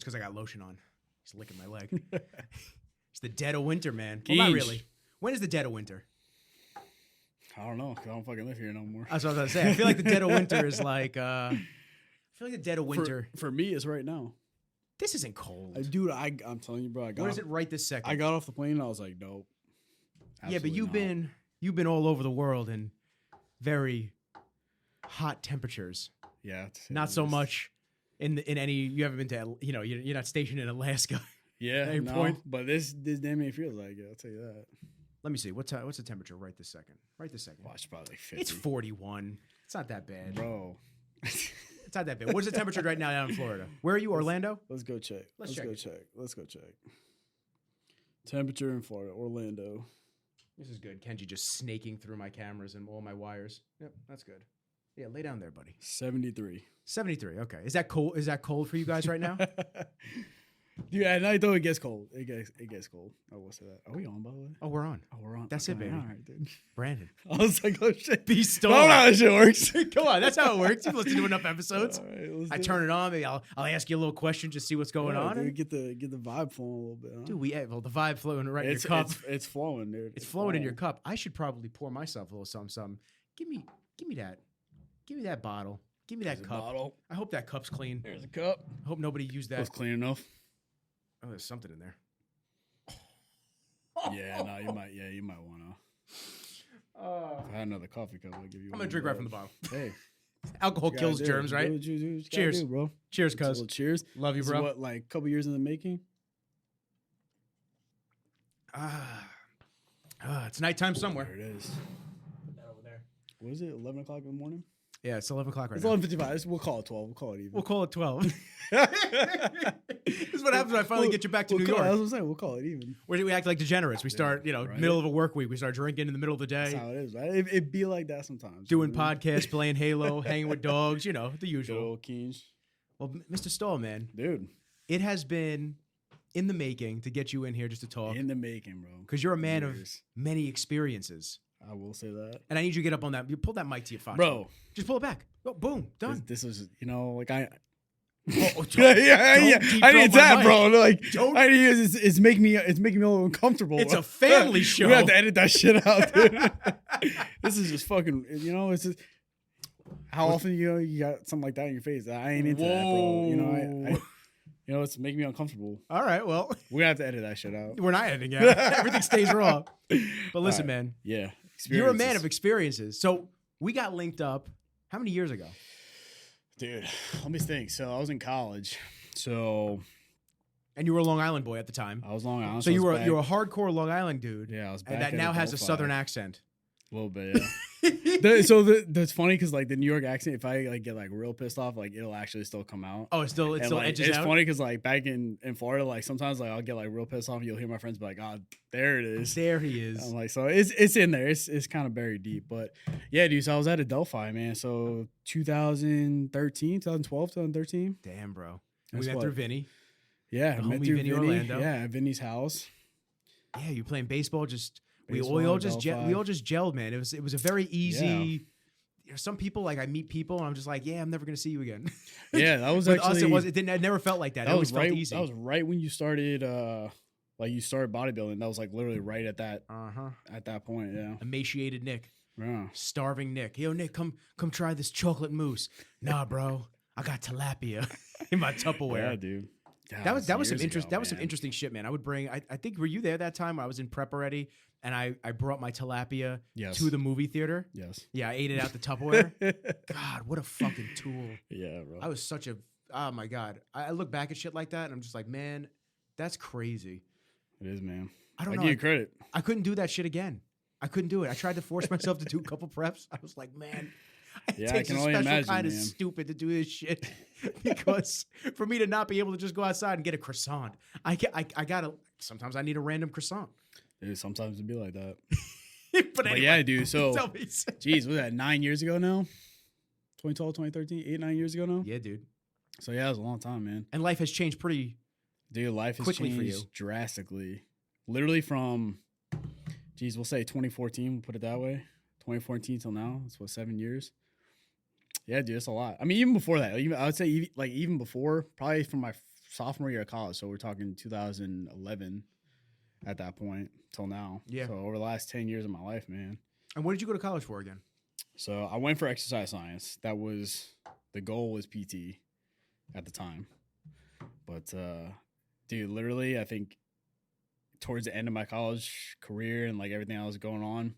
because I got lotion on. He's licking my leg. It's the dead of winter, man. Well, not really. When is the dead of winter? I don't know. 'Cause I don't fucking live here no more. That's what I was going to say. I feel like the dead of winter is like, I feel like the dead of winter. For me, it's right now. This isn't cold. Dude, I'm telling you, bro. What is it right this second? I got off the plane and I was like, nope. Yeah, but you've been all over the world in very hot temperatures. Yeah. Not so much in any. You haven't been to. You're not stationed in Alaska. Yeah. Any point. But this damn near feels like it. I'll tell you that. Let me see. What's the temperature right this second? Right this second. Watch probably like 50. It's 41. It's not that bad, Bro. It's not that bad. What's the temperature right now down in Florida? Where are you, Orlando? Let's go check. Let's go check. Temperature in Florida, Orlando. This is good. Kenji just snaking through my cameras and all my wires. Yep, that's good. Yeah, lay down there, buddy. 73. 73. Okay. Is that cold? Is that cold for you guys right now? Dude, at night though it gets cold. It gets cold. I will say that. Are we on, by the way? Oh, we're on. Oh, we're on. That's it, baby. All right, dude. Brandon. I was like, oh shit. Be still. No, how that shit works. Come on, that's how it works. You've listened to enough episodes. All right, I turn it on. Maybe I'll ask you a little question, just see what's going on. Dude, get the vibe flowing a little bit. Huh? Dude, the vibe flowing right in your cup. It's flowing, dude. It's flowing in your cup. I should probably pour myself a little something. Give me that. Give me that bottle. Give me that cup. Bottle. I hope that cup's clean. There's a cup. I hope nobody used that. It's clean enough. Oh, there's something in there. Yeah, no, you might wanna. If I had another coffee cup, I'd give you. I'm gonna drink right from the bottle. Hey, alcohol kills germs, right? Cheers, bro. Cheers, cuz. Cheers. Love you, bro. What, like a couple years in the making? It's nighttime somewhere. There it is. Put that over there. What is it? 11 o'clock in the morning. Yeah, it's 11 o'clock right It's now. 11:55. We'll call it 12. We'll call it even. We'll call it 12. This is what happens when I finally get you back to New York. That's what I'm saying. We'll call it even. We act like degenerates. We start, right. middle of a work week. We start drinking in the middle of the day. That's how it is, right? It'd be like that sometimes. Doing podcasts, playing Halo, hanging with dogs, the usual. Joel Keens. Well, Mr. Stahl, man. Dude. It has been in the making to get you in here just to talk. In the making, bro. Because you're a man of many experiences. I will say that. And I need you to get up on that. You pull that mic to your face. Bro. Just pull it back. Oh, boom. Done. This was, like I... yeah. I need that, bro. Like, it's making me a little uncomfortable. It's a family show. We have to edit that shit out, dude. This is just fucking. It's just how often you got something like that in your face. I ain't into that, bro. It's making me uncomfortable. All right, well, we have to edit that shit out. We're not editing it. Everything stays raw. But listen, man. Yeah, you're a man of experiences. So we got linked up. How many years ago? Dude, let me think. So I was in college. And you were a Long Island boy at the time. I was Long Island. So you were a hardcore Long Island dude. Yeah, I was back. And that now has a Southern accent. A little bit, yeah. That's funny because like the New York accent, if I get like real pissed off, like it'll actually still come out. Oh, it still edges out. It's funny because like back in Florida, like sometimes like I'll get like real pissed off, and you'll hear my friends be like, "Oh, there it is, there he is." I'm like, so it's in there. It's kind of buried deep, but yeah, dude. So I was at Adelphi, man. So 2013, 2012, 2013. Damn, bro. We met through Vinny. Yeah, met through Vinny Orlando. Yeah, at Vinny's house. Yeah, you playing baseball just. We all just gelled, man. It was a very easy. Yeah. Some people like I meet people and I'm just like, yeah, I'm never gonna see you again. Yeah, that was With actually. us, it never felt like that. It always felt easy. That was right when you started. You started bodybuilding. That was like literally right at that. At that point, yeah. Emaciated Nick. Yeah. Starving Nick. Yo, Nick, come try this chocolate mousse. Nah, bro, I got tilapia in my Tupperware. Yeah, dude. God, that was some some interesting shit, man. I would bring. I think were you there that time? I was in prep already, and I brought my tilapia to the movie theater. Yes. Yeah, I ate it out the Tupperware. God, what a fucking tool. Yeah, bro. I was such a. Oh my God. I look back at shit like that, and I'm just like, man, that's crazy. It is, man. I don't know. I give you credit. I couldn't do that shit again. I couldn't do it. I tried to force myself to do a couple preps. I was like, man. It takes a special kind of stupid to do this shit because for me to not be able to just go outside and get a croissant, I gotta. Sometimes I need a random croissant. Dude, sometimes it'd be like that. but anyway, yeah, dude. So, tell me. Geez, was that 9 years ago now? 2012, 2013, 8-9 years ago now. Yeah, dude. So yeah, it was a long time, man. And life has changed pretty. Dude, life has quickly changed for you. Drastically. Literally from, we'll say 2014. We'll put it that way. 2014 till now. That's 7 years. Yeah, dude, it's a lot. I mean, even before that, I would say even before, probably from my sophomore year of college. So we're talking 2011 at that point till now. Yeah. So over the last 10 years of my life, man. And what did you go to college for again? So I went for exercise science. The goal was PT at the time. But, dude, literally, I think towards the end of my college career and like everything that was going on,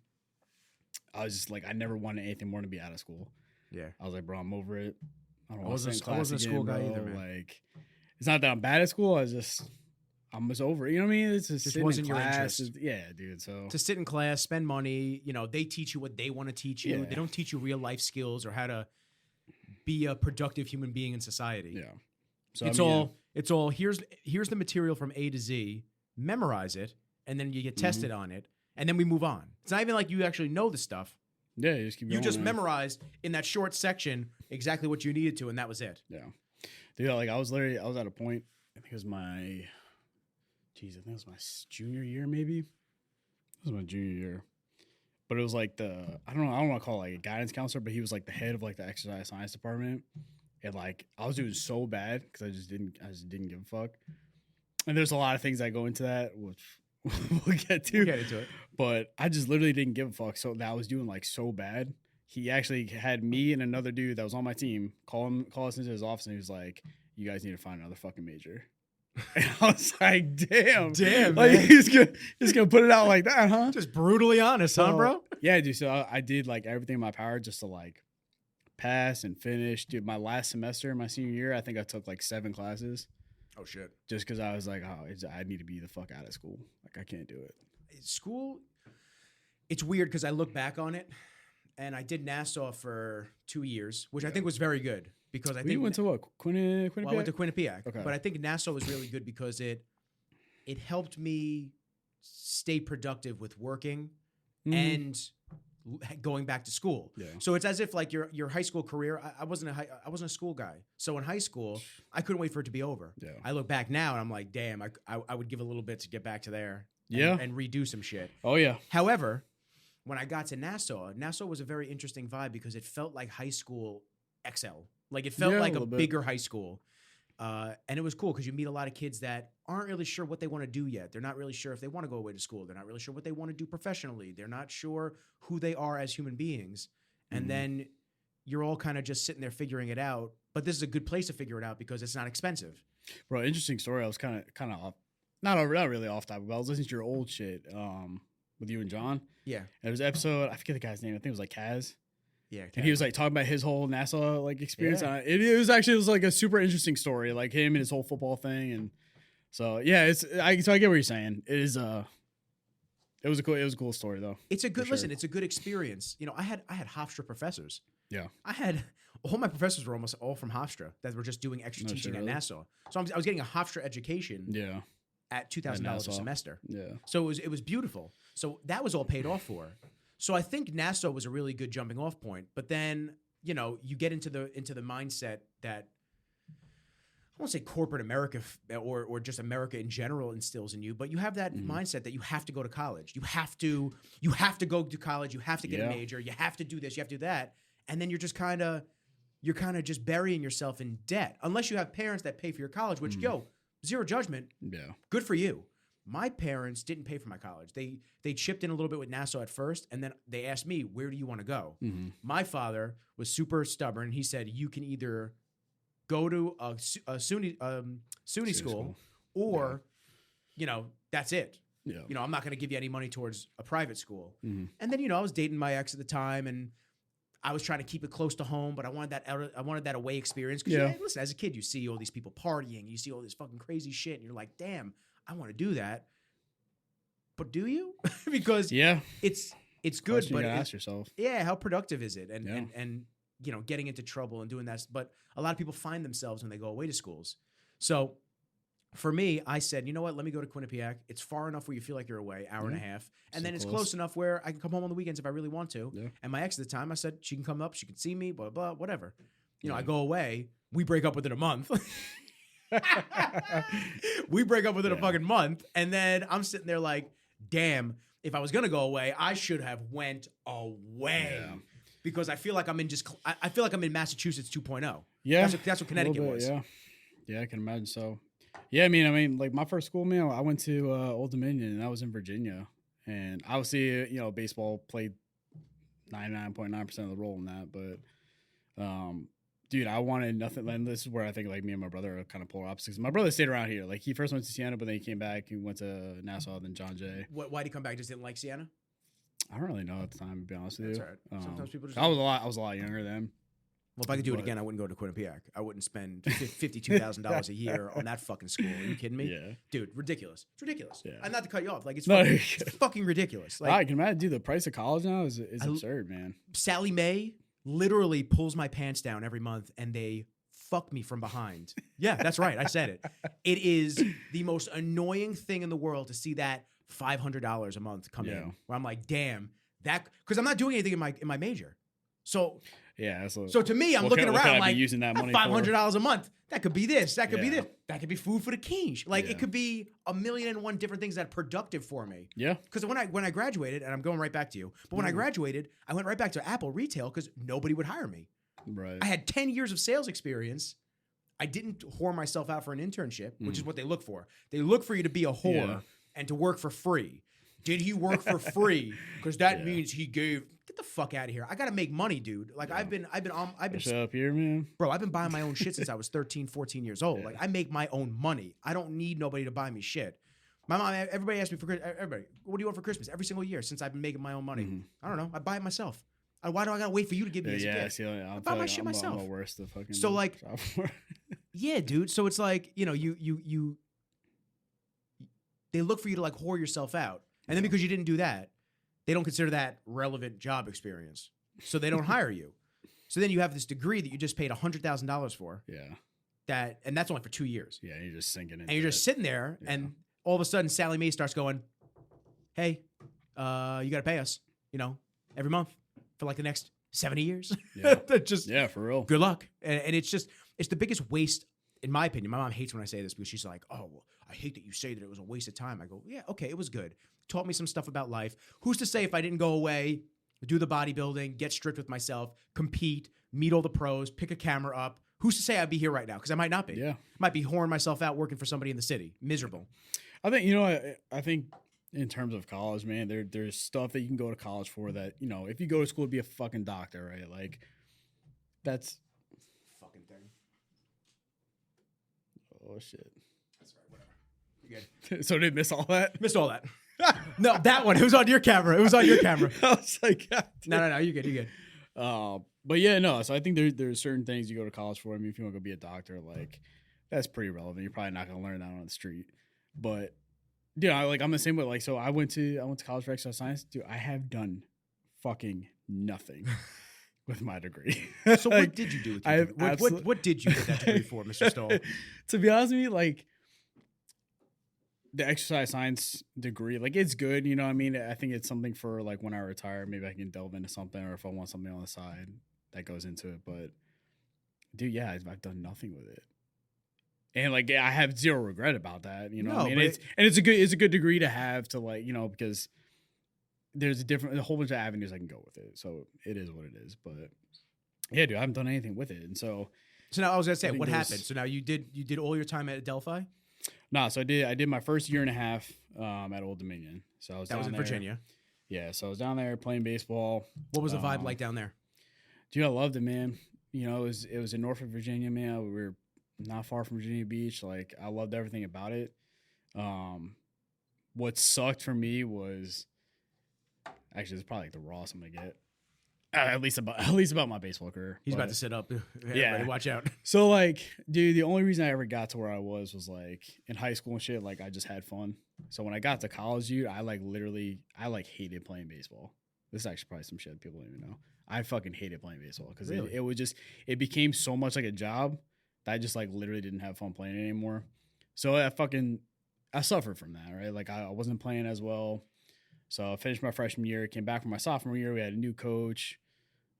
I was just like, I never wanted anything more than to be out of school. Yeah. I was like, bro, I'm over it. I wasn't a school guy either, man. Like, it's not that I'm bad at school. I'm just over it. You know what I mean? It's just wasn't your interest. Yeah, dude. So to sit in class, spend money, they teach you what they want to teach you. Yeah. They don't teach you real life skills or how to be a productive human being in society. Yeah. So it's all here's the material from A to Z, memorize it, and then you get tested on it, and then we move on. It's not even like you actually know the stuff. Yeah, you just keep going. You just memorized in that short section exactly what you needed to, and that was it. Yeah. Dude, like I was at a point, I think it was my junior year, maybe. It was my junior year. But it was like I don't want to call it like a guidance counselor, but he was like the head of like the exercise science department. And like I was doing so bad because I just didn't give a fuck. And there's a lot of things that go into that, which we'll get to. We'll get into it. But I just literally didn't give a fuck. So that I was doing like so bad. He actually had me and another dude that was on my team call us into his office, and he was like, "You guys need to find another fucking major." And I was like, damn, like man. he's gonna put it out like that, huh? Just brutally honest, huh, bro? Yeah, dude. So I did like everything in my power just to like pass and finish. Dude, my last semester, my senior year, I think I took like 7 classes. Oh shit! Just because I was like, I need to be the fuck out of school. Like I can't do it. School, it's weird because I look back on it, and I did Nassau for 2 years, which I think was very good. Because I think you went to what? Quinnipiac? Well, I went to Quinnipiac. Okay. But I think Nassau was really good because it helped me stay productive with working and going back to school. Yeah. So it's as if like your high school career. I wasn't a school guy. So in high school, I couldn't wait for it to be over. Yeah. I look back now and I'm like, damn, I would give a little bit to get back to there. And redo some shit. Oh yeah. However, when I got to Nassau was a very interesting vibe because it felt like high school XL. Like it felt like a bigger high school. And it was cool because you meet a lot of kids that aren't really sure what they want to do yet. They're not really sure if they want to go away to school. They're not really sure what they want to do professionally. They're not sure who they are as human beings. And then you're all kind of just sitting there figuring it out. But this is a good place to figure it out because it's not expensive. Bro, interesting story. I was kind of off, not really off topic, but I was listening to your old shit with you and John. Yeah. And it was an episode, I forget the guy's name. I think it was like Kaz. Yeah, and he was like talking about his whole Nassau like experience. Yeah. It was like a super interesting story, like him and his whole football thing. And so yeah, I get what you're saying. It was a cool story though. It's a good listen. It's a good experience. I had Hofstra professors. Yeah, I had all my professors were almost all from Hofstra that were just doing extra teaching at Nassau. So I was getting a Hofstra education. Yeah, at $2,000 a semester. Yeah, so it was beautiful. So that was all paid off for. So I think Nassau was a really good jumping off point. But then, you get into the mindset that I won't say corporate America or just America in general instills in you, but you have that mindset that you have to go to college. You have to go to college. You have to get a major. You have to do this. You have to do that. And then you're kind of just burying yourself in debt. Unless you have parents that pay for your college, which, zero judgment. Yeah. Good for you. My parents didn't pay for my college. They chipped in a little bit with Nassau at first, and then they asked me, where do you want to go? Mm-hmm. My father was super stubborn. He said, you can either go to a SUNY school or, that's it. Yeah. I'm not going to give you any money towards a private school. Mm-hmm. And then, I was dating my ex at the time, and I was trying to keep it close to home, but I wanted that away experience. Because listen, as a kid, you see all these people partying, you see all this fucking crazy shit, and you're like, damn, I want to do that. But do you? Because it's good, but ask yourself. Yeah, how productive is it? And getting into trouble and doing that. But a lot of people find themselves when they go away to schools. So for me, I said, you know what? Let me go to Quinnipiac. It's far enough where you feel like you're away, hour and a half. And then it's close enough where I can come home on the weekends if I really want to. Yeah. And my ex at the time, I said, she can come up, she can see me, blah, blah, whatever. I go away. We break up within a month. We break up within a fucking month. And then I'm sitting there like, damn, if I was going to go away, I should have went away. Yeah. because I feel like I'm in I feel like I'm in Massachusetts 2.0. Yeah. That's what Connecticut was. Yeah. Yeah, I can imagine so. Yeah, I mean, like my first school, man, I went to Old Dominion, and I was in Virginia. And obviously, baseball played 99.9% of the role in that. But, dude, I wanted nothing. And this is where I think like me and my brother are kind of polar opposites. My brother stayed around here. Like he first went to Siena, but then he came back. He went to Nassau, then John Jay. Why'd he come back? Just didn't like Siena? I don't really know at the time, to be honest with you. That's all right. Sometimes people just. I was a lot younger then. Well, if I could do it again, I wouldn't go to Quinnipiac. I wouldn't spend $52,000 a year on that fucking school. Are you kidding me? Yeah. Dude, ridiculous. It's ridiculous. Yeah. And not to cut you off. Like, it's fucking ridiculous. Like, I can imagine, dude, the price of college now is absurd, man. Sally Mae literally pulls my pants down every month, and they fuck me from behind. Yeah, that's right. I said it. It is the most annoying thing in the world to see that $500 a month come in. Where I'm like, damn, because I'm not doing anything in my major. So... Yeah. So to me, I'm looking around like using that money $500 a month. That could be this. That could be this. That could be food for the king. Like it could be 1,000,001 different things that are productive for me. Yeah. Because when I graduated, and I'm going right back to you, but when I graduated, I went right back to Apple retail because nobody would hire me. Right. I had 10 years of sales experience. I didn't whore myself out for an internship, which is what they look for. They look for you to be a whore and to work for free. Did he work for free? Because that means he gave. Get the fuck out of here! I gotta make money, dude. Like I've been Shut up here, man. Bro, I've been buying my own shit since I was 13, 14 years old. Like I make my own money. I don't need nobody to buy me shit. My mom, everybody asks me what do you want for Christmas? Every single year since I've been making my own money. Mm-hmm. I don't know. I buy it myself. Why do I gotta wait for you to give me a gift? See, I buy my shit myself. I'm the worst of fucking. So like, yeah, dude. So it's like you. They look for you to like whore yourself out, and then because you didn't do that, they don't consider that relevant job experience. So they don't hire you. So then you have this degree that you just paid $100,000 for. Yeah. And that's only for 2 years. Yeah, you're just sinking in. And you're just sitting there, and all of a sudden Sally Mae starts going, "Hey, you got to pay us, every month for like the next 70 years." Yeah. For real. Good luck. And it's the biggest waste, in my opinion. My mom hates when I say this because she's like, "Oh, well, I hate that you say that it was a waste of time." I go, "Yeah, okay, it was good. Taught me some stuff about life. Who's to say if I didn't go away, do the bodybuilding, get strict with myself, compete, meet all the pros, pick a camera up, who's to say I'd be here right now? Because I might not be. Yeah. Might be whoring myself out working for somebody in the city. Miserable." I think, I think in terms of college, man, there's stuff that you can go to college for that, if you go to school to be a fucking doctor, right? Like, that's... Fucking thing. Oh, shit. That's right, whatever. You good. So did miss all that? Missed all that. No, that one. It was on your camera. I was like, no. You're good. You're good. But yeah, no. So I think there's certain things you go to college for. I mean, if you want to go be a doctor, like that's pretty relevant. You're probably not going to learn that on the street. But yeah, I'm the same way. Like, so I went to college for exercise science. Dude, I have done fucking nothing with my degree. So what did you do with your degree? What did you get that degree for, Mr. Stahl? To be honest with you, like, the exercise science degree, like it's good, I mean, I think it's something for like when I retire, maybe I can delve into something, or if I want something on the side that goes into it. But dude, yeah, I've done nothing with it, and like I have zero regret about that. What I mean? It's a good degree to have to like because there's a whole bunch of avenues I can go with it. So it is what it is. But yeah, dude, I haven't done anything with it, and so now I was gonna say, what happened? So now you did all your time at Adelphi? No, so I did my first year and a half at Old Dominion. So I was in Virginia. Yeah, so I was down there playing baseball. What was the vibe like down there? Dude, I loved it, man. It was in Norfolk, Virginia, man. We were not far from Virginia Beach. Like, I loved everything about it. What sucked for me was actually it's probably like the rawest I'm gonna get. At least about my baseball career. He's about to sit up. Yeah, watch out. So like, dude, the only reason I ever got to where I was like in high school and shit. Like, I just had fun. So when I got to college, dude, I hated playing baseball. This is actually probably some shit people don't even know. I fucking hated playing baseball because it became so much like a job that I just like literally didn't have fun playing it anymore. So I suffered from that, right? Like I wasn't playing as well. So I finished my freshman year, came back from my sophomore year. We had a new coach.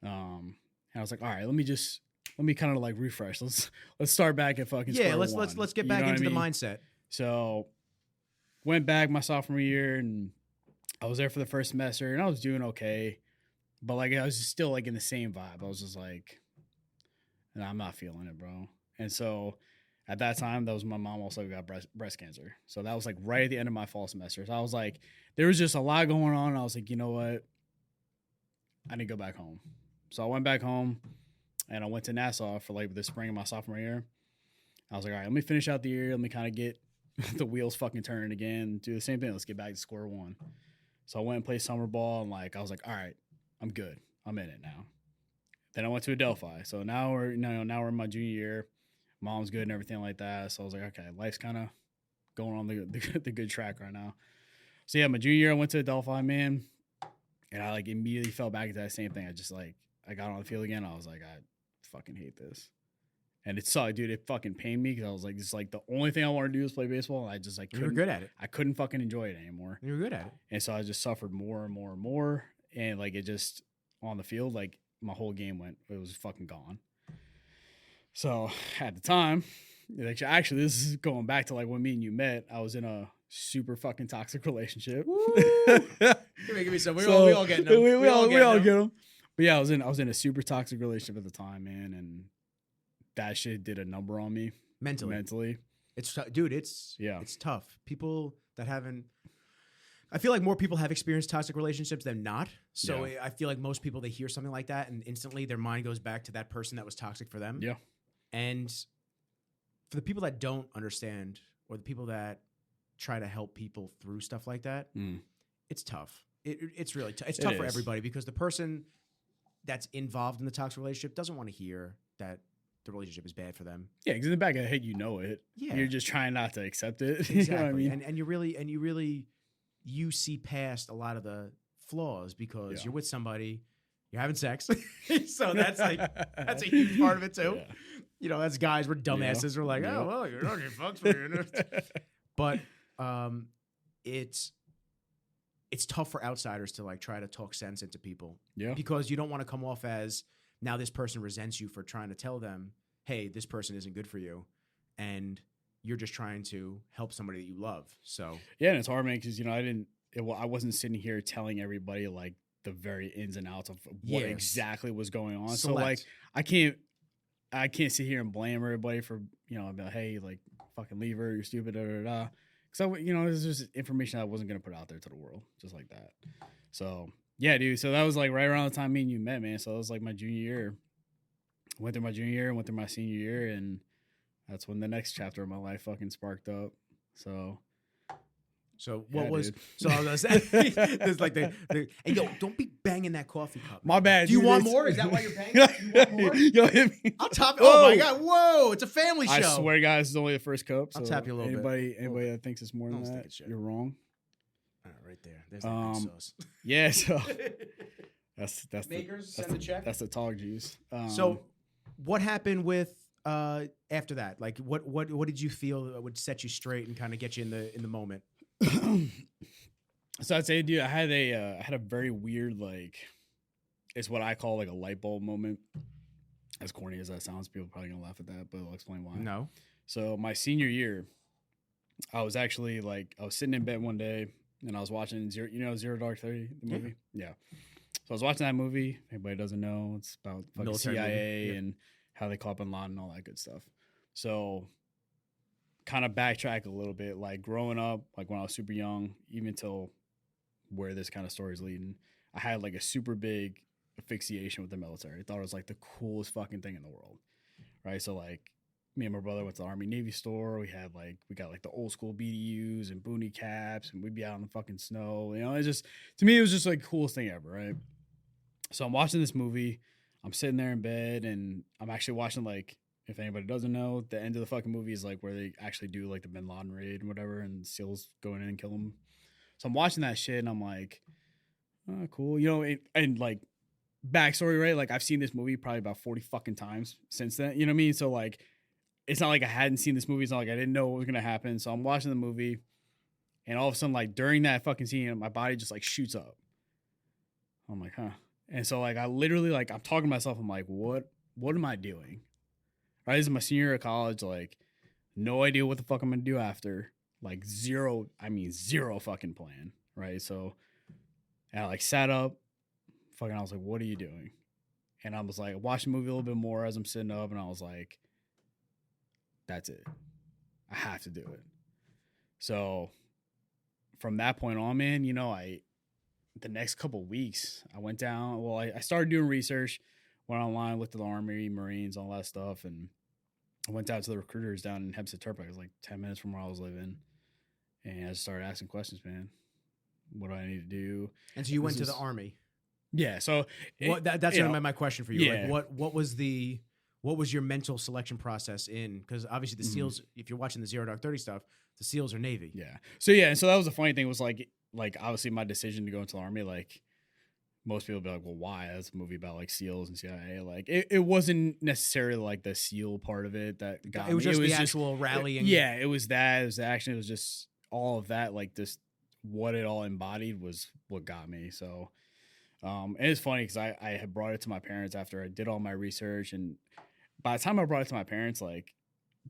And I was like, all right, let me kind of like refresh. Let's start back at fucking square one. Let's get back into the mindset. So went back my sophomore year and I was there for the first semester and I was doing okay. But like I was just still like in the same vibe. I was just like, nah, I'm not feeling it, bro. And so at that time, that was my mom also got breast cancer. So that was like right at the end of my fall semester. So I was like, there was just a lot going on. I was like, you know what? I need to go back home. So I went back home and I went to Nassau for like the spring of my sophomore year. I was like, all right, let me finish out the year. Let me kind of get the wheels fucking turning again. Do the same thing. Let's get back to square one. So I went and played summer ball and like, I was like, all right, I'm good. I'm in it now. Then I went to Adelphi. So now we're in my junior year. Mom's good and everything like that. So I was like, okay, life's kind of going on the good track right now. So yeah, my junior year, I went to Adelphi, man. And I like immediately fell back into that same thing. I got on the field again. I was like, I fucking hate this. And it sucked, dude. It fucking pained me because I was like, it's like the only thing I wanted to do is play baseball. And I just like, you were good at it. I couldn't fucking enjoy it anymore. You were good at it. And so I just suffered more and more and more. And like, it just on the field, like my whole game it was fucking gone. So at the time, actually, this is going back to like when me and you met. I was in a super fucking toxic relationship. You're making me so we all get them. We all get them. But yeah, I was in a super toxic relationship at the time, man, and that shit did a number on me mentally. It's dude. It's tough. People that haven't. I feel like more people have experienced toxic relationships than not. So yeah. I feel like most people, they hear something like that and instantly their mind goes back to that person that was toxic for them. Yeah. And for the people that don't understand or the people that try to help people through stuff like that, it's tough. It's really tough. It's tough for everybody because the person that's involved in the toxic relationship doesn't want to hear that the relationship is bad for them. Yeah, because in the back of the head, you know it. Yeah. You're just trying not to accept it. Exactly. You know what I mean? And you see past a lot of the flaws because you're with somebody, you're having sex. So that's a huge part of it too. Yeah. You know, as guys, we're dumbasses. We're like, oh, well, you fucks with me. But it's tough for outsiders to like try to talk sense into people. Yeah. Because you don't want to come off as now this person resents you for trying to tell them, hey, this person isn't good for you. And you're just trying to help somebody that you love. So yeah, and it's hard, man, because I wasn't sitting here telling everybody like the very ins and outs of what exactly was going on. So like I can't sit here and blame everybody for about hey, like fucking leave her, you're stupid, da da da. Because this is just information I wasn't gonna put out there to the world, just like that. So yeah, dude. So that was like right around the time me and you met, man. So that was like my junior year. Went through my junior year, went through my senior year, and that's when the next chapter of my life fucking sparked up. So what was? Dude. So I was gonna say, there's like hey yo, don't be banging that coffee cup. My bad. Do you want more? Is that why you're banging? Do you want more? Yo, hit me. I'll top. Oh my god! Whoa! It's a family show. I swear, guys, it's only the first cup. So I'll tap you a little bit. Anybody that thinks it's more than that, you're wrong. All right, right there. There's the sauce. Yeah. So that's Makers, send the check. That's the tog juice. So what happened with? After that, like what did you feel would set you straight and kind of get you in the moment? So I'd say, dude, I had a very weird, like, it's what I call like a light bulb moment. As corny as that sounds, people are probably gonna laugh at that, but I'll explain why. No. So my senior year, I was actually like, I was sitting in bed one day and I was watching Zero Dark 30, the movie. Yeah. So I was watching that movie. Anybody doesn't know, it's about fucking CIA and how they caught Bin Laden and all that good stuff. So kind of backtrack a little bit, like growing up, like when I was super young, even till where this kind of story is leading, I had like a super big asphyxiation with the military. I thought it was like the coolest fucking thing in the world, right? So like me and my brother went to the Army Navy store. We got like the old school BDUs and boonie caps, and we'd be out in the fucking snow. It just, to me, it was just like the coolest thing ever, right? So I'm watching this movie. I'm sitting there in bed, and I'm actually watching, like, if anybody doesn't know, the end of the fucking movie is like where they actually do like the Bin Laden raid and whatever, and SEALs go in and kill them. So I'm watching that shit, and I'm like, oh, cool. And like backstory, right? Like I've seen this movie probably about 40 fucking times since then. You know what I mean? So like, it's not like I hadn't seen this movie. It's not like I didn't know what was gonna happen. So I'm watching the movie, and all of a sudden, like during that fucking scene, my body just like shoots up. I'm like, huh. And so like I literally, like, I'm talking to myself. I'm like, what am I doing? Right? This is my senior year of college. Like, no idea what the fuck I'm gonna do after. Like zero fucking plan. Right? So, and I like sat up, fucking, I was like, what are you doing? And I was like, watching the movie a little bit more as I'm sitting up, and I was like, that's it. I have to do it. So from that point on, man, you know, the next couple weeks, I went down. Well, I started doing research, went online, looked at the Army, Marines, all that stuff, and I went down to the recruiters down in Hempstead Turnpike. It was like 10 minutes from where I was living. And I just started asking questions, man. What do I need to do? And so you went to the Army. Yeah. So that's my question for you. Yeah. Like what was your mental selection process in? Because obviously the SEALs, if you're watching the Zero Dark 30 stuff, the SEALs are Navy. Yeah. So yeah, and so that was the funny thing was like obviously my decision to go into the Army, like most people would be like, well, why? That's a movie about like SEALs and CIA. Like it wasn't necessarily like the SEAL part of it that got it was me. Just the actual rallying. Yeah, it was that. It was the action. It was just all of that. Like this, what it all embodied was what got me. So, and it's funny because I had brought it to my parents after I did all my research, and by the time I brought it to my parents, like,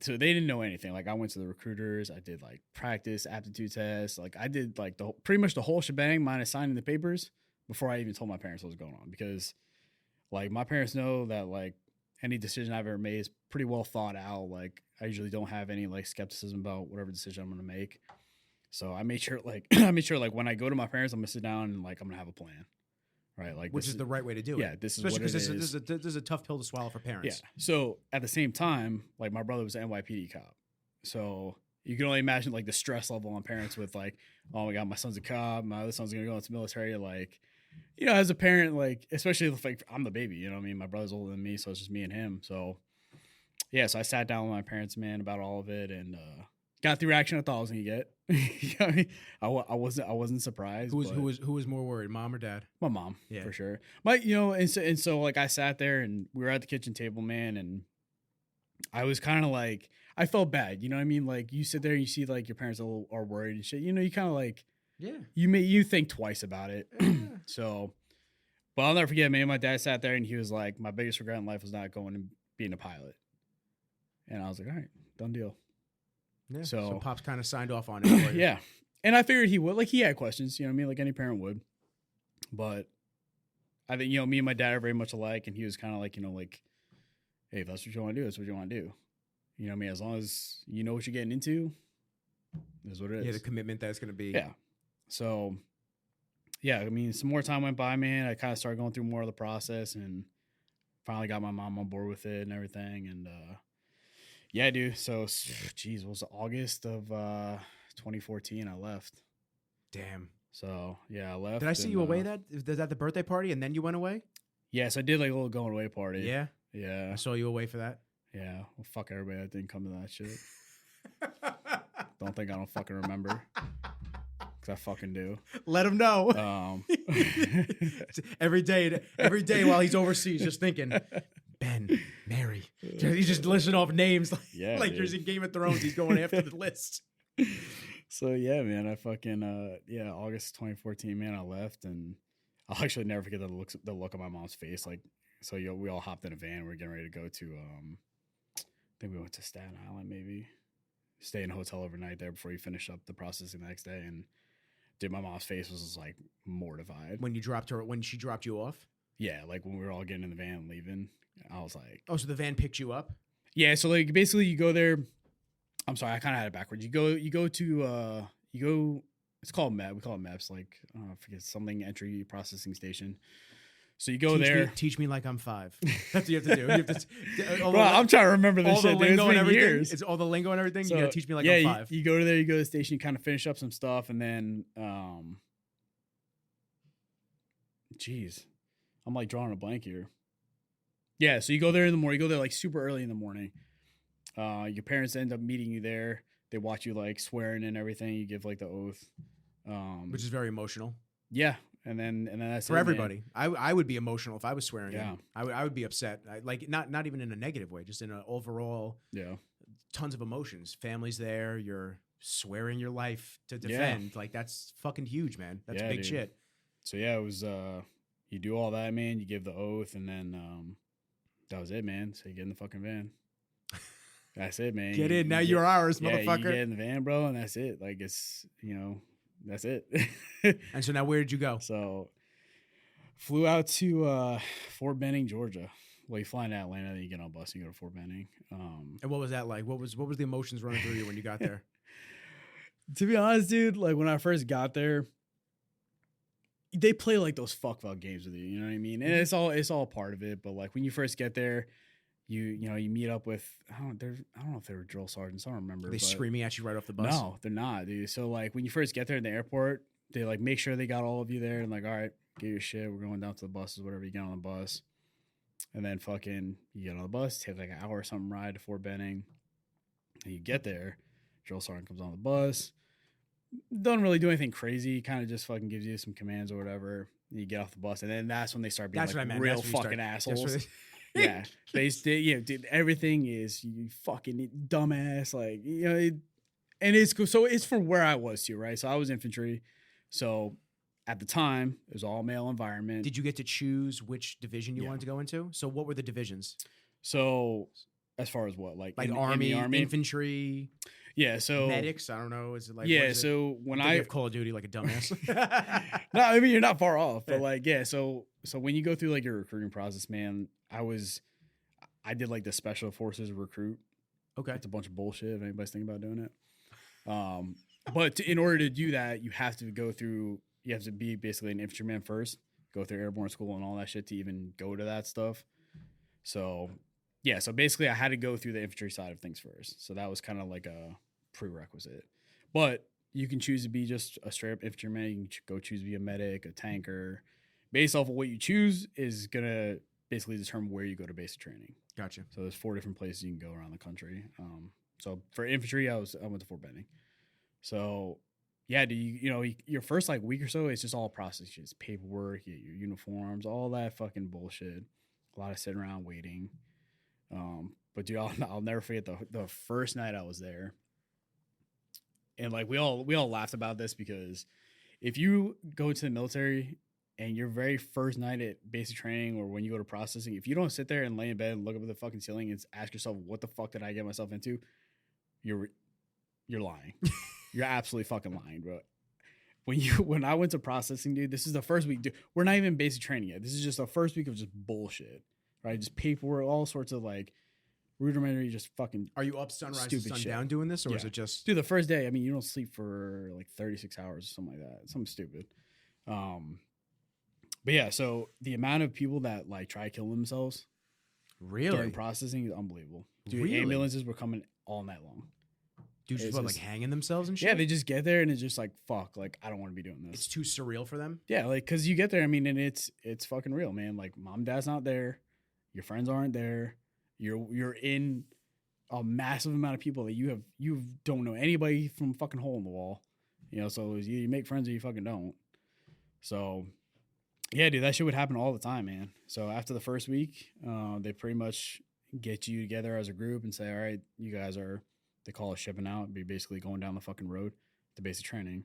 so they didn't know anything. Like I went to the recruiters, I did like practice, aptitude tests, like I did like pretty much the whole shebang minus signing the papers before I even told my parents what was going on, because like my parents know that like any decision I've ever made is pretty well thought out. Like I usually don't have any like skepticism about whatever decision I'm going to make. So I made sure like when I go to my parents, I'm going to sit down and like I'm going to have a plan. Right, like which is the right way to do it. Yeah, this is especially because this is a tough pill to swallow for parents. Yeah. So at the same time, like my brother was an NYPD cop, so you can only imagine like the stress level on parents with like, oh my god, my son's a cop, my other son's gonna go into the military. Like, you know, as a parent, like especially if like I'm the baby, you know what I mean? My brother's older than me, so it's just me and him. So yeah, so I sat down with my parents, man, about all of it, and got the reaction I thought I was gonna get. You know what I mean? I wasn't surprised. Who was more worried, mom or dad? My mom, yeah, for sure. But you know, and so like I sat there and we were at the kitchen table, man, and I was kind of like, I felt bad, you know what I mean? Like you sit there and you see like your parents are worried and shit. You know, you kind of like, yeah, you think twice about it. Yeah. So, but I'll never forget, man. My dad sat there and he was like, my biggest regret in life was not going and being a pilot. And I was like, all right, done deal. Yeah, so Pop's kind of signed off on it. Yeah. And I figured he would. Like, he had questions, you know what I mean? Like any parent would. But I think, you know, me and my dad are very much alike. And he was kind of like, you know, like, hey, if that's what you want to do, that's what you want to do. You know what I mean? As long as you know what you're getting into, that's what it is. Yeah, the commitment that's going to be. Yeah. So, yeah, I mean, some more time went by, man. I kind of started going through more of the process and finally got my mom on board with it and everything. And, yeah, dude. So, geez, what was it, August of 2014? I left. Damn. So, yeah, I left. Did I see you away is that the birthday party and then you went away? Yes, I did like a little going away party. Yeah? Yeah. I saw you away for that? Yeah. Well, fuck everybody that didn't come to that shit. Don't think I don't fucking remember. Because I fucking do. Let him know. Every day while he's overseas, just thinking, Ben, Mary. He's just listing off names like there's in Game of Thrones. He's going after the list. So yeah, man, I fucking August 2014, man, I left, and I'll actually never forget the look on my mom's face. Like, so we all hopped in a van. We are getting ready to go to I think we went to Staten Island, maybe stay in a hotel overnight there before you finish up the processing the next day. And dude, my mom's face was just like mortified when she dropped you off. Yeah, like when we were all getting in the van and leaving. I was like, oh, so the van picked you up? Yeah, so like basically you go there. I'm sorry, I kind of had it backwards. You go to it's called MEP. We call it MEPS, like I forget, something entry processing station. So you go there. Teach me like I'm 5. That's what you have to do. You have to, I'm trying to remember this shit, dude. It's been years. It's all the lingo and everything. So, you gotta teach me like I'm 5. You go to there, you go to the station, you kind of finish up some stuff, and then geez, I'm like drawing a blank here. Yeah, so you go there in the morning. You go there like super early in the morning. Your parents end up meeting you there. They watch you like swearing and everything. You give like the oath, which is very emotional. Yeah, and then that's for everybody. I would be emotional if I was swearing. Yeah, I would be upset. Like not even in a negative way, just in an overall. Yeah, tons of emotions. Family's there. You're swearing your life to defend. Yeah. Like that's fucking huge, man. That's big shit. So yeah, it was. You do all that, man. You give the oath, and then that was it, man. So you get in the fucking van. That's it, man. Get in. Now you're ours, motherfucker. You get in the van, bro, and that's it. Like, it's, that's it. And so now where did you go? So Flew out to Fort Benning, Georgia. Well, you fly into Atlanta, then you get on a bus and you go to Fort Benning. And what was that like? What was the emotions running through you when you got there? To be honest, dude, like when I first got there, they play like those fuck games with you. You know what I mean? And it's all part of it. But like when you first get there, you meet up with I don't know if they were drill sergeants. I don't remember. Are they screaming at you right off the bus? No, they're not, dude. So like when you first get there in the airport, they like make sure they got all of you there and like, all right, get your shit. We're going down to the buses, whatever. You get on the bus, and then fucking you get on the bus, take like an hour or something ride to Fort Benning. And you get there, drill sergeant comes on the bus. Don't really do anything crazy. Kind of just fucking gives you some commands or whatever. You get off the bus, and then that's when they start being real fucking assholes. Yeah, dude, everything is you fucking dumbass, like and it's cool. So it's from where I was too, right? So I was infantry, so at the time it was all male environment. Did you get to choose which division you wanted to go into? So what were the divisions? So as far as what, like army, infantry. Yeah, so medics. I don't know. Is it like So when I have Call of Duty like a dumbass. No, I mean you're not far off, but like So when you go through like your recruiting process, man, I did like the special forces recruit. Okay, it's a bunch of bullshit if anybody's thinking about doing it. But in order to do that, you have to be basically an infantryman first, go through airborne school and all that shit to even go to that stuff. So yeah, so basically I had to go through the infantry side of things first. So that was kind of like a prerequisite. But you can choose to be just a straight up infantryman. You can go choose to be a medic, a tanker. Based off of what you choose is going to basically determine where you go to basic training. Gotcha. So there's 4 different places you can go around the country. So for infantry, I went to Fort Benning. So yeah, your first like week or so, it's just all process. It's paperwork, you get your uniforms, all that fucking bullshit. A lot of sitting around waiting. But dude, I'll never forget the first night I was there. And like we all laughed about this because if you go to the military and your very first night at basic training or when you go to processing, if you don't sit there and lay in bed and look up at the fucking ceiling and ask yourself, what the fuck did I get myself into? You're lying. You're absolutely fucking lying, bro. When I went to processing, dude, this is the first week. Dude, we're not even basic training yet. This is just the first week of just bullshit, right? Just paperwork, all sorts of like rudimentary, just fucking. Are you up sunrise to sundown doing this, or is it just? Dude, the first day, I mean, you don't sleep for like 36 hours or something like that. Something stupid. But yeah, so the amount of people that like try to kill themselves during processing is unbelievable. Dude, really? Ambulances were coming all night long. Dude, just like hanging themselves and shit? Yeah, they just get there and it's just like, fuck, like I don't want to be doing this. It's too surreal for them? Yeah, like because you get there, I mean, and it's fucking real, man. Like mom and dad's not there, your friends aren't there, you're in a massive amount of people that you don't know anybody from fucking hole in the wall. So either you make friends or you fucking don't. So yeah, dude, that shit would happen all the time, man. So after the first week, they pretty much get you together as a group and say, all right, you guys are, they call it shipping out, be basically going down the fucking road to basic training.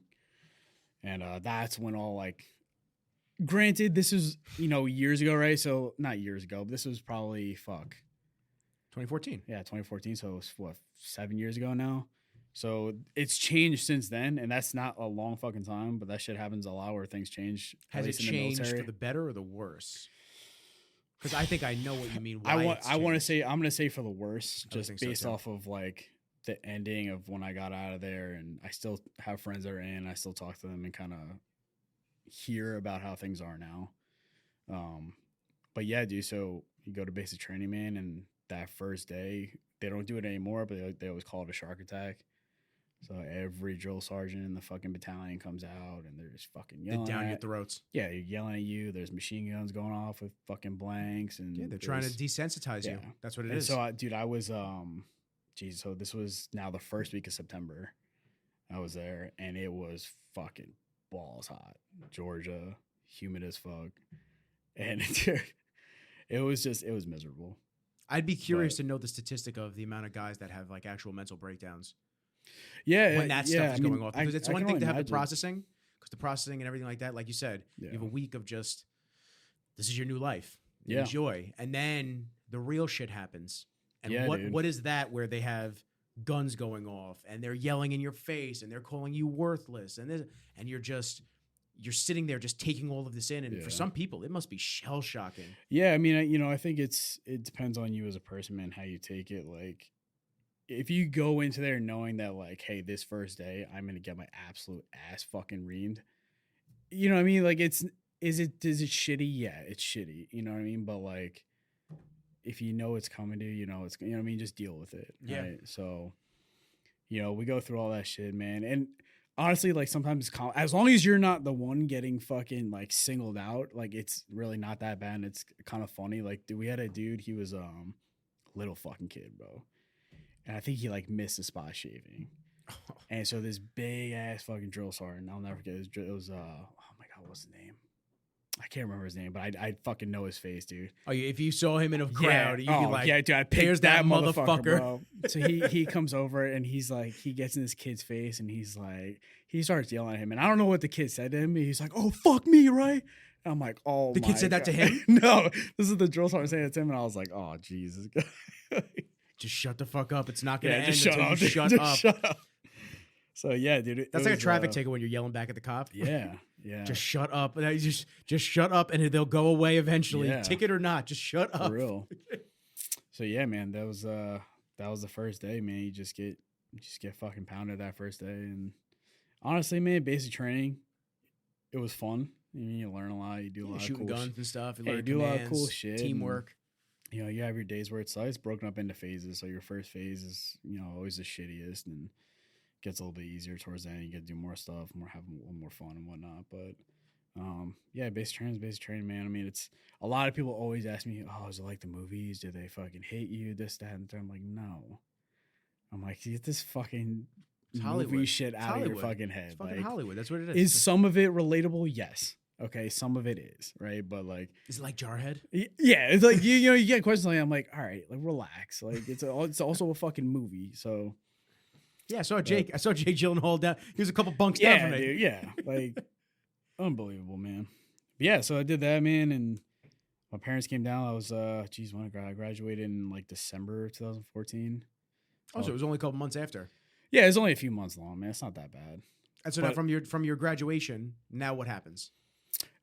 And that's when all like, granted, this is, years ago, right? So not years ago, but this was probably 2014. Yeah, 2014. So it was 7 years ago now. So it's changed since then, and that's not a long fucking time, but that shit happens a lot where things change. Has it changed for the better or the worse? Because I think I know what you mean. I'm going to say for the worse, just based off of like the ending of when I got out of there, and I still have friends that are in. I still talk to them and kind of hear about how things are now. But yeah, dude. So you go to basic training, man, and that first day they don't do it anymore, but they always call it a shark attack. So every drill sergeant in the fucking battalion comes out and they're just fucking yelling. They're down your throats. Yeah, they're yelling at you. There's machine guns going off with fucking blanks. And yeah, they're trying to desensitize you. That's what it is. So, dude, I was, so this was now the first week of September. I was there and it was fucking balls hot. Georgia, humid as fuck. And it was miserable. I'd be curious to know the statistic of the amount of guys that have like actual mental breakdowns. Yeah, when that stuff is going off, because it's one thing to have the processing, because the processing and everything like that, like you said, you have a week of just this is your new life, enjoy, and then the real shit happens. And what is that where they have guns going off and they're yelling in your face and they're calling you worthless and you're just you're sitting there just taking all of this in. And for some people, it must be shell shocking. Yeah. I mean, I think it depends on you as a person, man, how you take it. Like, if you go into there knowing that, like, hey, this first day, I'm going to get my absolute ass fucking reamed. You know what I mean? Like, is it shitty? Yeah, it's shitty. You know what I mean? But like, if you know it's coming to you, it's, you know what I mean? Just deal with it. Yeah. Right? So, we go through all that shit, man. And honestly, like, sometimes as long as you're not the one getting fucking like singled out, like, it's really not that bad. And it's kind of funny. Like, we had a dude, he was little fucking kid, bro. And I think he like missed a spot shaving. And so this big ass fucking drill sergeant, I'll never forget, it was oh my God, what's his name? I can't remember his name, but I fucking know his face, dude. Oh, if you saw him in a crowd, you'd be like, yeah, dude, I picked that motherfucker, bro. So he he comes over and he's like, he gets in this kid's face and he's like, he starts yelling at him. And I don't know what the kid said to him. He's like, oh, fuck me, right? And I'm like, oh, the kid said that to him? No, this is the drill sergeant saying it to him. And I was like, oh, Jesus. Just shut the fuck up. It's not going to end just until you shut up. Shut up. So, yeah, dude. That's like a traffic ticket when you're yelling back at the cop. Yeah. Just shut up. Just shut up and they'll go away eventually. Yeah. Ticket or not, just shut up. For real. So, yeah, man, that was the first day, man. You just get fucking pounded that first day. And honestly, man, basic training, it was fun. You learn a lot. You do a lot of shooting cool guns and stuff. You do a lot of cool shit. Teamwork. And, you have your days where it's broken up into phases. So your first phase is, always the shittiest and gets a little bit easier towards the end. You get to do more stuff, have a little more fun and whatnot. But yeah, basic training, man. I mean, it's a lot of people always ask me, oh, is it like the movies? Do they fucking hate you? This, that, and that. I'm like, no. I'm like, get this fucking movie shit out of your fucking head. It's fucking Hollywood. That's what it is. Is some of it relatable? Yes. Okay, some of it is, right? But like, is it like Jarhead? Yeah, it's like you get questions like, I'm like, all right, like, relax. Like, it's also a fucking movie. So yeah, I saw Jake Gyllenhaal down. He was a couple bunks down from me. Dude, yeah, like, unbelievable, man. But yeah, so I did that, man, and my parents came down. I was when I graduated in like December 2014. Oh, so it was only a couple months after. Yeah, it's only a few months long, man. It's not that bad. And so now from your graduation, now what happens?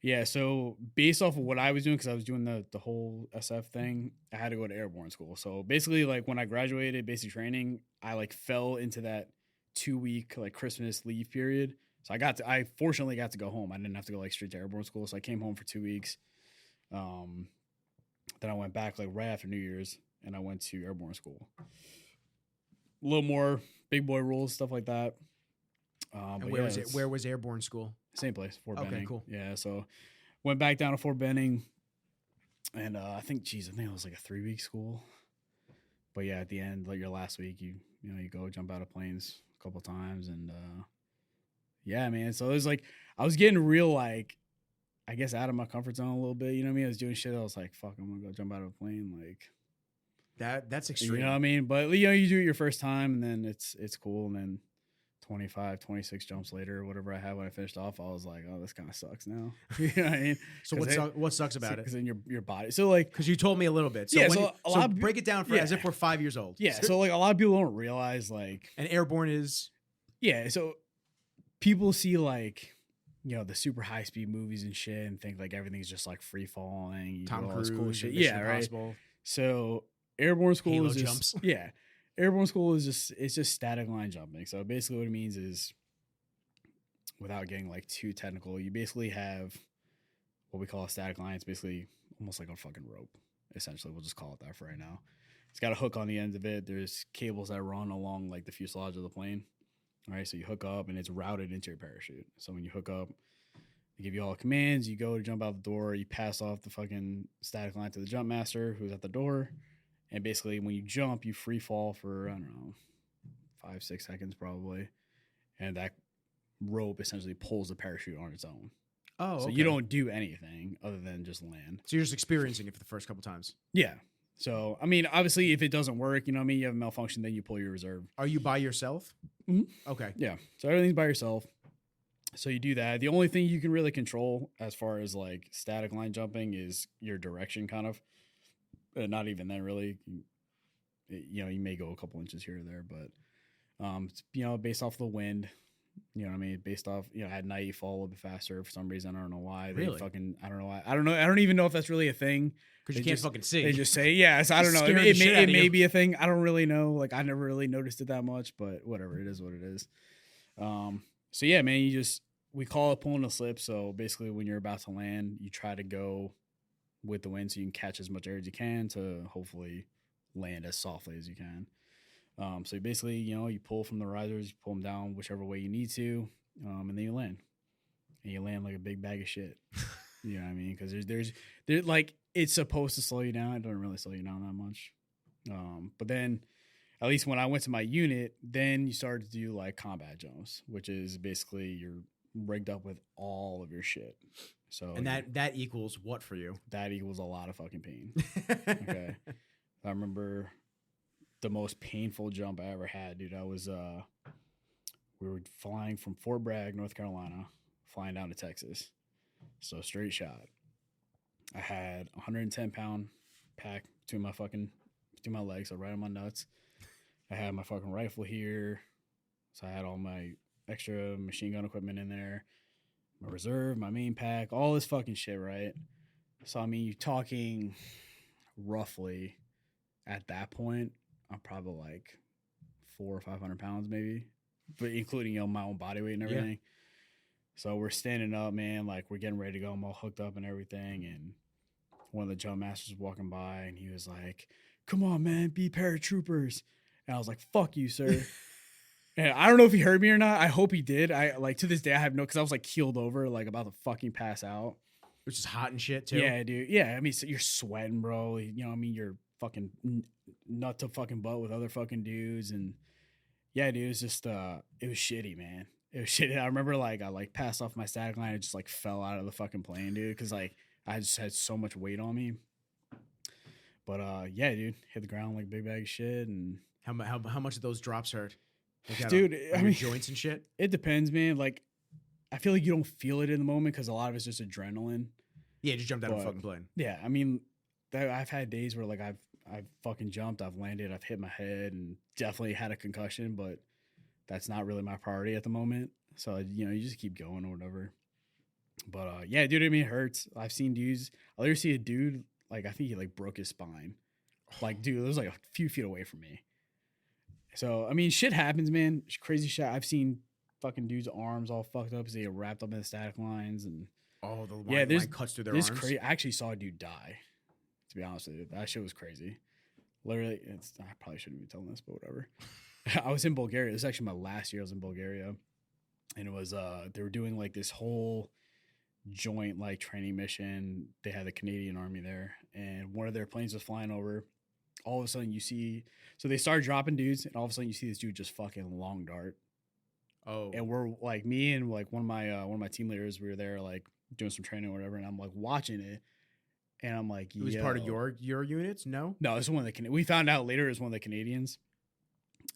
Yeah, so based off of what I was doing, because I was doing the whole SF thing, I had to go to airborne school. So basically, like, when I graduated basic training, I like fell into that 2-week like Christmas leave period. So I fortunately got to go home. I didn't have to go like straight to airborne school. So I came home for 2 weeks. Then I went back like right after New Year's, and I went to airborne school. A little more big boy rules, stuff like that. And where was it? Where was airborne school? Same place, Fort Benning. Okay, cool. Yeah, so went back down to Fort Benning, and I think it was like a 3-week school. But yeah, at the end, like your last week, you go jump out of planes a couple times, and yeah, man. So it was like I was getting real, like, I guess, out of my comfort zone a little bit. You know what I mean? I was doing shit. I was like, fuck, I'm gonna go jump out of a plane, like. That's extreme. You know what I mean? But you do it your first time, and then it's cool, and then 25, 26 jumps later, or whatever I had when I finished off, I was like, oh, this kind of sucks now. You know what I mean? So what sucks about it? Because in your body. So like, because you told me a little bit. So yeah, break it down as if we're 5 years old. Yeah. So like a lot of people don't realize like. And airborne is. Yeah. So people see like, the super high speed movies and shit and think like everything's just like free falling. Tom Cruise, cool shit. Yeah. Right. So airborne school Halo is just, jumps. Yeah. Airborne school is just static line jumping. So basically what it means is, without getting like too technical, you basically have what we call a static line. It's basically almost like a fucking rope, essentially. We'll just call it that for right now. It's got a hook on the end of it. There's cables that run along like the fuselage of the plane. All right, so you hook up and it's routed into your parachute. So when you hook up, they give you all the commands. You go to jump out the door. You pass off the fucking static line to the jump master who's at the door. And basically, when you jump, you free fall for, I don't know, 5-6 seconds probably. And that rope essentially pulls the parachute on its own. Oh, so okay. you don't do anything other than just land. So you're just experiencing it for the first couple times. Yeah. So, I mean, obviously, if it doesn't work, you know what I mean? You have a malfunction, then you pull your reserve. Are you by yourself? Mm-hmm. Okay. Yeah. So everything's by yourself. So you do that. The only thing you can really control as far as like static line jumping is your direction, kind of. Not even then, really. You may go a couple inches here or there, but it's, based off the wind, You know what I mean? Based off, at night you fall a little bit faster for some reason. I don't know why. Really? I don't know why. I don't know. I don't even know if that's really a thing. Because you can't fucking see. They just say, yeah. So I don't know. It may be a thing. I don't really know. Like, I never really noticed it that much, but whatever. It is what it is. So yeah, man, we call it pulling a slip. So basically when you're about to land, you try to go with the wind so you can catch as much air as you can to hopefully land as softly as you can. So basically, you pull from the risers, you pull them down whichever way you need to, and then you land. And you land like a big bag of shit. You know what I mean? Because there's like, it's supposed to slow you down. It doesn't really slow you down that much. But then, at least when I went to my unit, then you started to do like combat jumps, which is basically you're rigged up with all of your shit. So and that equals what for you? That equals a lot of fucking pain. Okay. I remember the most painful jump I ever had, dude. I was we were flying from Fort Bragg, North Carolina, flying down to Texas. So straight shot. I had 110-pound pack between my legs, so right on my nuts. I had my fucking rifle here. So I had all my extra machine gun equipment in there. My reserve, my main pack, all this fucking shit, right? So, I mean, you're talking roughly at that point, I'm probably like 400 or 500 pounds maybe, but including, my own body weight and everything. Yeah. So we're standing up, man, like we're getting ready to go. I'm all hooked up and everything. And one of the jump masters was walking by and he was like, "Come on, man, be paratroopers." And I was like, "Fuck you, sir." And I don't know if he heard me or not. I hope he did. I like to this day I have no, because I was like keeled over, like about to fucking pass out. Which is hot and shit too. Yeah, dude. Yeah, I mean, so you're sweating, bro. I mean, you're fucking nut to fucking butt with other fucking dudes, and yeah, dude, it was just it was shitty, man. It was shitty. I remember like I passed off my static line. I just like fell out of the fucking plane, dude, because like I just had so much weight on me. But yeah, dude, hit the ground like a big bag of shit. And how much of those drops hurt? Dude, I mean, joints and shit. It depends, man. Like, I feel like you don't feel it in the moment because a lot of it's just adrenaline. Yeah, just jumped out of a fucking plane. Yeah, I mean, I've had days where like I've fucking jumped, I've landed, I've hit my head, and definitely had a concussion, but that's not really my priority at the moment. So you just keep going or whatever. But yeah, dude, I mean, it hurts. I've seen dudes. I'll later see a dude like I think he like broke his spine. Like, dude, it was like a few feet away from me. So, I mean, shit happens, man. Crazy shit. I've seen fucking dudes' arms all fucked up because they get wrapped up in the static lines. And the line cuts through their arms. I actually saw a dude die, to be honest with you. That shit was crazy. Literally, I probably shouldn't be telling this, but whatever. I was in Bulgaria. This is actually my last year I was in Bulgaria. And it was, they were doing like this whole joint like training mission. They had the Canadian Army there. And one of their planes was flying over. All of a sudden you see, so they start dropping dudes, and all of a sudden you see this dude just fucking long dart. Oh, and we're like, me and like one of my team leaders, we were there like doing some training or whatever, and I'm like watching it, and I'm like, it was part of your units? No, this is one of the we found out later it was one of the Canadians,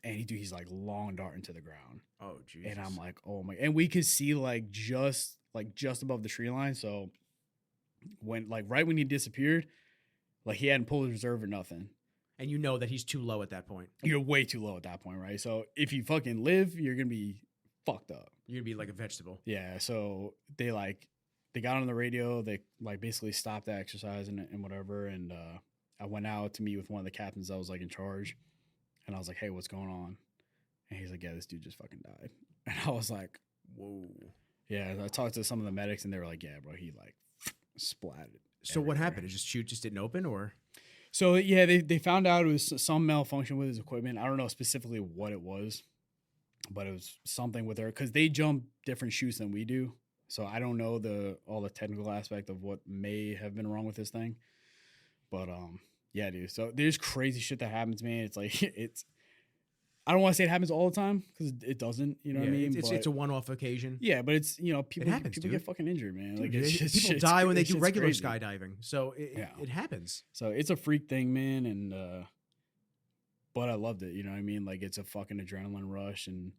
and he's like long darting to the ground. Oh, Jesus. And I'm like, oh my, and we could see like just above the tree line, so when like right when he disappeared, like he hadn't pulled his reserve or nothing. And you know that he's too low at that point. You're way too low at that point, right? So if you fucking live, you're going to be fucked up. You're going to be like a vegetable. Yeah, so they got on the radio. They like basically stopped the exercise and whatever. And I went out to meet with one of the captains that was like in charge. And I was like, "Hey, what's going on?" And he's like, "Yeah, this dude just fucking died." And I was like, "Whoa." Yeah, I talked to some of the medics and they were like, "Yeah, bro, he like splatted." So what happened? Is just chute just didn't open or? So, yeah, they found out it was some malfunction with his equipment. I don't know specifically what it was, but it was something with her because they jump different chutes than we do. So I don't know all the technical aspect of what may have been wrong with this thing. But, yeah, dude. So there's crazy shit that happens, man. It's like, I don't want to say it happens all the time because it doesn't, you know what I mean? It's a one-off occasion. Yeah, but it's, people get fucking injured, man. Dude, like people die when they do regular skydiving. So it happens. So it's a freak thing, man. And, but I loved it. You know what I mean? Like it's a fucking adrenaline rush. And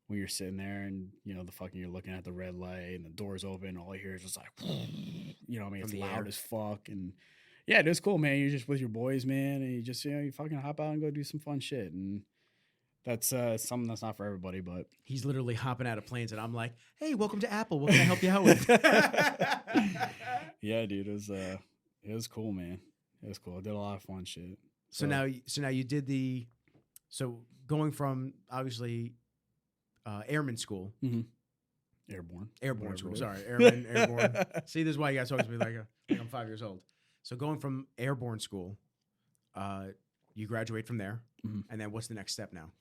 when you're sitting there and, you're looking at the red light and the doors open, all you hear is just like, you know what I mean? It's loud as fuck. And yeah, it is cool, man. You're just with your boys, man. And you just, you fucking hop out and go do some fun shit. And, That's something that's not for everybody, but he's literally hopping out of planes, and I'm like, "Hey, welcome to Apple. What can I help you out with?" Yeah, dude, it was cool, man. It was cool. I did a lot of fun shit. So now you did so going from obviously airman school, airborne school. Sorry, airborne. See, this is why you guys talk to me like I'm 5 years old. So going from airborne school, you graduate from there, and then what's the next step now?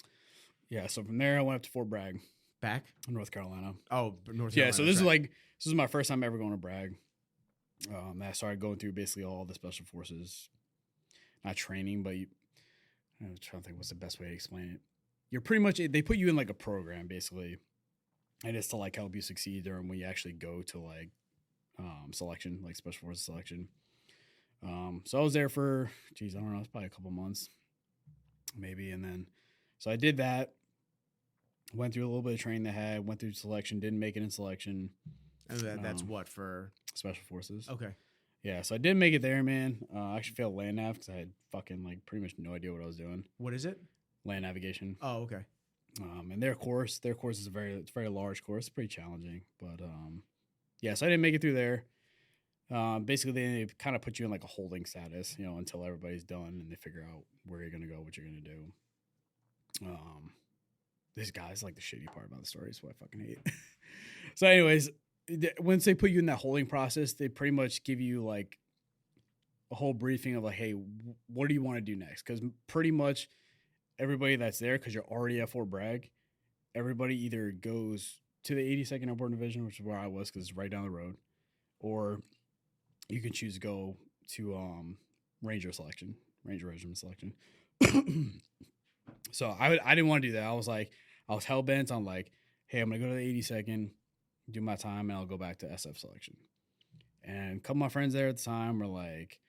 Yeah, so from there I went up to Fort Bragg, back North Carolina. Oh, North Carolina. Yeah, so this is my first time ever going to Bragg. I started going through basically all the special forces, not training, but I'm trying to think what's the best way to explain it. You're pretty much, they put you in like a program basically, and it's to like help you succeed during when you actually go to like selection, like special forces selection. So I was there for, I don't know, it's probably a couple months, maybe, and then so I did that. Went through a little bit of training they had. Went through selection. Didn't make it in selection. And that's what for special forces. Okay. Yeah, so I didn't make it there, man. I actually failed land nav because I had fucking like pretty much no idea what I was doing. What is it? Land navigation. Oh, okay. And their course is a very large course. It's pretty challenging, but yeah. So I didn't make it through there. Basically, they kind of put you in like a holding status, until everybody's done and they figure out where you're gonna go, what you're gonna do. This guy's like the shitty part about the story, is what I fucking hate. So, anyways, once they put you in that holding process, they pretty much give you like a whole briefing of like, hey, what do you want to do next? Because pretty much everybody that's there, because you're already at Fort Bragg, everybody either goes to the 82nd Airborne Division, which is where I was because it's right down the road, or you can choose to go to Ranger Regiment selection. So I didn't want to do that. I was hell bent on like, hey, I'm gonna go to the 82nd, do my time, and I'll go back to SF selection. And a couple of my friends there at the time were like,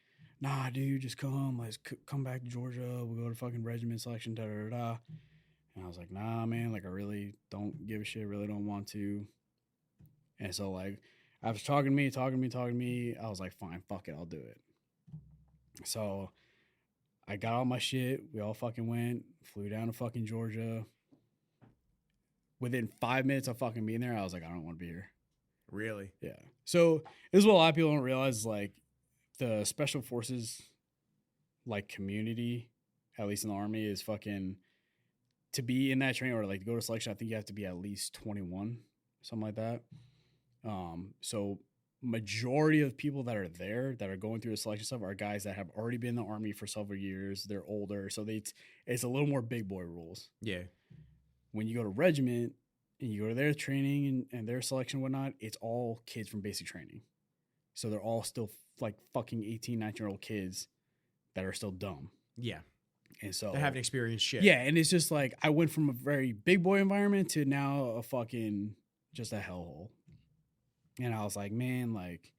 nah, dude, just come. Let's come back to Georgia. We'll go to fucking regiment selection, da da da. And I was like, nah, man, like I really don't give a shit. Really don't want to. And so like after talking to me, I was like, fine, fuck it, I'll do it. So I got all my shit. We all fucking went, flew down to fucking Georgia. Within 5 minutes of fucking being there, I was like, I don't want to be here. Really? Yeah. So this is what a lot of people don't realize is like the special forces like community, at least in the Army, is fucking to be in that training or like to go to selection. I think you have to be at least 21, something like that. So majority of people that are there that are going through the selection stuff are guys that have already been in the Army for several years. They're older, so it's a little more big boy rules. Yeah. When you go to regiment and you go to their training and their selection and whatnot, it's all kids from basic training. So they're all still like fucking 18, 19-year-old kids that are still dumb. Yeah. And so they haven't experienced shit. Yeah, and it's just like I went from a very big boy environment to now a fucking just a hellhole. And I was like, man, like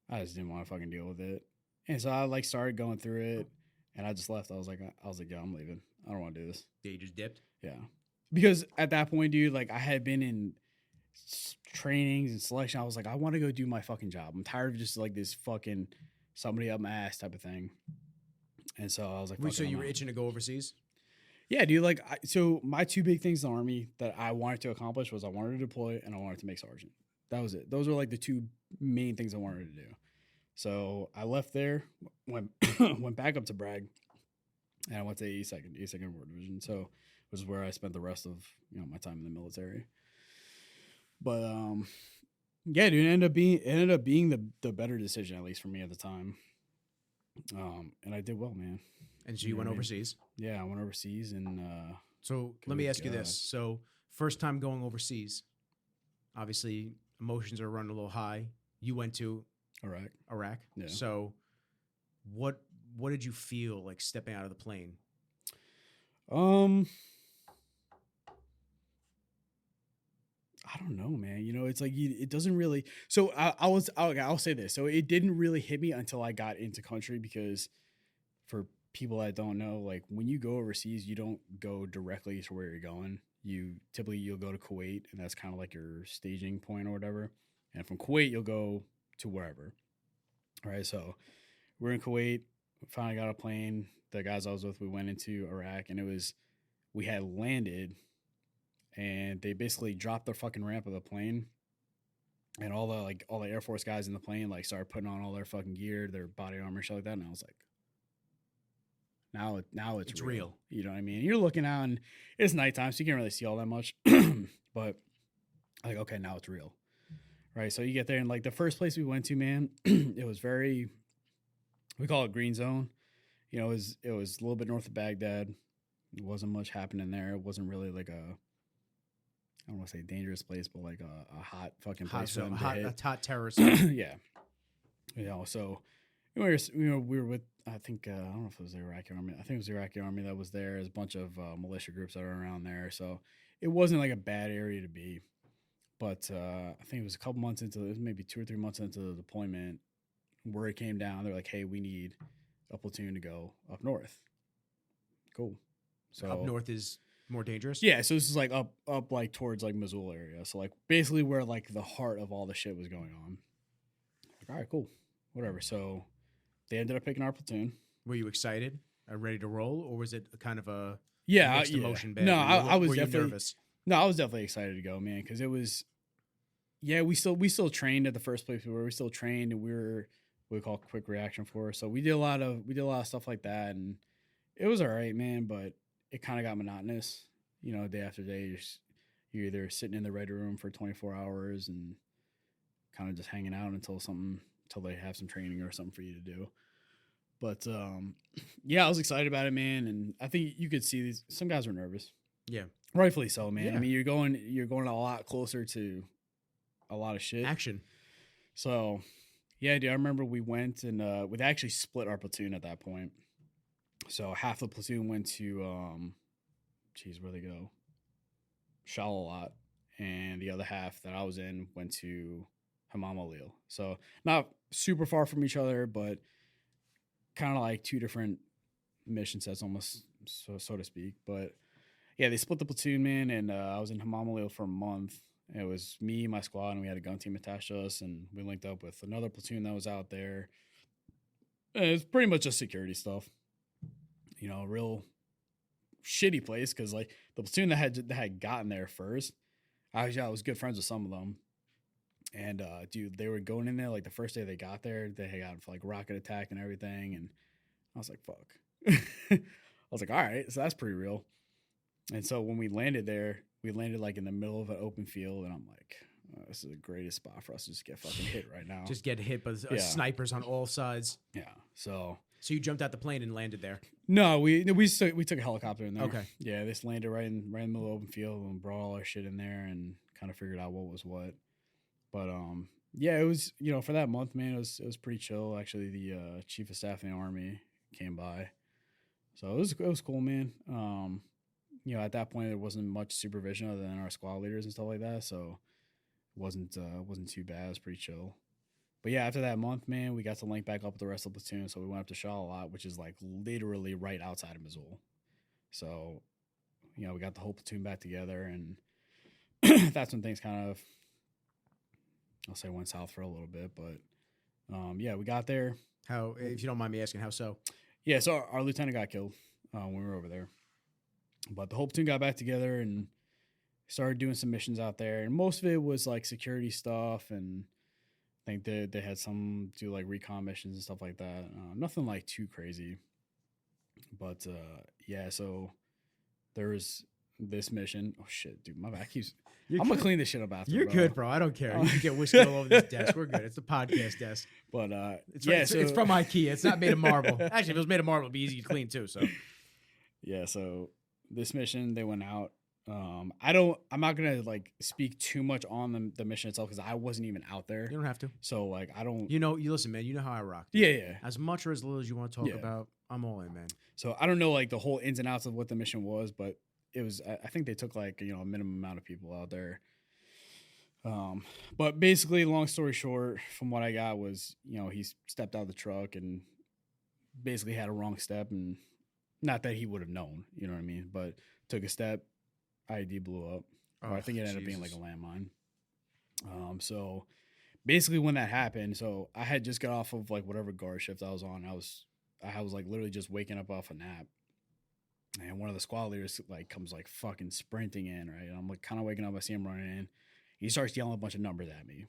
I just didn't want to fucking deal with it. And so I like started going through it and I just left. I was like, yeah, I'm leaving. I don't want to do this. Yeah, you just dipped? Yeah. Because at that point, dude, like I had been in trainings and selection. I was like, I want to go do my fucking job. I'm tired of just like this fucking somebody up my ass type of thing. And so I was like, so you were itching to go overseas? Yeah, dude. Like, so my two big things in the Army that I wanted to accomplish was I wanted to deploy and I wanted to make sergeant. That was it. Those were like the two main things I wanted to do. So I left there, went back up to Bragg, and I went to 82nd Airborne Division. So which is where I spent the rest of my time in the military. But yeah, dude, it ended up being the better decision, at least for me at the time. And I did well, man. And so you went overseas? Yeah, I went overseas and so let me ask you this. So first time going overseas, obviously emotions are running a little high. You went to Iraq. Yeah. So what did you feel like stepping out of the plane? I don't know, man. It's like it doesn't really. So I'll say this. So it didn't really hit me until I got into country because for people that don't know, like when you go overseas, you don't go directly to where you're going. You'll go to Kuwait, and that's kind of like your staging point or whatever. And from Kuwait, you'll go to wherever. All right. So we're in Kuwait. We finally got a plane. The guys I was with, we went into Iraq, and it was we had landed, and they basically dropped the fucking ramp of the plane, and all the Air Force guys in the plane like started putting on all their fucking gear, their body armor, shit like that, and I was like, now it's real. You know what I mean? You're looking out, and it's nighttime, so you can't really see all that much, but like, okay, now it's real, right? So you get there, and like the first place we went to, man, it was we call it green zone. You know, it was a little bit north of Baghdad. It wasn't much happening there. It wasn't really like I don't want to say dangerous place, but like a hot fucking place. A hot terrorist. Yeah. You know, so we were with, I think, I don't know if it was the Iraqi army. I think it was the Iraqi army that was there. There's a bunch of militia groups that are around there. So it wasn't like a bad area to be. But I think it was a couple months into, it was maybe 2 or 3 months into the deployment, where it came down. They're like, hey, we need a platoon to go up north. Cool. So up north is more dangerous? Yeah, so this is like up like towards like Mosul area. So like basically where like the heart of all the shit was going on. Like, all right, cool. Whatever. So they ended up picking our platoon. Were you excited? Ready to roll? Or was it kind of a mixed emotion bag? No, I was definitely nervous. No, I was definitely excited to go, man, because it was we still trained at the first place we were. We still trained, and we were what we call quick reaction force. So we did a lot of stuff like that, and it was all right, man, but it kind of got monotonous, you know, day after day. You're either sitting in the ready room for 24 hours and kind of just hanging out until they have some training or something for you to do. But yeah, I was excited about it, man, and I think you could see some guys were nervous. Yeah, rightfully so, man. Yeah. I mean, you're going a lot closer to a lot of shit action. So yeah, dude, I remember we went and we'd actually split our platoon at that point. So half the platoon went to, where'd they go? Shalalat. And the other half that I was in went to Hamam Alil. So not super far from each other, but kind of like 2 different mission sets almost, so to speak. But yeah, they split the platoon, man, and I was in Hamam Alil for a month. It was me, my squad, and we had a gun team attached to us, and we linked up with another platoon that was out there. And it was pretty much just security stuff. You know, real shitty place because like the platoon that had gotten there first, I was good friends with some of them, and dude, they were going in there like the first day they got there, they had got like rocket attack and everything, and I was like, fuck. I was like, all right, so that's pretty real. And so when we landed there, we landed like in the middle of an open field, and I'm like, oh, this is the greatest spot for us to just get fucking hit right now. Just get hit by snipers on all sides. Yeah. So you jumped out the plane and landed there? No, we took a helicopter in there. Okay. Yeah, this landed right in the middle of the open field and brought all our shit in there and kind of figured out what was what. But yeah, it was, you know, for that month, man, it was pretty chill. Actually, the chief of staff in the army came by, so it was cool, man. You know, at that point there wasn't much supervision other than our squad leaders and stuff like that, so it wasn't too bad. It was pretty chill. But yeah, after that month, man, we got to link back up with the rest of the platoon. So we went up to Shalalat, which is like literally right outside of Mosul. So, you know, we got the whole platoon back together, and that's when things kind of, I'll say, went south for a little bit. But yeah, we got there. How, if you don't mind me asking, how so? Yeah, so our lieutenant got killed when we were over there. But the whole platoon got back together and started doing some missions out there. And most of it was like security stuff, and I think they had some do like recon missions and stuff like that. Nothing like too crazy. But yeah, so there was this mission. Oh shit, dude, my back keeps. I'm gonna clean this shit up after. You're good, bro. I don't care. You can get whiskey all over this desk. We're good. It's a podcast desk. But it's from IKEA. It's not made of marble. Actually, if it was made of marble, it'd be easy to clean too. So yeah, so this mission, they went out. I'm not gonna like speak too much on the mission itself because I wasn't even out there. You don't have to. So like I don't. You listen, man. You know how I rock. Dude. Yeah. As much or as little as you want to talk about, I'm all in, man. So I don't know like the whole ins and outs of what the mission was, but it was. I think they took like a minimum amount of people out there. But basically, long story short, from what I got was he stepped out of the truck and basically had a wrong step, and not that he would have known, you know what I mean, but took a step. IED blew up. Or I think it ended up being like a landmine. So basically when that happened, so I had just got off of like whatever guard shift I was on. I was like literally just waking up off a nap. And one of the squad leaders like comes like fucking sprinting in, right? And I'm like kind of waking up. I see him running in. He starts yelling a bunch of numbers at me.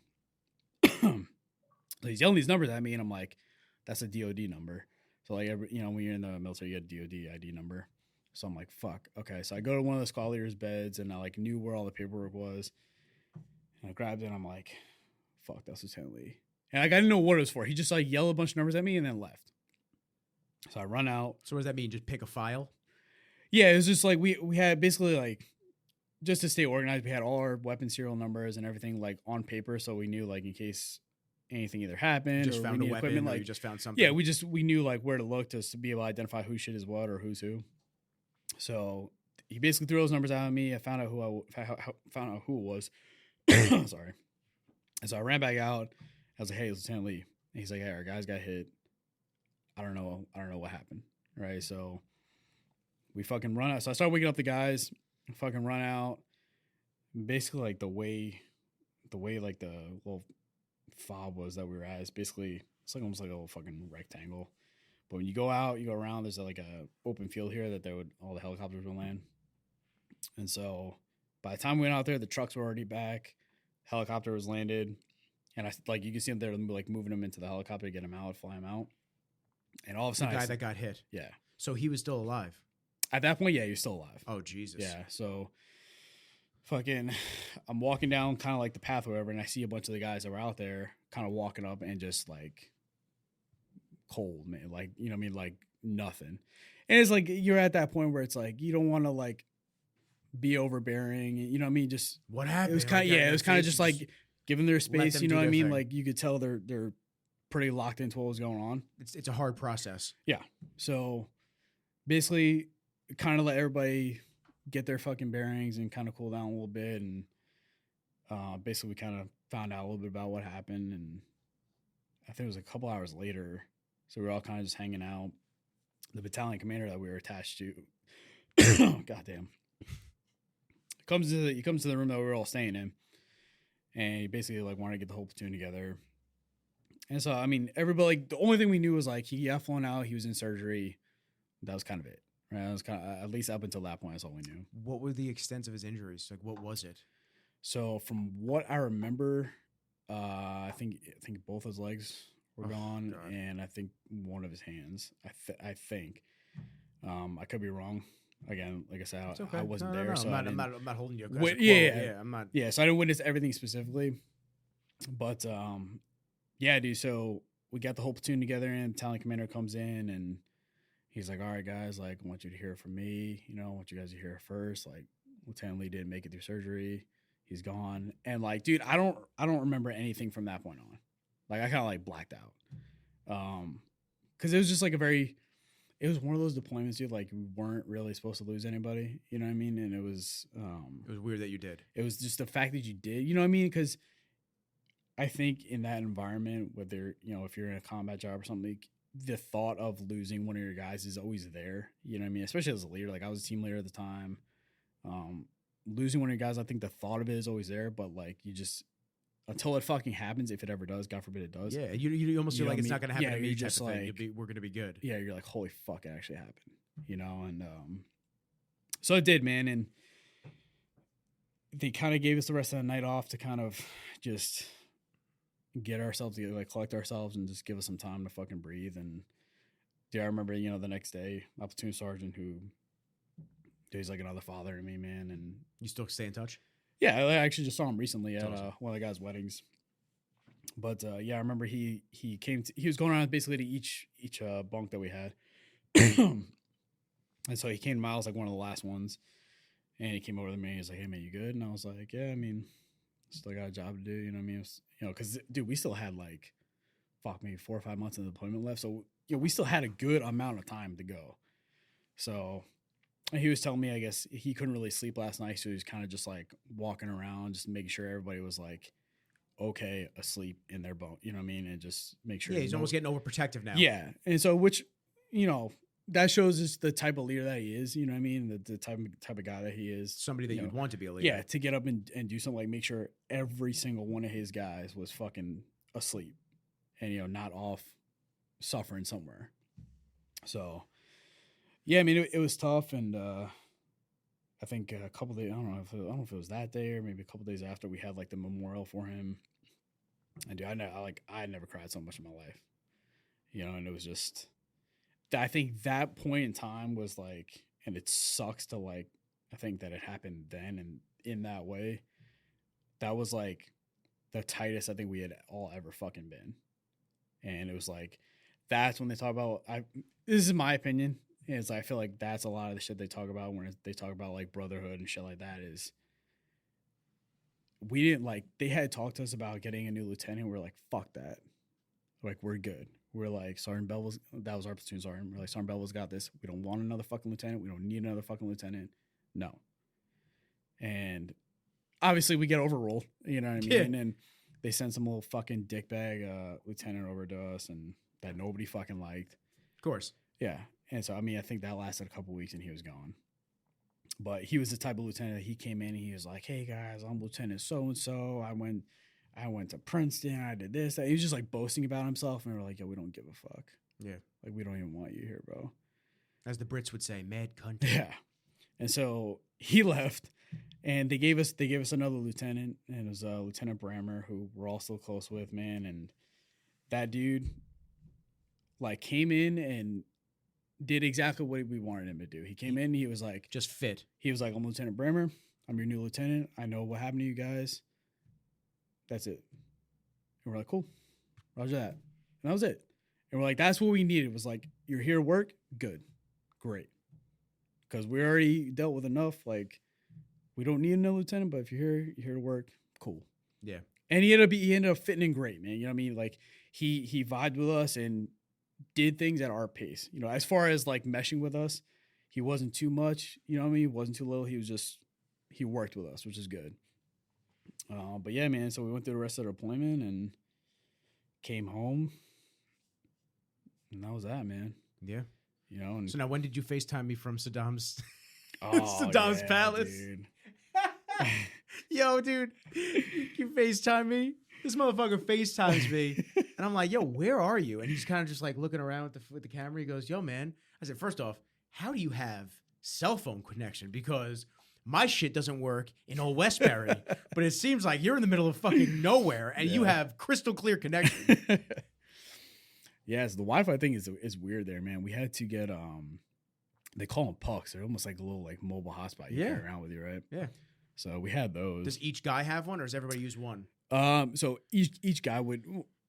So he's yelling these numbers at me, and I'm like, "That's a DOD number." So like, when you're in the military, you get a DOD ID number. So I'm like, "Fuck." Okay, so I go to one of the squad leaders' beds, and I like knew where all the paperwork was. And I grabbed it, and I'm like, "Fuck, that's Lieutenant Lee." And like, I didn't know what it was for. He just like yelled a bunch of numbers at me and then left. So I run out. So what does that mean? Just pick a file? Yeah, it was just like we had basically like, just to stay organized, we had all our weapon serial numbers and everything like on paper, so we knew like in case anything either happened, just or found we a need weapon, equipment, or like you just found something. Yeah, we knew like where to look to be able to identify who shit is what or who's who. So he basically threw those numbers out at me. I found out who it was. Sorry. And so I ran back out. I was like, "Hey, it's Lieutenant Lee." And he's like, "Hey, our guys got hit. I don't know what happened." Right. So we fucking run out. So I started waking up the guys, fucking run out. Basically, like the way like the little fob was that we were at is basically, it's like almost like a little fucking rectangle. But when you go out, you go around, there's like a open field here that all the helicopters would land. And so by the time we went out there, the trucks were already back. Helicopter was landed. And I like, you can see them there, like moving them into the helicopter to get them out, fly them out. And all of a sudden, the guy that got hit. Yeah. So he was still alive. At that point, yeah, he was still alive. Oh, Jesus. Yeah. So fucking, I'm walking down kind of like the path or whatever, and I see a bunch of the guys that were out there kind of walking up and just like cold, man. Like, you know what I mean? Like nothing. And it's like, you're at that point where it's like, you don't want to like be overbearing. You know what I mean? Just what happened? It was kind of, it was kind of just like giving their space. You know what I mean? Thing. Like you could tell they're pretty locked into what was going on. It's a hard process. Yeah. So basically kind of let everybody get their fucking bearings and kind of cool down a little bit. And basically we kind of found out a little bit about what happened. And I think it was a couple hours later. So we were all kind of just hanging out. The battalion commander that we were attached to, goddamn, he comes to the room that we were all staying in. And he basically like wanted to get the whole platoon together. And so, I mean, everybody, like, the only thing we knew was like he got flown out, he was in surgery. That was kind of it. Right? That was kind of, at least up until that point, that's all we knew. What were the extent of his injuries? Like, what was it? So, from what I remember, I think both his legs were gone, God. And I think one of his hands. I think. I could be wrong. Again, like I said, okay. I wasn't there, so I'm not holding you. I'm not. Yeah, so I didn't witness everything specifically, but yeah, dude. So we got the whole platoon together, and battalion commander comes in, and he's like, "All right, guys, like, I want you to hear it from me. You know, I want you guys to hear it first. Like, Lieutenant Lee didn't make it through surgery. He's gone." And like, dude, I don't remember anything from that point on. Like, I kind of like blacked out, because it was just like it was one of those deployments, dude. Like, we weren't really supposed to lose anybody. You know what I mean? And it was weird that you did. It was just the fact that you did. You know what I mean? Because I think in that environment, whether, you know, if you're in a combat job or something, the thought of losing one of your guys is always there. You know what I mean? Especially as a leader. Like, I was a team leader at the time. Losing one of your guys, I think the thought of it is always there. But like, you just, until it fucking happens, if it ever does, God forbid it does. Yeah, you almost feel like it's not going to happen to me. Just like, we're going to be good. Yeah, you're like, holy fuck, it actually happened. You know, and so it did, man. And they kind of gave us the rest of the night off to kind of just get ourselves together, like collect ourselves and just give us some time to fucking breathe. And dude, I remember, you know, the next day, my platoon sergeant, who, dude, he's like another father to me, man. And you still stay in touch? Yeah, I actually just saw him recently at one of the guys' weddings. But yeah, I remember he was going around basically to each bunk that we had. And so he came to Miles, like one of the last ones, and he came over to me and he's like, "Hey man, you good?" And I was like, "Yeah, I mean, still got a job to do, you know what I mean?" It was, you know, because dude, we still had like, maybe 4 or 5 months of deployment left, so you know, we still had a good amount of time to go. So he was telling me, I guess he couldn't really sleep last night, so he was kind of just like walking around, just making sure everybody was like okay, asleep in their bunk, you know what I mean, and just make sure. Yeah, he's almost getting overprotective now. Yeah, and so, which, you know, that shows us the type of leader that he is, you know what I mean, the type of guy that he is. Somebody that you'd want to be a leader. Yeah, to get up and do something, like make sure every single one of his guys was fucking asleep and, you know, not off suffering somewhere. So Yeah, I mean, it was tough, and I think a couple days. I don't know if it was that day or maybe a couple days after we had like the memorial for him. And dude, I had never cried so much in my life, you know. And it was just, I think that point in time was like, and it sucks to like, I think that it happened then and in that way. That was like the tightest I think we had all ever fucking been. And it was like, that's when they talk about, this is my opinion, is I feel like that's a lot of the shit they talk about when they talk about like brotherhood and shit like that is, we didn't like, they had talked to us about getting a new lieutenant. We're like, fuck that. Like, we're good. We're like, Sergeant Bevel's, that was our platoon sergeant. We're like, Sergeant Bevel's got this. We don't want another fucking lieutenant. We don't need another fucking lieutenant. No. And obviously we get overruled, you know what I mean? Yeah. And they send some little fucking dickbag lieutenant over to us and that nobody fucking liked. Of course. Yeah. And so, I mean, I think that lasted a couple weeks and he was gone. But he was the type of lieutenant that he came in and he was like, hey guys, I'm Lieutenant so-and-so. I went to Princeton. I did this. That. He was just like boasting about himself. And we were like, yo, we don't give a fuck. Yeah. Like, we don't even want you here, bro. As the Brits would say, mad country. Yeah. And so he left and they gave us another lieutenant, and it was Lieutenant Brammer, who we're all still close with, man. And that dude like came in and did exactly what we wanted him to do. He came in, he was like, just fit. He was like, I'm Lieutenant Brammer. I'm your new lieutenant. I know what happened to you guys. That's it. And we're like, cool. Roger that. And that was it. And we're like, that's what we needed. It was like, you're here to work? Good. Great. Because we already dealt with enough. Like, we don't need another lieutenant, but if you're here to work, cool. Yeah. And he ended up fitting in great, man. You know what I mean? Like, he vibed with us and did things at our pace. You know, as far as like meshing with us, he wasn't too much, you know what I mean? He wasn't too little. He worked with us, which is good. But yeah, man, so we went through the rest of the deployment and came home. And that was that, man. Yeah. You know, and so now when did you FaceTime me from Saddam's Saddam's palace? Dude. Yo, dude, you FaceTime me? This motherfucker FaceTimes me. And I'm like, yo, where are you? And he's kind of just like looking around with the camera. He goes, yo, man. I said, first off, how do you have cell phone connection? Because my shit doesn't work in Old Westbury, but it seems like you're in the middle of fucking nowhere and you have crystal clear connection. Yes, the Wi-Fi thing is weird there, man. We had to get they call them pucks. They're almost like a little like mobile hotspot you carry around with you, right? Yeah. So we had those. Does each guy have one, or does everybody use one? So each guy would,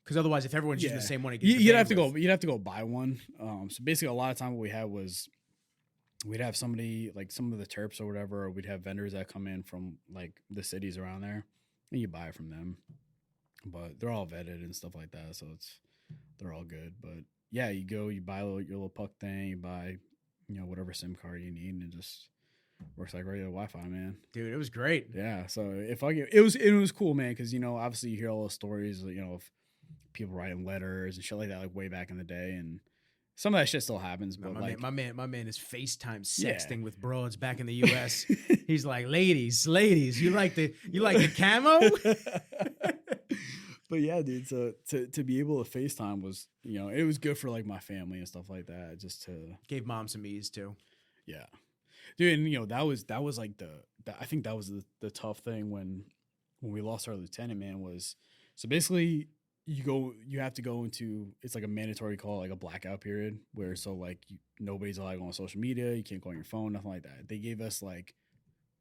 because otherwise, if everyone's using the same one, you'd have to go buy one. So basically, a lot of time what we had was we'd have somebody like some of the Terps or whatever, or we'd have vendors that come in from like the cities around there, and you buy it from them. But they're all vetted and stuff like that, so they're all good. But yeah, you go, you buy your little puck thing, you buy, you know, whatever SIM card you need, and it just works like regular Wi-Fi, man. Dude, it was great. Yeah, so it was cool, man, because, you know, obviously you hear all those stories, you know, of people writing letters and shit like that, like way back in the day, and some of that shit still happens. But my man is FaceTime sexting with broads back in the U.S. He's like, ladies, you like the camo? But yeah, dude, so to be able to FaceTime was, you know, it was good for like my family and stuff like that. Just to gave mom some ease too. Yeah, dude, and you know that was like I think that was the tough thing when we lost our lieutenant, man. Was so basically you have to go into, it's like a mandatory call, like a blackout period, where so like nobody's allowed to go on social media, you can't go on your phone, nothing like that. They gave us like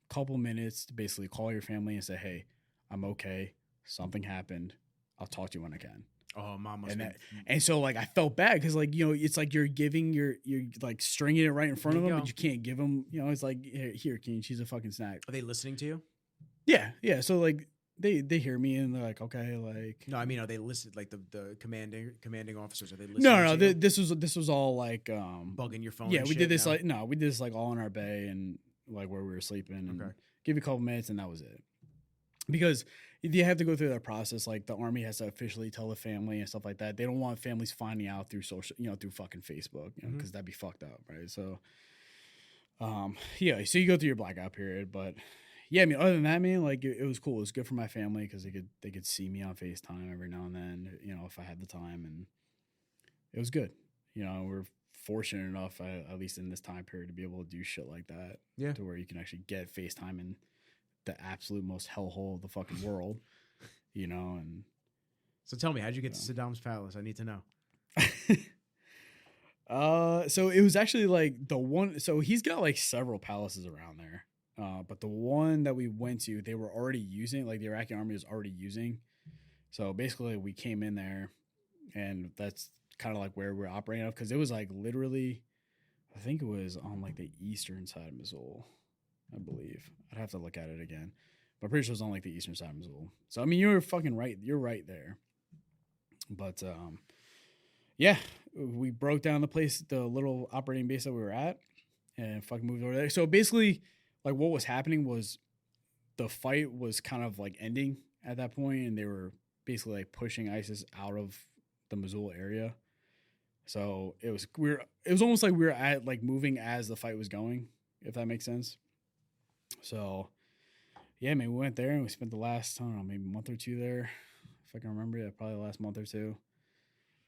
a couple minutes to basically call your family and say, hey, I'm okay, something happened, I'll talk to you when I can. Oh, mom must and so like I felt bad because like, you know, it's like you're like stringing it right in front of them, but you can't give them, you know, it's like, here, Keen, she's a fucking snack. Are they listening to you? Yeah. So like they hear me and they're like, okay, like. No, I mean, are they listening? Like the commanding officers, are they listening? No. This was all like bugging your phone. Yeah, we did this like all in our bay and like where we were sleeping, and give you a couple minutes, and that was it. Because you have to go through that process. Like the Army has to officially tell the family and stuff like that. They don't want families finding out through social, you know, through fucking Facebook, you know, because that'd be fucked up, right? So, yeah. So you go through your blackout period, but yeah, I mean, other than that, man, like it was cool. It was good for my family because they could see me on FaceTime every now and then, you know, if I had the time, and it was good. You know, we're fortunate enough, at least in this time period, to be able to do shit like that. Yeah. To where you can actually get FaceTime in the absolute most hellhole of the fucking world, you know. And so tell me, how'd you get to Saddam's palace? I need to know. So it was actually like the one. So he's got like several palaces around there. But the one that we went to, they were already using, like the Iraqi army was already using. So basically, we came in there, and that's kind of like where we're operating off, because it was like literally, I think it was on like the eastern side of Mosul, I believe. I'd have to look at it again, but I'm pretty sure it was on like the eastern side of Mosul. So I mean, you're fucking right. You're right there. But yeah, we broke down the place, the little operating base that we were at, and fucking moved over there. So basically, like what was happening was the fight was kind of like ending at that point, and they were basically like pushing ISIS out of the Mosul area. So it was almost like we were at like moving as the fight was going, if that makes sense. So yeah, man, we went there and we spent the last, I don't know, maybe a month or two there, if I can remember. Yeah, probably the last month or two.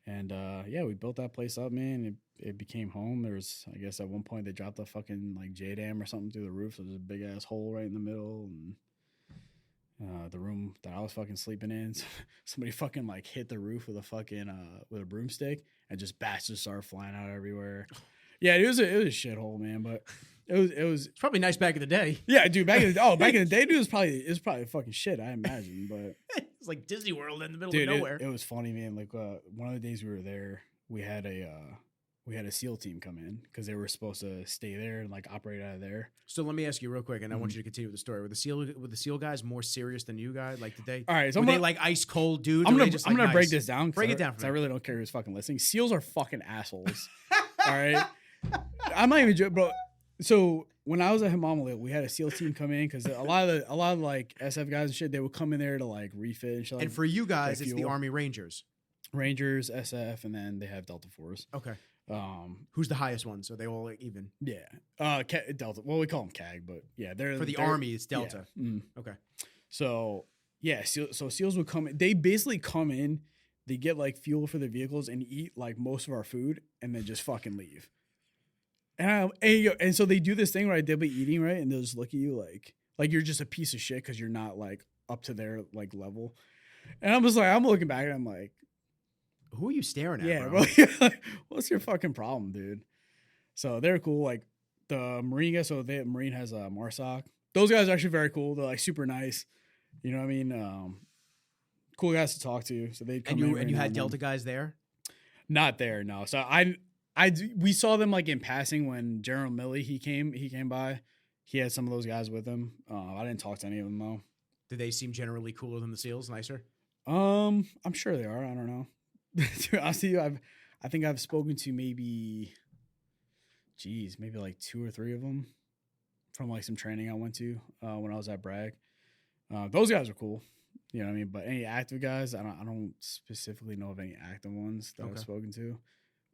And yeah, we built that place up, man. It became home. There was, I guess, at one point they dropped a fucking like JDAM or something through the roof. So there's a big ass hole right in the middle, and the room that I was fucking sleeping in, somebody fucking like hit the roof with a fucking with a broomstick, and just bats just started flying out everywhere. Yeah, it was a shithole, man. But it's probably nice back in the day. Yeah, dude. Back in the day, dude, it was probably fucking shit, I imagine. But it's like Disney World in the middle of nowhere. It was funny, man. Like one of the days we were there, we had a SEAL team come in because they were supposed to stay there and like operate out of there. So let me ask you real quick, and I want you to continue with the story. Were the SEAL guys more serious than you guys? Like, did they? All right, so were they like ice cold dudes? I'm gonna break this down. Break it down. Because I really don't care who's fucking listening. SEALs are fucking assholes. All right, I'm not even joking, bro. So when I was at Himamalaya, we had a SEAL team come in because a lot of like SF guys and shit, they would come in there to like refit and shit. And for you guys, it's the Army Rangers, SF, and then they have Delta Force. Okay. Who's the highest one? So they all like even. Yeah. Delta. Well, we call them CAG, but yeah, they're for the Army. It's Delta. Yeah. Mm. Okay. So yeah, so SEALs would come in. They basically come in. They get like fuel for their vehicles and eat like most of our food, and then just fucking leave. And so they do this thing, right? They'll be eating, right? And they'll just look at you like you're just a piece of shit because you're not like up to their like level. And I'm just like, I'm looking back and I'm like, who are you staring at? Yeah, bro? What's your fucking problem, dude? So they're cool. Like the Marine guys, so the Marine has a MARSOC. Those guys are actually very cool. They're like super nice. You know what I mean? Cool guys to talk to. So they come in. And you had Delta guys there? Not there, no. So we saw them like in passing when General Milley he came by. He had some of those guys with him. I didn't talk to any of them though. Did they seem generally cooler than the SEALs? Nicer? I'm sure they are. I don't know. To be honest with you, I think I've spoken to maybe like 2 or 3 of them from like some training I went to when I was at Bragg. Those guys are cool. You know what I mean? But any active guys, I don't specifically know of any active ones that I've spoken to.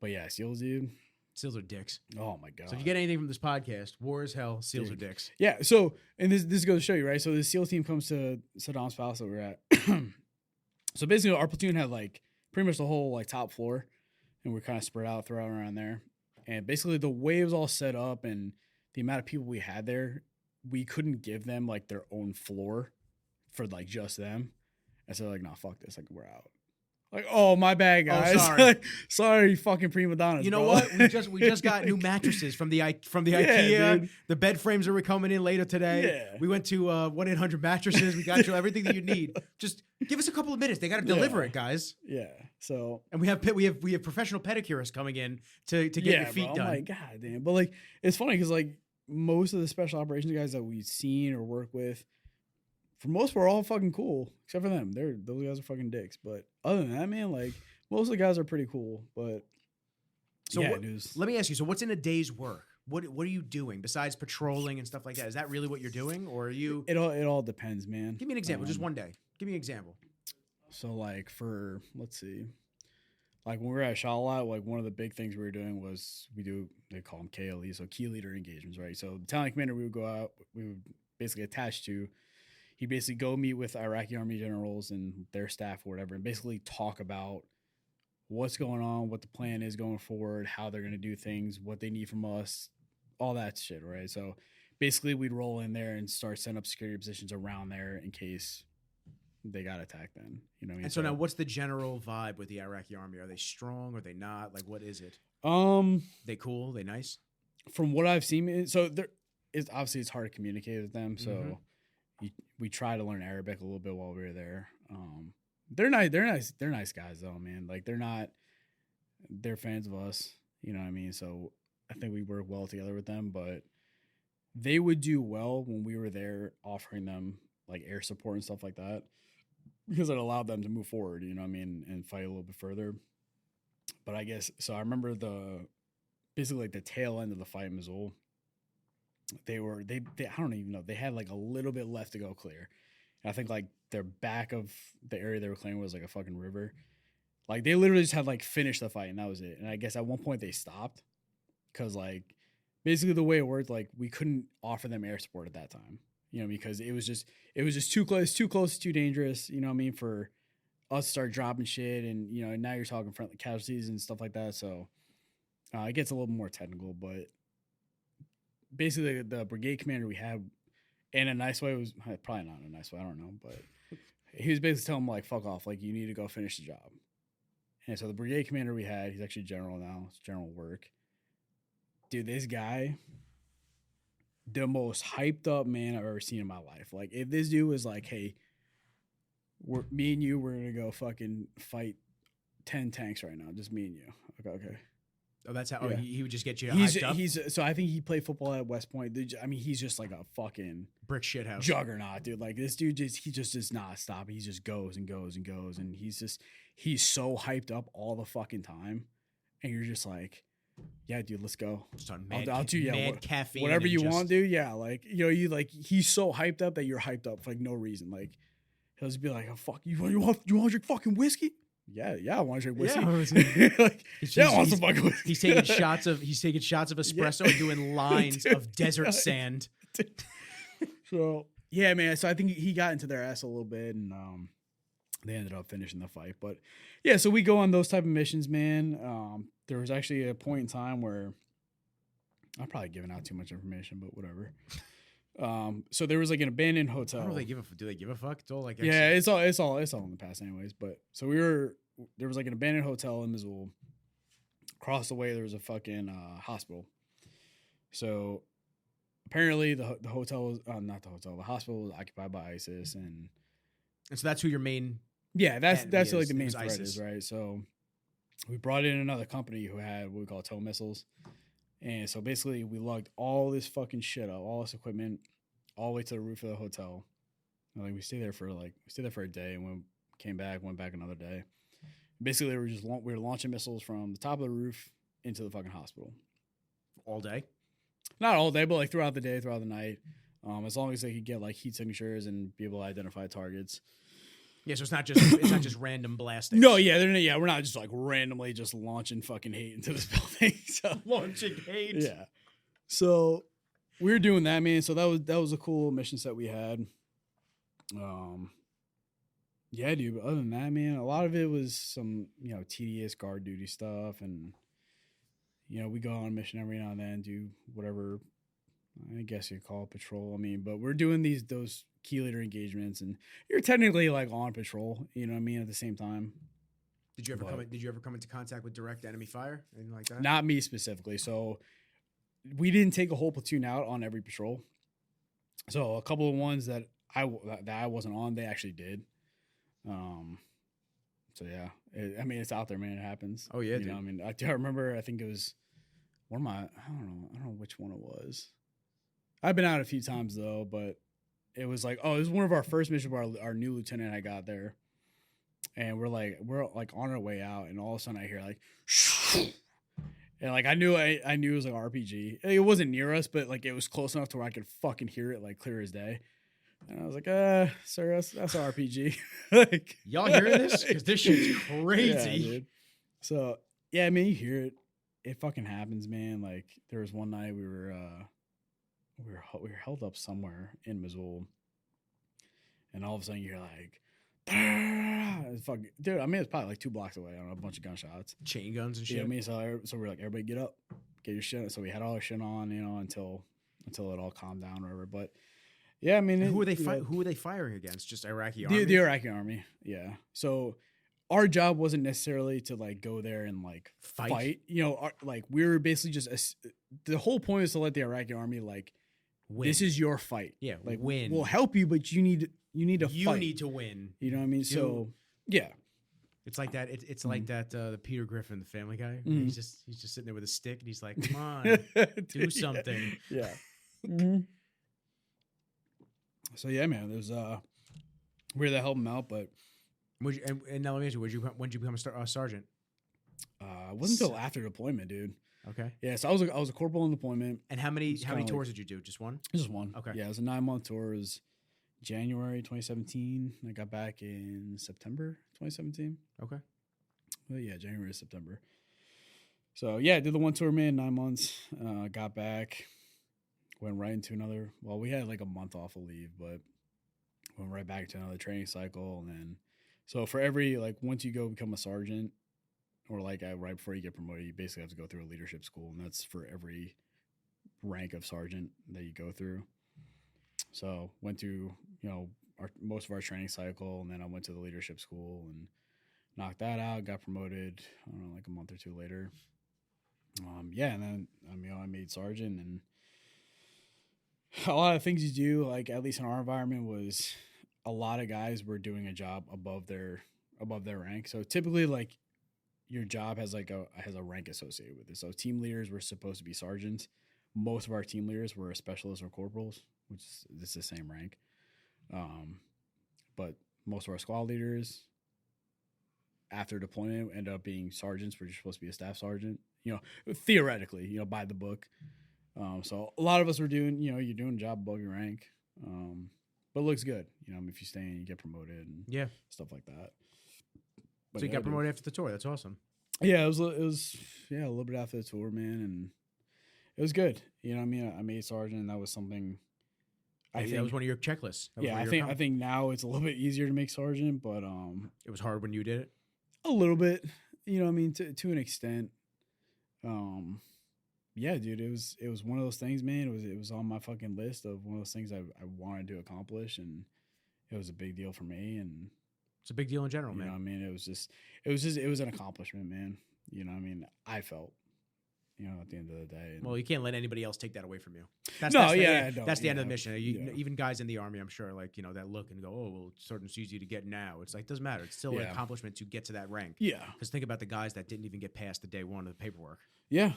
But yeah, SEALs, dude. SEALs are dicks. Oh my God. So if you get anything from this podcast, war is hell, SEALs are dicks. Yeah. So, and this goes to show you, right? So the SEAL team comes to Saddam's palace that we're at. So basically our platoon had like pretty much the whole like top floor, and we're kind of spread out throughout around there. And basically the way it was all set up and the amount of people we had there, we couldn't give them like their own floor for like just them. And so like, nah, fuck this. Like, we're out. Like, oh, my bad, guys. Oh, sorry. Sorry, fucking prima donnas. You know what? We just got new mattresses from the IKEA. Dude. The bed frames are coming in later today. Yeah. We went to 1-800 mattresses. We got you everything that you need. Just give us a couple of minutes. They got to deliver it, guys. Yeah. So and we have professional pedicurists coming in to get your feet done. I'm like, God damn. But like, it's funny because like most of the special operations guys that we've seen or work with, for most, we're all fucking cool, except for them. Those guys are fucking dicks. But other than that, man, like most of the guys are pretty cool. But so yeah, let me ask you. So what's in a day's work? What are you doing besides patrolling and stuff like that? Is that really what you're doing, or are you? It all depends, man. Give me an example. Just one day. Give me an example. So like let's see, like when we were at Shalat, like one of the big things we were doing was they call them KLE, so key leader engagements, right? So the battalion commander we would go out, we would basically attach to. He basically go meet with Iraqi army generals and their staff or whatever and basically talk about what's going on, what the plan is going forward, how they're going to do things, what they need from us, all that shit, right? So basically we'd roll in there and start setting up security positions around there in case they got attacked then. You know what I mean? And so now what's the general vibe with the Iraqi army? Are they strong? Are they not? Like, what is it? They cool? They nice? From what I've seen, so it's obviously it's hard to communicate with them. So we try to learn Arabic a little bit while we were there. They're nice guys though, man. Like they're fans of us. You know what I mean? So I think we work well together with them, but they would do well when we were there offering them like air support and stuff like that because it allowed them to move forward, you know what I mean, and fight a little bit further. But I guess, so I remember basically like the tail end of the fight in Mosul, they I don't even know, they had like a little bit left to go clear. And I think like their back of the area they were clearing was like a fucking river. Like they literally just had like finished the fight and that was it. And I guess at one point they stopped because like basically the way it worked, like we couldn't offer them air support at that time, you know, because it was just too close, too dangerous, you know what I mean, for us to start dropping shit. And, you know, now you're talking friendly casualties and stuff like that. So it gets a little more technical, but basically the brigade commander we had in a nice way was probably not in a nice way, I don't know, but he was basically telling him like, fuck off, like you need to go finish the job. And so the brigade commander we had, he's actually general now, it's general work. Dude, this guy, the most hyped up man I've ever seen in my life. Like, if this dude was like, hey, me and you, we're going to go fucking fight 10 tanks right now. Just me and you. Okay. Oh, that's how he would just get you hyped up? So I think he played football at West Point. I mean, he's just like a fucking brick shithouse juggernaut, dude. Like, this dude he just does not stop. He just goes and goes and goes. And he's so hyped up all the fucking time. And you're just like, yeah, dude, let's go. I'll do caffeine, whatever you want, dude. Yeah, like he's so hyped up that you're hyped up for like no reason. Like he'll just be like, "Oh fuck, you want to drink fucking whiskey?" Yeah, I want to drink whiskey. I want some fucking whiskey. He's taking shots of espresso and doing lines of desert sand. So yeah, man. So I think he got into their ass a little bit, and they ended up finishing the fight. But yeah, so we go on those type of missions, man. There was actually a point in time where I'm probably giving out too much information, but whatever. So there was like an abandoned hotel. I don't know if do they give a fuck? It's all like it's all in the past anyways. But so there was like an abandoned hotel in Mosul. Across the way there was a fucking hospital. So apparently the hotel was the hospital was occupied by ISIS, and so that's who your main. Yeah, that's like the main threat is, right? So we brought in another company who had what we call tow missiles. And so basically we lugged all this fucking shit up, all this equipment, all the way to the roof of the hotel. And like we stayed there for a day, and came back, went back another day. Basically we were launching missiles from the top of the roof into the fucking hospital. All day? Not all day, but like throughout the day, throughout the night. As long as they could get like heat signatures and be able to identify targets. Yeah, so it's not just random blasting. No, we're not just like randomly just launching fucking hate into this building. So launching hate. Yeah. So we were doing that, man. So that was a cool mission set we had. Yeah, dude. But other than that, man, a lot of it was some, tedious guard duty stuff, and we go on a mission every now and then, do whatever. I guess you'd call it patrol. I mean, but we're doing those key leader engagements, and you're technically like on patrol, you know what I mean, at the same time. Did you ever come into contact with direct enemy fire? Anything like that? Not me specifically. So we didn't take a whole platoon out on every patrol. So a couple of ones that I wasn't on, they actually did. So yeah, it's out there, man. It happens. Oh yeah, dude. I remember, I think it was one of my, I don't know which one it was. I've been out a few times though, but it was like, it was one of our first missions where our new lieutenant I got there, and we're like on our way out, and all of a sudden I hear like, and like I knew it was like RPG. It wasn't near us, but like it was close enough to where I could fucking hear it like clear as day. And I was like, sir, that's RPG. Like, y'all hearing this? Because this shit's crazy. Yeah, dude. So yeah, I mean, you hear it. It fucking happens, man. Like there was one night we were held up somewhere in Mosul, and all of a sudden you're like, fuck, dude. I mean, it's probably like 2 blocks away on a bunch of gunshots, chain guns and shit. Yeah, I mean, so we're like, everybody get up, get your shit. So we had all our shit on, until it all calmed down or whatever. But yeah, I mean, who were they firing against? Just Iraqi army? The Iraqi army. Yeah. So our job wasn't necessarily to like go there and like fight. Like we were basically just the whole point is to let the Iraqi army like win. This is your fight. Yeah, like win. We'll help you, but you need to fight. You need to win. You know what I mean? So yeah. It's like that. It's like that. The Peter Griffin, the Family Guy. He's just sitting there with a stick, and he's like, "Come on, do something." Yeah. So yeah, man. There's we're there to help him out, but and now let me ask you, when did you become a sergeant? It wasn't until after deployment, dude. Okay. Yeah, so I was a corporal in deployment. And how many tours did you do? Just one? Just one. Okay. Yeah, it was a 9-month tour. It was January 2017. I got back in September 2017. Okay. Well, yeah, January to September. So yeah, I did the one tour, man, 9 months. Got back, went right into another. Well, we had like a month off of leave, but went right back to another training cycle. And then, so for every, like, once you go become a sergeant, or like right before you get promoted, you basically have to go through a leadership school, and that's for every rank of sergeant that you go through. So went to, most of our training cycle, and then I went to the leadership school and knocked that out, got promoted, I don't know, like a month or two later. And then, I made sergeant, and a lot of things you do, like at least in our environment, was a lot of guys were doing a job above their rank. So typically, like, your job has a rank associated with it. So team leaders were supposed to be sergeants. Most of our team leaders were specialists or corporals, which is the same rank. But most of our squad leaders, after deployment, ended up being sergeants, which are supposed to be a staff sergeant. Theoretically, by the book. So a lot of us were doing, you're doing a job above your rank. But it looks good, if you stay and you get promoted and stuff like that. But so you got promoted after the tour. That's awesome. Yeah, it was a little bit after the tour, man, and it was good. I made sergeant, and that was something. I think that was one of your checklists. I think now it's a little bit easier to make sergeant, but it was hard when you did it. A little bit, to an extent. Yeah, dude, it was one of those things, man. It was on my fucking list of one of those things I wanted to accomplish, and it was a big deal for me, and. It's a big deal in general, man. It was an accomplishment, man. I felt, at the end of the day. Well, you can't let anybody else take that away from you. That's the end of the mission. Even guys in the Army, I'm sure, like, that look and go, oh, well, it's certain easy to get now. It's like, doesn't matter. It's still an accomplishment to get to that rank. Yeah. Because think about the guys that didn't even get past the day one of the paperwork. Yeah,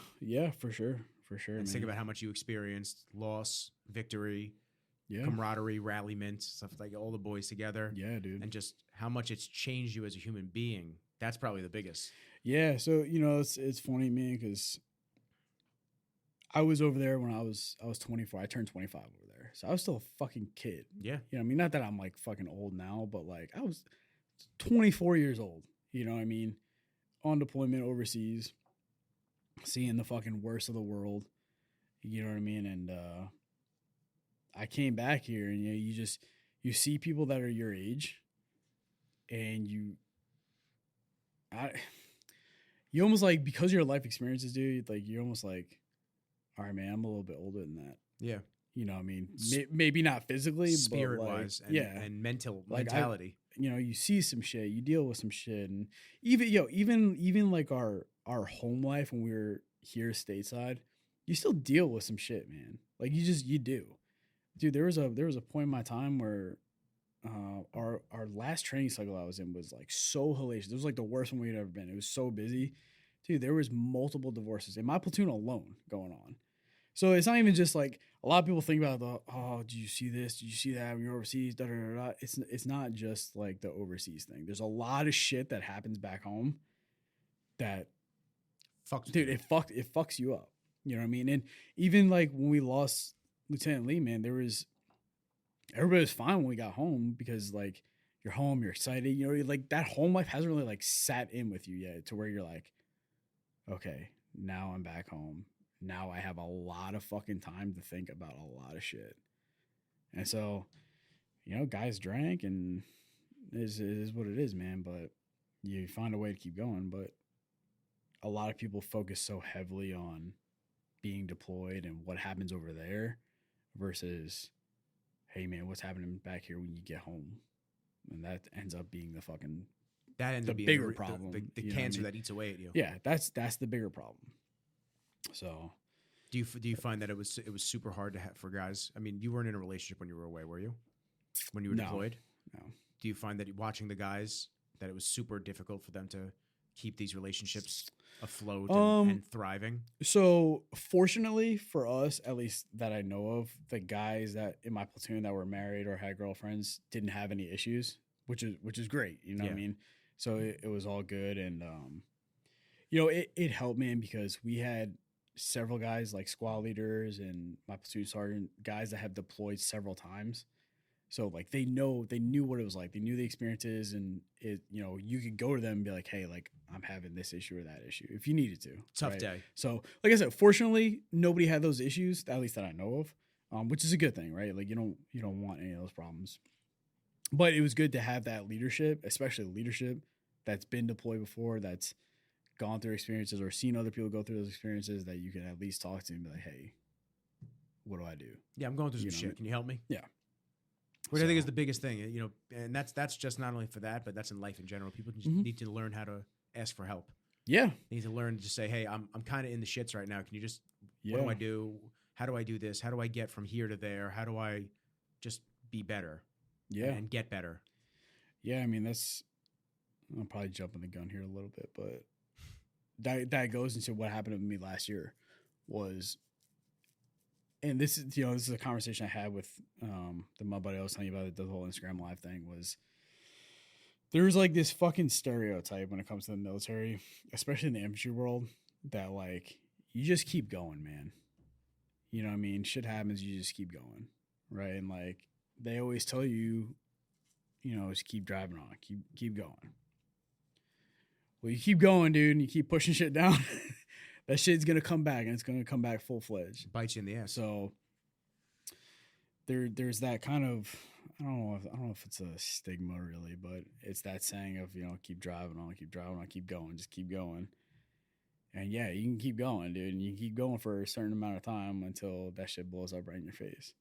for sure. And think about how much you experienced, loss, victory, camaraderie, rallyment, stuff like all the boys together. Yeah, dude. And just how much it's changed you as a human being. That's probably the biggest. Yeah. So, it's funny, man, because I was over there when I was 24. I turned 25 over there. So I was still a fucking kid. Yeah. Not that I'm like fucking old now, but like I was 24 years old. On deployment overseas, seeing the fucking worst of the world. You know what I mean? And, I came back here, and you see people that are your age, and you almost like, because of your life experiences, dude, like you're almost like, all right, man, I'm a little bit older than that. Yeah. Maybe not physically, spirit wise, and mentality. You see some shit, you deal with some shit, and even like our home life when we were here stateside, you still deal with some shit, man. Like you do. Dude, there was a point in my time where our last training cycle I was in was like so hellacious. It was like the worst one we'd ever been. It was so busy. Dude, there was multiple divorces in my platoon alone going on. So it's not even just like, a lot of people think about did you see this? Did you see that when you're overseas? Da, da, da, da. It's not just like the overseas thing. There's a lot of shit that happens back home that it fucks you up. You know what I mean? And even like when we lost Lieutenant Lee, man, everybody was fine when we got home, because like you're home, you're excited, like that home life hasn't really like sat in with you yet to where you're like, okay, now I'm back home. Now I have a lot of fucking time to think about a lot of shit. And so, guys drank, and It is what it is, man. But you find a way to keep going. But a lot of people focus so heavily on being deployed and what happens over there versus, hey, man, what's happening back here when you get home? And that ends up being the bigger problem. The cancer that eats away at you. Yeah, that's the bigger problem. So, do you find that it was super hard to have for guys? I mean, you weren't in a relationship when you were away, were you? When you were deployed? No. Do you find that watching the guys that it was super difficult for them to keep these relationships afloat and thriving? So, fortunately for us, at least that I know of, the guys that in my platoon that were married or had girlfriends didn't have any issues, which is great. You know what I mean? So it was all good. And, it helped, man, because we had several guys like squad leaders and my platoon sergeant, guys that have deployed several times. So like they knew what it was like. They knew the experiences, and you could go to them and be like, hey, like I'm having this issue or that issue if you needed to. Tough day. So like I said, fortunately, nobody had those issues, at least that I know of, which is a good thing, right? Like you don't want any of those problems. But it was good to have that leadership, especially leadership that's been deployed before, that's gone through experiences or seen other people go through those experiences, that you can at least talk to and be like, hey, what do I do? Yeah, I'm going through some shit. Can you help me? Yeah. Which I think is the biggest thing, and that's just not only for that, but that's in life in general. People just need to learn how to ask for help. Yeah. They need to learn to just say, hey, I'm kind of in the shits right now. Can you just, what do I do? How do I do this? How do I get from here to there? How do I just be better? Yeah. And get better? Yeah, I mean, I'm probably jumping the gun here a little bit, but that goes into what happened to me last year and this is a conversation I had with my buddy I was telling you about, the whole Instagram live thing, was there's like this fucking stereotype when it comes to the military, especially in the infantry world, that like you just keep going, man. You know what I mean? Shit happens, you just keep going, right? And like they always tell you, just keep driving on, keep going. Well, you keep going, dude, and you keep pushing shit down. That shit's gonna come back, and it's gonna come back full fledged. Bites you in the ass. So there's that kind of, I don't know if it's a stigma really, but it's that saying of keep driving on, keep going, just keep going. And yeah, you can keep going, dude, and you can keep going for a certain amount of time until that shit blows up right in your face,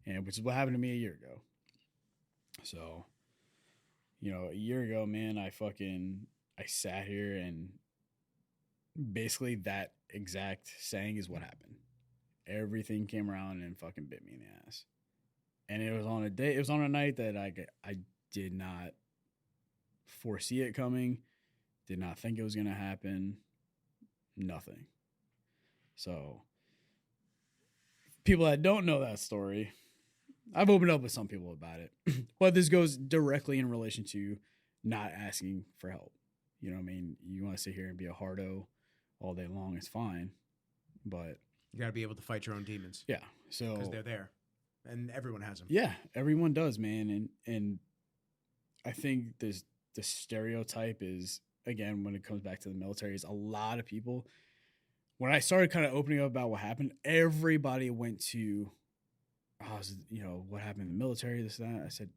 and which is what happened to me a year ago. So a year ago, man, I sat here and basically that exact saying is what happened. Everything came around and fucking bit me in the ass. And it was on a night that I did not foresee it coming, did not think it was going to happen, nothing. So people that don't know that story, I've opened up with some people about it, but this goes directly in relation to not asking for help. You know what I mean? You want to sit here and be a hardo all day long, it's fine, but you got to be able to fight your own demons. Yeah. So because they're there, and everyone has them. Yeah, everyone does, man. And I think the stereotype is, again, when it comes back to the military, is a lot of people. When I started kind of opening up about what happened, everybody went to, what happened in the military, this and that. I said,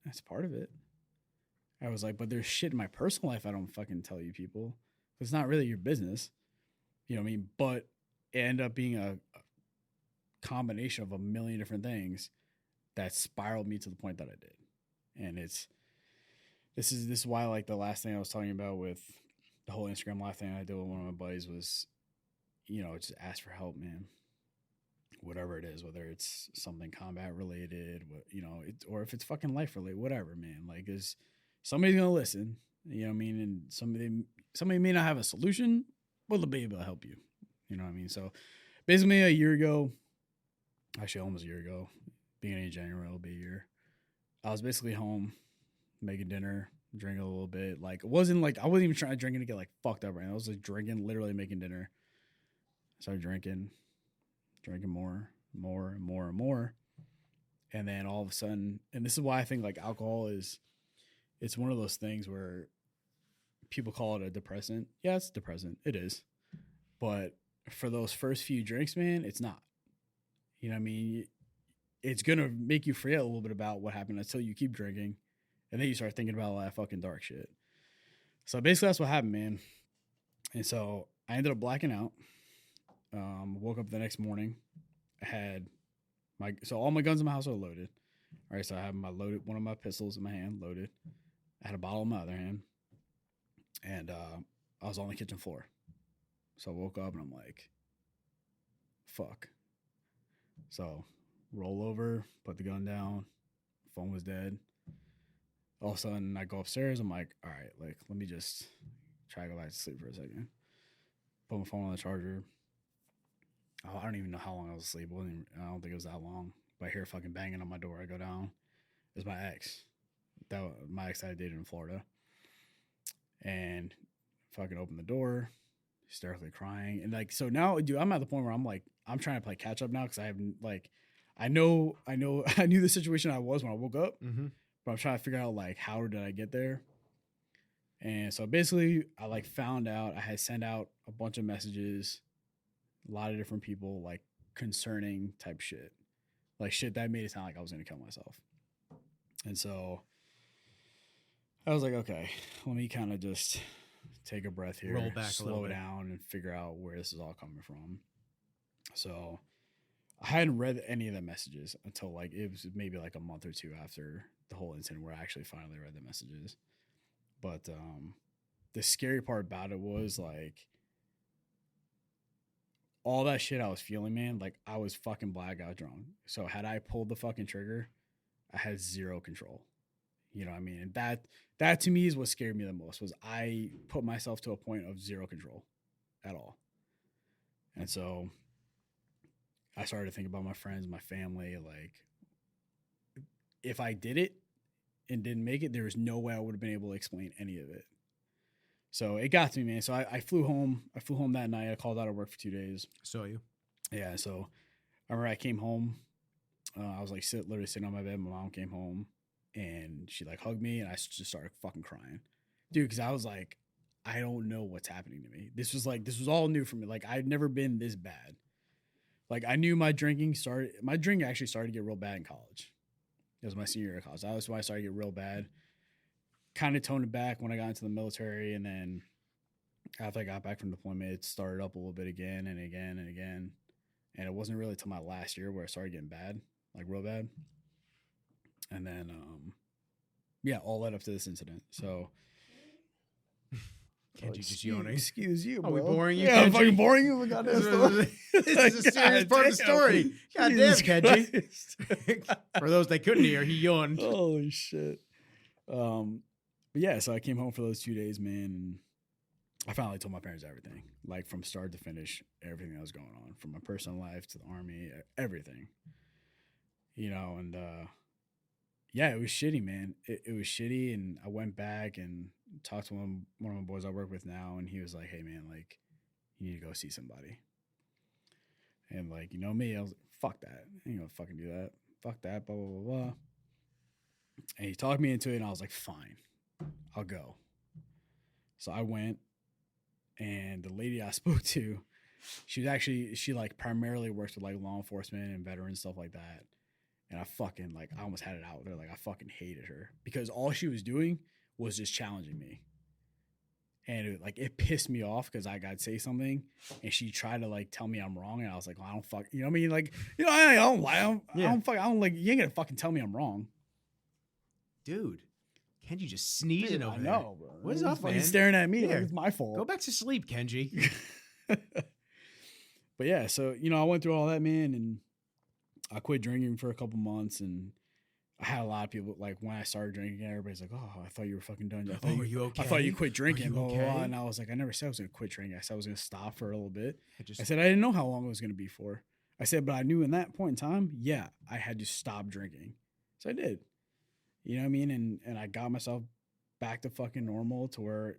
that's part of it. I was like, but there's shit in my personal life I don't fucking tell you people. It's not really your business. You know what I mean? But it ended up being a combination of a million different things that spiraled me to the point that I did. And this is why, like, the last thing I was talking about with the whole Instagram live thing I did with one of my buddies was, just ask for help, man. Whatever it is, whether it's something combat related, or if it's fucking life related, whatever, man. Like, is somebody's gonna listen, you know what I mean? And somebody may not have a solution, but they'll be able to help you. You know what I mean? So basically a year ago, actually almost a year ago, beginning of January, it'll be a year. I was basically home, making dinner, drinking a little bit. Like, I wasn't even trying to drink to get like fucked up right now. I was like drinking, literally making dinner. Started drinking more. And then all of a sudden, and this is why I think like alcohol it's one of those things where people call it a depressant. Yeah, it's a depressant. It is. But for those first few drinks, man, it's not. You know what I mean? It's going to make you forget a little bit about what happened until you keep drinking. And then you start thinking about all that fucking dark shit. So basically that's what happened, man. And so I ended up blacking out. Woke up the next morning. I had all my guns in my house are loaded. All right, so I have one of my pistols in my hand, loaded. I had a bottle in my other hand. And I was on the kitchen floor. So I woke up and I'm like, fuck. So roll over, put the gun down. Phone was dead. All of a sudden I go upstairs. I'm like, all right, like, let me just try to go back to sleep for a second. Put my phone on the charger. Oh, I don't even know how long I was asleep. I don't think it was that long. But I hear fucking banging on my door. I go down. It's my ex. My ex I dated in Florida. And fucking open the door, hysterically crying. And like, so now, dude, I'm at the point where I'm like, I'm trying to play catch up now because I haven't, like, I knew the situation I was when I woke up, but I'm trying to figure out, like, how did I get there? And so basically, I, like, found out I had sent out a bunch of messages, a lot of different people, like, concerning type shit. Like, shit that made it sound like I was going to kill myself. And so I was like, okay, let me kind of just take a breath here, roll back, slow down, and figure out where this is all coming from. So I hadn't read any of the messages until like it was maybe like a month or two after the whole incident where I actually finally read the messages. But the scary part about it was like all that shit I was feeling, man. Like I was fucking blackout drunk. So had I pulled the fucking trigger, I had zero control. You know what I mean? And that to me is what scared me the most, was I put myself to a point of zero control at all. And so I started to think about my friends, my family. Like, if I did it and didn't make it, there was no way I would have been able to explain any of it. So it got to me, man. So I flew home. I flew home that night. I called out of work for 2 days. Saw you. Yeah. So I remember I came home. I was like literally sitting on my bed. My mom came home and she like hugged me and I just started fucking crying, dude. Cause I was like, I don't know what's happening to me. This was all new for me. Like I'd never been this bad. Like I knew my drinking actually started to get real bad in college. It was my senior year of college. That was when I started to get real bad. Kind of toned it back when I got into the military. And then after I got back from deployment, it started up a little bit again and again and again. And it wasn't really till my last year where I started getting bad, like real bad. And then, all led up to this incident. So, Kenji just yawning. Excuse you, bro. Are we boring you? Yeah, Kenji? I'm fucking boring you. This is a serious part of the story. God damn, Kenji. For those that couldn't hear, he yawned. Holy shit. But yeah, so I came home for those 2 days, man, and I finally told my parents everything, like from start to finish, everything that was going on, from my personal life to the Army, everything. You know, and yeah, it was shitty, man. It was shitty, and I went back and talked to one of my boys I work with now, and he was like, hey, man, like, you need to go see somebody. And, like, you know me, I was like, fuck that. I ain't gonna fucking do that. Fuck that, blah, blah, blah, blah. And he talked me into it, and I was like, fine, I'll go. So I went, and the lady I spoke to, she like primarily works with like law enforcement and veterans, stuff like that. And I almost had it out with her. Like, I fucking hated her because all she was doing was just challenging me. And it pissed me off because I got to say something and she tried to like tell me I'm wrong. And I was like, well, I don't fuck, you know what I mean? Like, you know, I don't lie. I don't like, you ain't gonna fucking tell me I'm wrong. Dude, Kenji just sneezing over there. I know, bro. What is up, man? He's staring at me. Like it's my fault. Go back to sleep, Kenji. But yeah, so, you know, I went through all that, man, and I quit drinking for a couple months, and I had a lot of people, like, when I started drinking, everybody's like, oh, I thought you were fucking done. Are you okay? I thought you quit drinking, blah, okay? blah, blah. And I was like, I never said I was going to quit drinking. I said I was going to stop for a little bit. I said I didn't know how long it was going to be for. I said, but I knew in that point in time, yeah, I had to stop drinking. So I did. You know what I mean? And I got myself back to fucking normal to where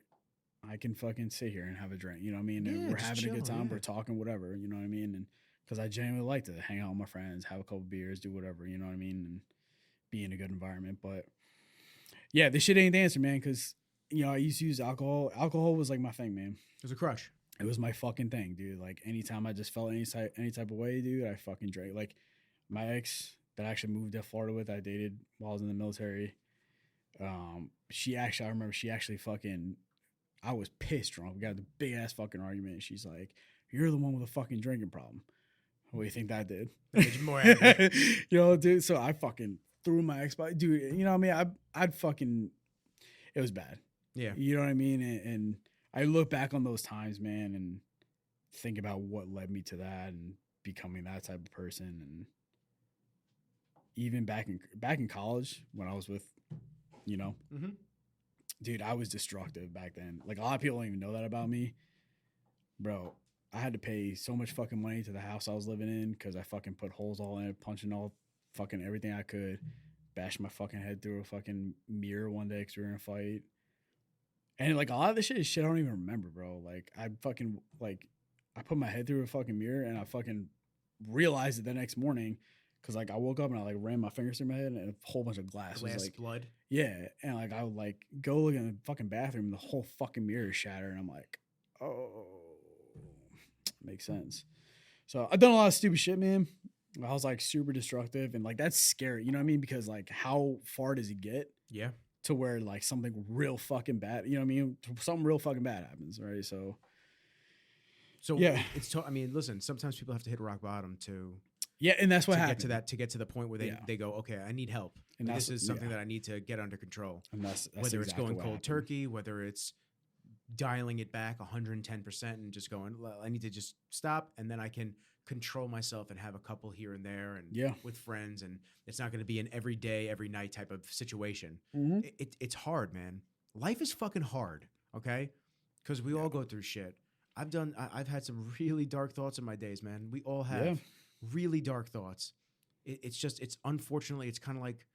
I can fucking sit here and have a drink. You know what I mean? And we're having a good time. We're talking, whatever. You know what I mean? And because I genuinely like to hang out with my friends, have a couple beers, do whatever, you know what I mean? And be in a good environment. But yeah, this shit ain't the answer, man. Because, you know, I used to use alcohol. Alcohol was like my thing, man. It was a crush. It was my fucking thing, dude. Like anytime I just felt any type of way, dude, I fucking drank. Like my ex that I actually moved to Florida with, I dated while I was in the military. I remember she actually fucking, I was pissed drunk. We got the big ass fucking argument. She's like, "You're the one with a fucking drinking problem." What do you think that did? That made you more angry. You know, dude. So I fucking threw my Xbox, dude. You know what I mean? I'd fucking, it was bad. Yeah. You know what I mean? And I look back on those times, man, and think about what led me to that and becoming that type of person. And even back in college when I was with, you know, dude, I was destructive back then. Like, a lot of people don't even know that about me. Bro, I had to pay so much fucking money to the house I was living in because I fucking put holes all in it, punching all fucking everything I could, bashed my fucking head through a fucking mirror one day because we were in a fight. And, like, a lot of this shit is shit I don't even remember, bro. Like, I fucking, like, I put my head through a fucking mirror and I fucking realized it the next morning because, like, I woke up and I, like, ran my fingers through my head and a whole bunch of glass was, like, blood. Yeah. And, like, I would, like, go look in the fucking bathroom and the whole fucking mirror is shattered. And I'm like, oh, makes sense. So I've done a lot of stupid shit, man. I was, like, super destructive and, like, that's scary. You know what I mean? Because, like, how far does it get? Yeah. To where, like, something real fucking bad, you know what I mean? Something real fucking bad happens, right? So yeah, I mean, listen, sometimes people have to hit rock bottom to and that's what happened. To get to the point where they go, okay, I need help. And this is something that I need to get under control. And that's whether exactly it's going cold happened. turkey, whether it's dialing it back 110% and just going, I need to just stop, and then I can control myself and have a couple here and there and with friends, and it's not going to be an every day, every night type of situation. It's hard, man. Life is fucking hard, okay? Because we all go through shit. I've had some really dark thoughts in my days, man. We all have really dark thoughts. It's unfortunately, it's kind of like,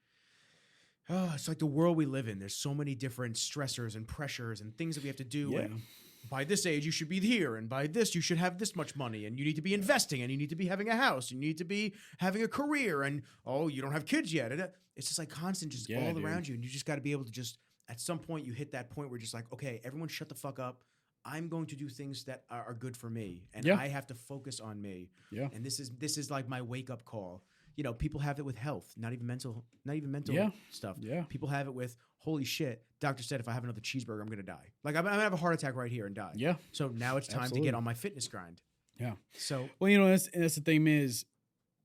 it's like the world we live in. There's so many different stressors and pressures and things that we have to do. And by this age, you should be here. And by this, you should have this much money. And you need to be investing. And you need to be having a house. You need to be having a career. And, oh, you don't have kids yet. It's just like constant, just all around you. And you just got to be able to just, at some point, you hit that point where you're just like, okay, everyone shut the fuck up. I'm going to do things that are good for me. And I have to focus on me. Yeah. And this is like my wake-up call. You know, people have it with health, not even mental stuff. Yeah. People have it with, holy shit, doctor said if I have another cheeseburger, I'm going to die. Like, I'm going to have a heart attack right here and die. Yeah. So now it's time to get on my fitness grind. Yeah. So, well, you know, that's the thing is,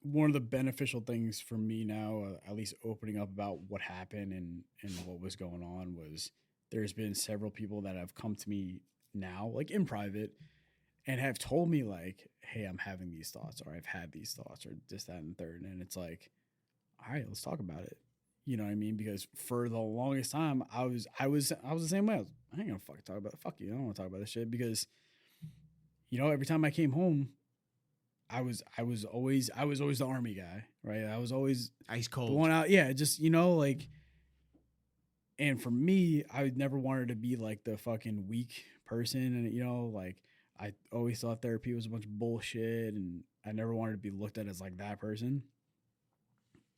one of the beneficial things for me now, at least opening up about what happened and what was going on, was there's been several people that have come to me now, like in private, and have told me, like, hey, I'm having these thoughts, or I've had these thoughts, or this, that, and the third. And it's like, all right, let's talk about it. You know what I mean? Because for the longest time, I was the same way. I ain't gonna fucking talk about it. Fuck you. I don't want to talk about this shit because, you know, every time I came home, I was always the army guy, right? I was always ice cold, going out. Yeah, just, you know, like. And for me, I never wanted to be like the fucking weak person, and, you know, like, I always thought therapy was a bunch of bullshit, and I never wanted to be looked at as like that person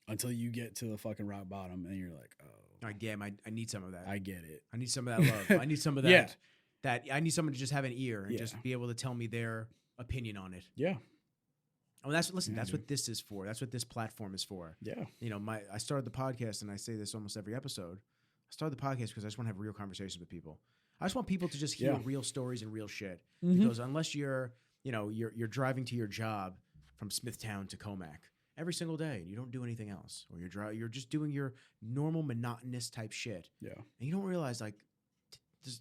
until you get to the fucking rock bottom and you're like, oh, I need some of that. I get it. I need some of that love. I need some of that. That I need someone to just have an ear and just be able to tell me their opinion on it. Yeah. Well, that's what this is for. That's what this platform is for. Yeah. You know, I started the podcast, and I say this almost every episode. I started the podcast because I just want to have real conversations with people. I just want people to just hear real stories and real shit. Because unless you're driving to your job from Smithtown to Comac every single day and you don't do anything else, or you're just doing your normal monotonous type shit. Yeah. And you don't realize, like,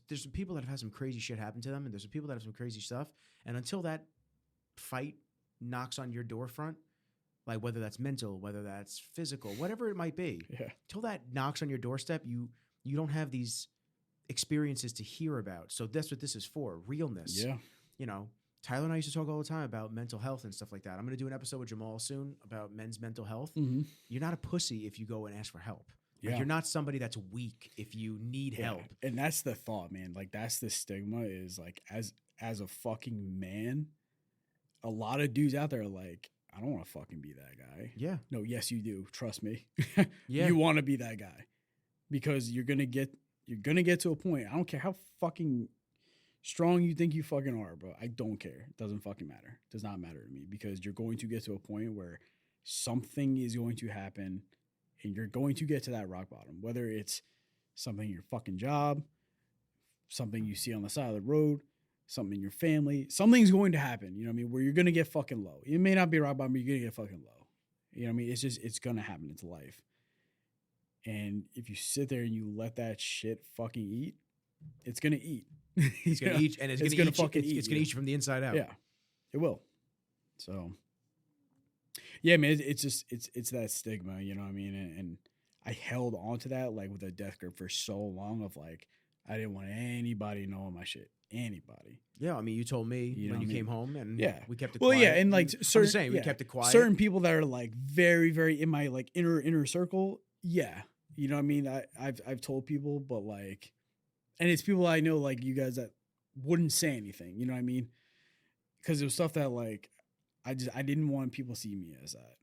there's some people that have had some crazy shit happen to them, and there's some people that have some crazy stuff. And until that fight knocks on your door front, like, whether that's mental, whether that's physical, whatever it might be, until that knocks on your doorstep, you don't have these experiences to hear about. So that's what this is for, realness. Yeah. You know, Tyler and I used to talk all the time about mental health and stuff like that. I'm going to do an episode with Jamal soon about men's mental health. You're not a pussy if you go and ask for help. Like, you're not somebody that's weak if you need help. And that's the thought, man. Like, that's the stigma, is like, as a fucking man, a lot of dudes out there are like, I don't want to fucking be that guy. Yeah. No, yes, you do. Trust me. You want to be that guy, because you're going to get to a point. I don't care how fucking strong you think you fucking are, bro. I don't care. It doesn't fucking matter. It does not matter to me, because you're going to get to a point where something is going to happen and you're going to get to that rock bottom, whether it's something in your fucking job, something you see on the side of the road, something in your family. Something's going to happen, you know what I mean, where you're going to get fucking low. It may not be rock bottom, but you're going to get fucking low. You know what I mean? It's going to happen. It's life. And if you sit there and you let that shit fucking eat, it's going to eat. It's going to eat, and it's going to fucking eat. It's going to eat you from the inside out. Yeah, it will. So, yeah, man, it's that stigma, you know what I mean? And I held on to that, like, with a death grip for so long of, like, I didn't want anybody knowing my shit. Anybody. Yeah, I mean, you told me when you came home, and we kept it quiet. Well, yeah, and, like, we kept it quiet. Certain people that are, like, very, very in my, like, inner circle, yeah. You know what I mean? I've told people, but, like, and it's people I know, like you guys, that wouldn't say anything, you know what I mean? Because it was stuff that, like, I didn't want people to see me as that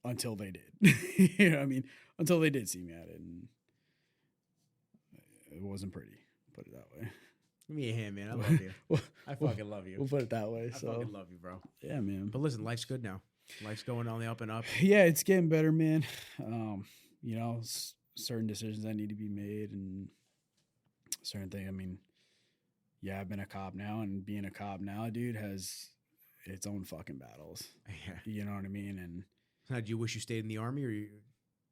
until they did. You know what I mean? Until they did see me at it, and it wasn't pretty, put it that way. Give me a hand, man. I love you. I fucking love you. We'll put it that way. I fucking love you, bro. Yeah, man. But listen, life's good now. Life's going on the up and up. Yeah, it's getting better, man. You know, certain decisions that need to be made and certain things. I mean, yeah, I've been a cop now, and being a cop now, dude, has its own fucking battles. Yeah. You know what I mean? And now, do you wish you stayed in the Army, or you?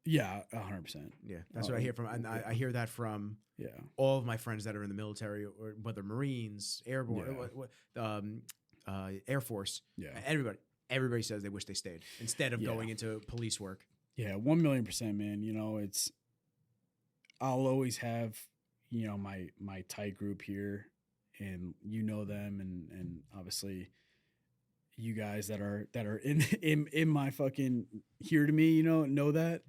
Yeah, 100%. Yeah, that's what I hear from. And I hear that from all of my friends that are in the military, or whether Marines, Airborne, Air Force. Yeah, everybody says they wish they stayed instead of going into police work. Yeah, 1,000,000%, man. You know, I'll always have, you know, my tight group here, and you know them, and obviously you guys that are in my fucking here to me, you know that.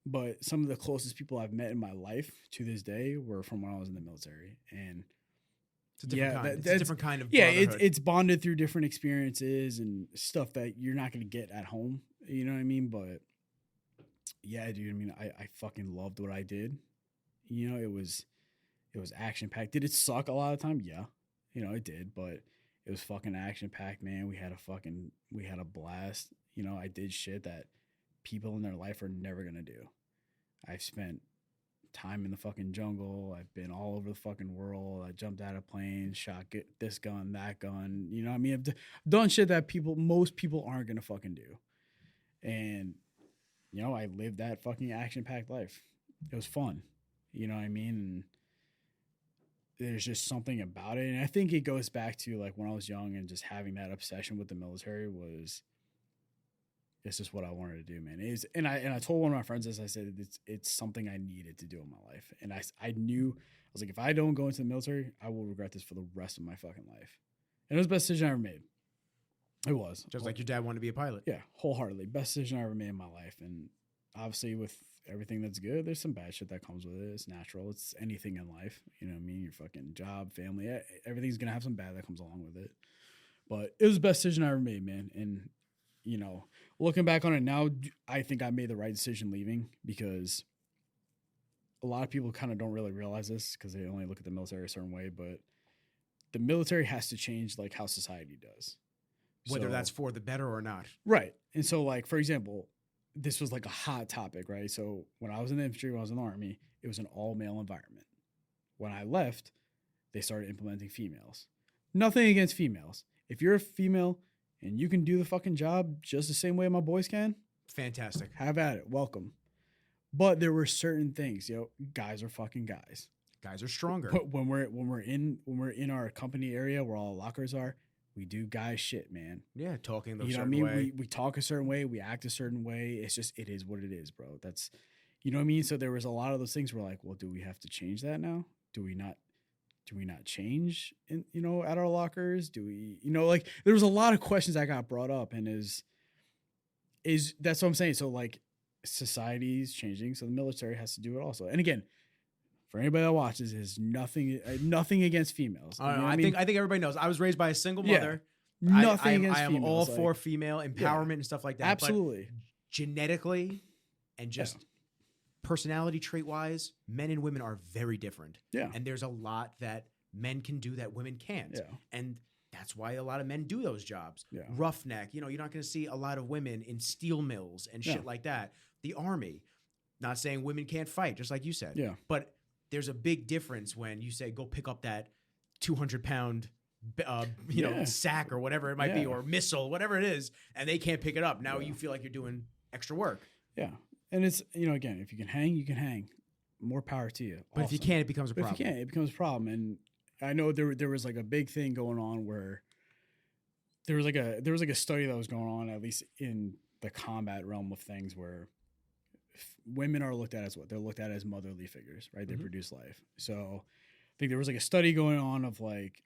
But some of the closest people I've met in my life to this day were from when I was in the military, and it's a different kind. It's a different kind of it's bonded through different experiences and stuff that you're not going to get at home. You know what I mean? But yeah, dude. I mean, I fucking loved what I did. You know, it was action packed. Did it suck a lot of the time? Yeah, you know, it did. But it was fucking action packed, man. We had a blast. You know, I did shit that people in their life are never gonna do. I've spent time in the fucking jungle. I've been all over the fucking world. I jumped out of planes, shot this gun, that gun. You know what I mean? I've done shit that most people aren't gonna fucking do. And, you know, I lived that fucking action-packed life. It was fun. You know what I mean? And there's just something about it. And I think it goes back to, like, when I was young and just having that obsession with the military was, it's just what I wanted to do, man. And I told one of my friends this. I said it's something I needed to do in my life. And I knew, I was like, if I don't go into the military, I will regret this for the rest of my fucking life. And it was the best decision I ever made. It was. Just like your dad wanted to be a pilot. Yeah, wholeheartedly. Best decision I ever made in my life. And obviously with everything that's good, there's some bad shit that comes with it. It's natural. It's anything in life. You know what I mean? Your fucking job, family, everything's going to have some bad that comes along with it. But it was the best decision I ever made, man. And, you know, looking back on it now, I think I made the right decision leaving, because a lot of people kind of don't really realize this because they only look at the military a certain way, but the military has to change, like, how society does. Whether that's for the better or not. Right. And so, like, for example, this was like a hot topic, right? So when I was in the infantry, when I was in the Army, it was an all-male environment. When I left, they started implementing females. Nothing against females. If you're a female and you can do the fucking job just the same way my boys can, fantastic. Have at it. Welcome. But there were certain things, you know, guys are fucking guys. Guys are stronger. But when we're in our company area where all the lockers are, we do guy shit, man. Yeah, talking the you know certain what I mean? way. We talk a certain way, we act a certain way. It's just, it is what it is, bro. That's, you know what I mean? So there was a lot of those things where, like, well, do we have to change that now? Do we not change in, you know, at our lockers? Do we, you know, like, there was a lot of questions that got brought up, and is that's what I'm saying. So, like, society's changing, so the military has to do it also. And again, for anybody that watches, is nothing against females. You know I think everybody knows. I was raised by a single mother. Yeah. Nothing against females. I am all for female empowerment and stuff like that. Absolutely. But genetically and just personality trait wise, men and women are very different. Yeah. And there's a lot that men can do that women can't. Yeah. And that's why a lot of men do those jobs. Yeah. Roughneck. You know, you're not going to see a lot of women in steel mills and shit like that. The Army. Not saying women can't fight, just like you said. Yeah. But there's a big difference when you say, go pick up that 200-pound, sack or whatever it might be, or missile, whatever it is, and they can't pick it up. Now you feel like you're doing extra work. Yeah. And it's, again, if you can hang, you can hang. More power to you. But if you can't, it becomes a problem. If you can't, it becomes a problem. And I know there was like a big thing going on where there was like a study that was going on, at least in the combat realm of things, where women are looked at as what? They're looked at as motherly figures, right? They produce life. So I think there was like a study going on of like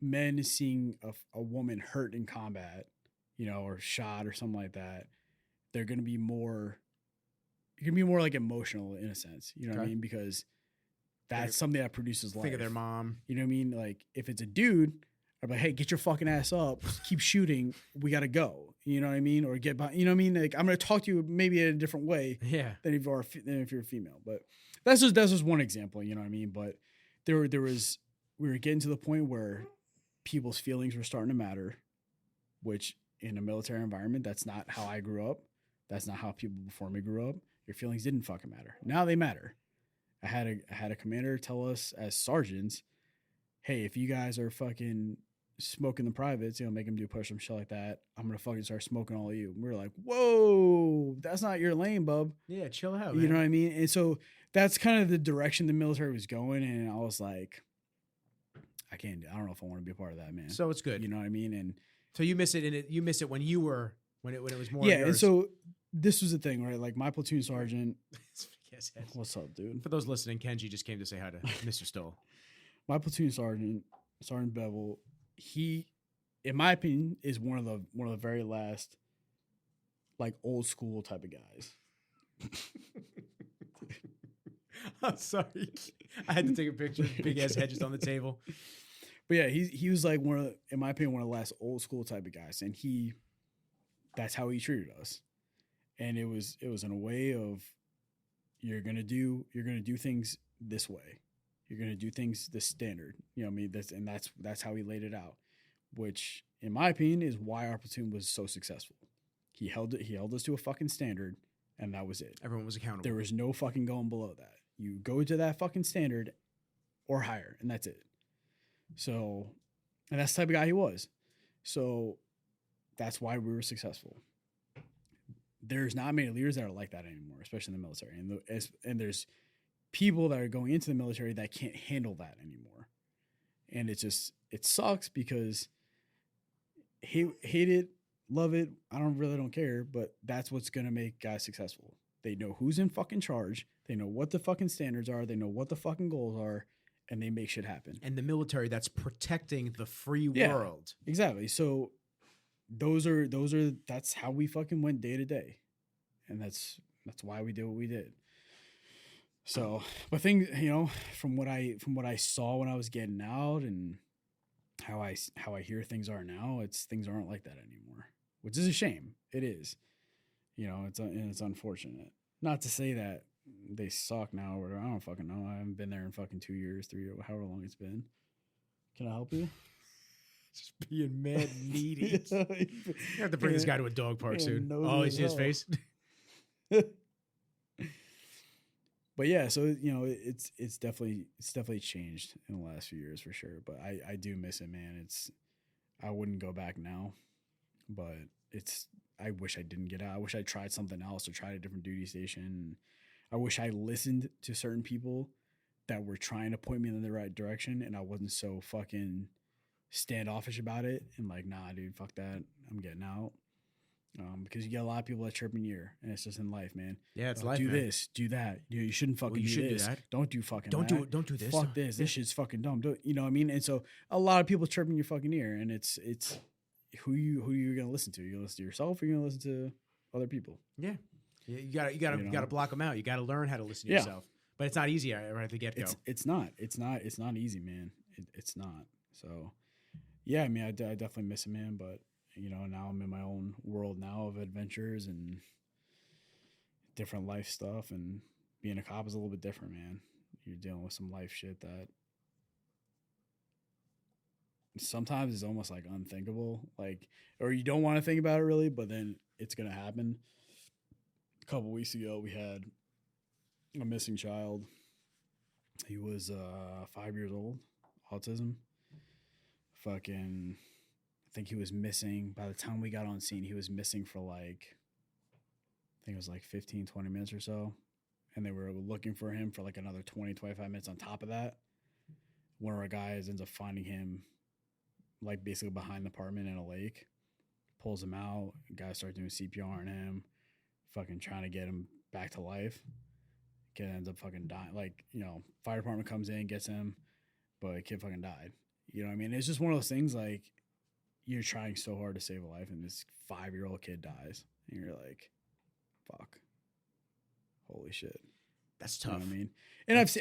men seeing a woman hurt in combat, or shot or something like that. They're going to be more, it can be more like emotional in a sense, what I mean? Because that's something that produces life. Think of their mom. You know what I mean? Like if it's a dude, I'm like, hey, get your fucking ass up, keep shooting, we got to go. You know what I mean? Or get by, you know what I mean? Like I'm going to talk to you maybe in a different way than if you're a female. But that's just one example, you know what I mean? But we were getting to the point where people's feelings were starting to matter, which in a military environment, that's not how I grew up. That's not how people before me grew up. Your feelings didn't fucking matter. Now they matter. I had a commander tell us as sergeants, hey, if you guys are fucking smoking the privates, make them do push some shit like that, I'm gonna fucking start smoking all of you. And we were like, whoa, that's not your lane, bub. Yeah, chill out, man. You know what I mean? And so that's kind of the direction the military was going, and I was like, I don't know if I want to be a part of that, man. So it's good. You know what I mean? And so you miss it, you miss it when it was more. Yeah, and so this was the thing, right? Like my platoon sergeant. What's up, dude? For those listening, Kenji just came to say hi to Mr. Stahl. My platoon sergeant, Sergeant Bevel, he, in my opinion, is one of the very last, like old school type of guys. I'm sorry, I had to take a picture. Big ass head just on the table. But yeah, he was like in my opinion, one of the last old school type of guys, and that's how he treated us, and it was in a way of you're gonna do things this way, you're gonna do things this standard, you know what I mean? That's how he laid it out, which in my opinion is why our platoon was so successful. He held us to a fucking standard, and that was it. Everyone was accountable. There was no fucking going below that. You go to that fucking standard or higher, and that's it. So, and that's the type of guy he was. So that's why we were successful. There's not many leaders that are like that anymore, especially in the military. And there's people that are going into the military that can't handle that anymore. And it sucks because hate it, love it, I don't care, but that's what's going to make guys successful. They know who's in fucking charge. They know what the fucking standards are. They know what the fucking goals are, and they make shit happen. And the military, that's protecting the free world. Exactly. So that's how we fucking went day to day. And that's why we did what we did. So, but things, from what I saw when I was getting out and how I hear things are now, things aren't like that anymore, which is a shame. It is, it's unfortunate. Not to say that they suck now or whatever. I don't fucking know. I haven't been there in fucking 2 years, 3 years, however long it's been. Can I help you? Just being mad needy. You have to bring this guy to a dog park soon. Oh, you see his face? But yeah, so it's definitely changed in the last few years for sure. But I do miss it, man. I wouldn't go back now, but I wish I didn't get out. I wish I tried something else or tried a different duty station. I wish I listened to certain people that were trying to point me in the right direction, and I wasn't so fucking standoffish about it and like, nah, dude, fuck that, I'm getting out. Because you get a lot of people that chirp in your ear, and it's just in life, man. Yeah, it's life. Do man. this, do that. You shouldn't fucking do this. Don't do fucking. Don't do this. Fuck this. This shit's fucking dumb. You know what I mean? And so a lot of people chirping your fucking ear, and it's who you're gonna listen to. You're gonna listen to yourself, or you're gonna listen to other people. Yeah, you gotta block them out. You gotta learn how to listen to yourself. But it's not easy right at the get go. It's not easy, man. It's not. So yeah, I mean, I definitely miss it, man. But now I'm in my own world now of adventures and different life stuff, and being a cop is a little bit different, man. You're dealing with some life shit that sometimes is almost like unthinkable, or you don't want to think about it really, but then it's going to happen. A couple weeks ago, we had a missing child. He was 5 years old, autism. Fucking, I think he was missing. By the time we got on scene, he was missing for like, I think it was like 15, 20 minutes or so. And they were looking for him for like another 20, 25 minutes on top of that. One of our guys ends up finding him like basically behind the apartment in a lake, pulls him out. Guys start doing CPR on him, fucking trying to get him back to life. Kid ends up fucking dying. Like, you know, fire department comes in, gets him, but the kid fucking died. You know what I mean? It's just one of those things like you're trying so hard to save a life and this 5-year-old kid dies. And you're like, fuck. Holy shit. That's tough. You know what I mean?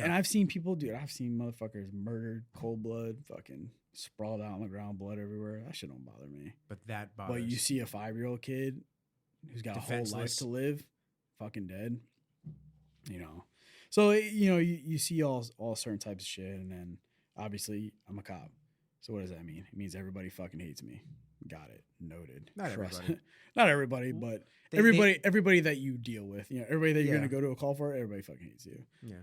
And I've seen people, dude, I've seen motherfuckers murdered, cold blood, fucking sprawled out on the ground, blood everywhere. That shit don't bother me. But that bothers. But you see a 5-year-old kid who's got a whole life to live, fucking dead. You know. So, you know, you see all certain types of shit, and then obviously I'm a cop. So what does that mean? It means everybody fucking hates me. Got it. Noted. Not everybody. Not everybody, but everybody that you deal with. You know, everybody that you're gonna go to a call for, everybody fucking hates you. Yeah.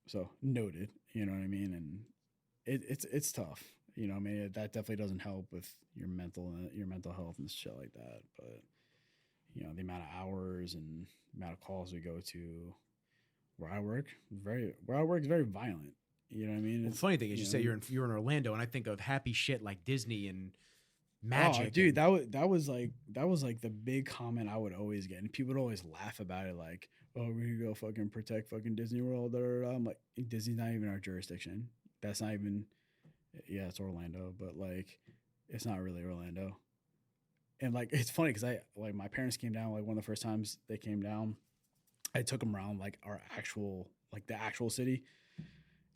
So noted. You know what I mean? And it's tough. You know, I mean that definitely doesn't help with your mental health and shit like that. But you know, the amount of hours and amount of calls we go to where I work is very violent. You know what I mean? Well, the funny thing is, you say you're in Orlando, and I think of happy shit like Disney and magic. Oh, dude, that was like the big comment I would always get, and people would always laugh about it, like, "Oh, we could go fucking protect fucking Disney World." I'm like, Disney's not even our jurisdiction. That's not even. Yeah, it's Orlando, but like, it's not really Orlando. And like, it's funny because my parents came down, like one of the first times they came down, I took them around like the actual city.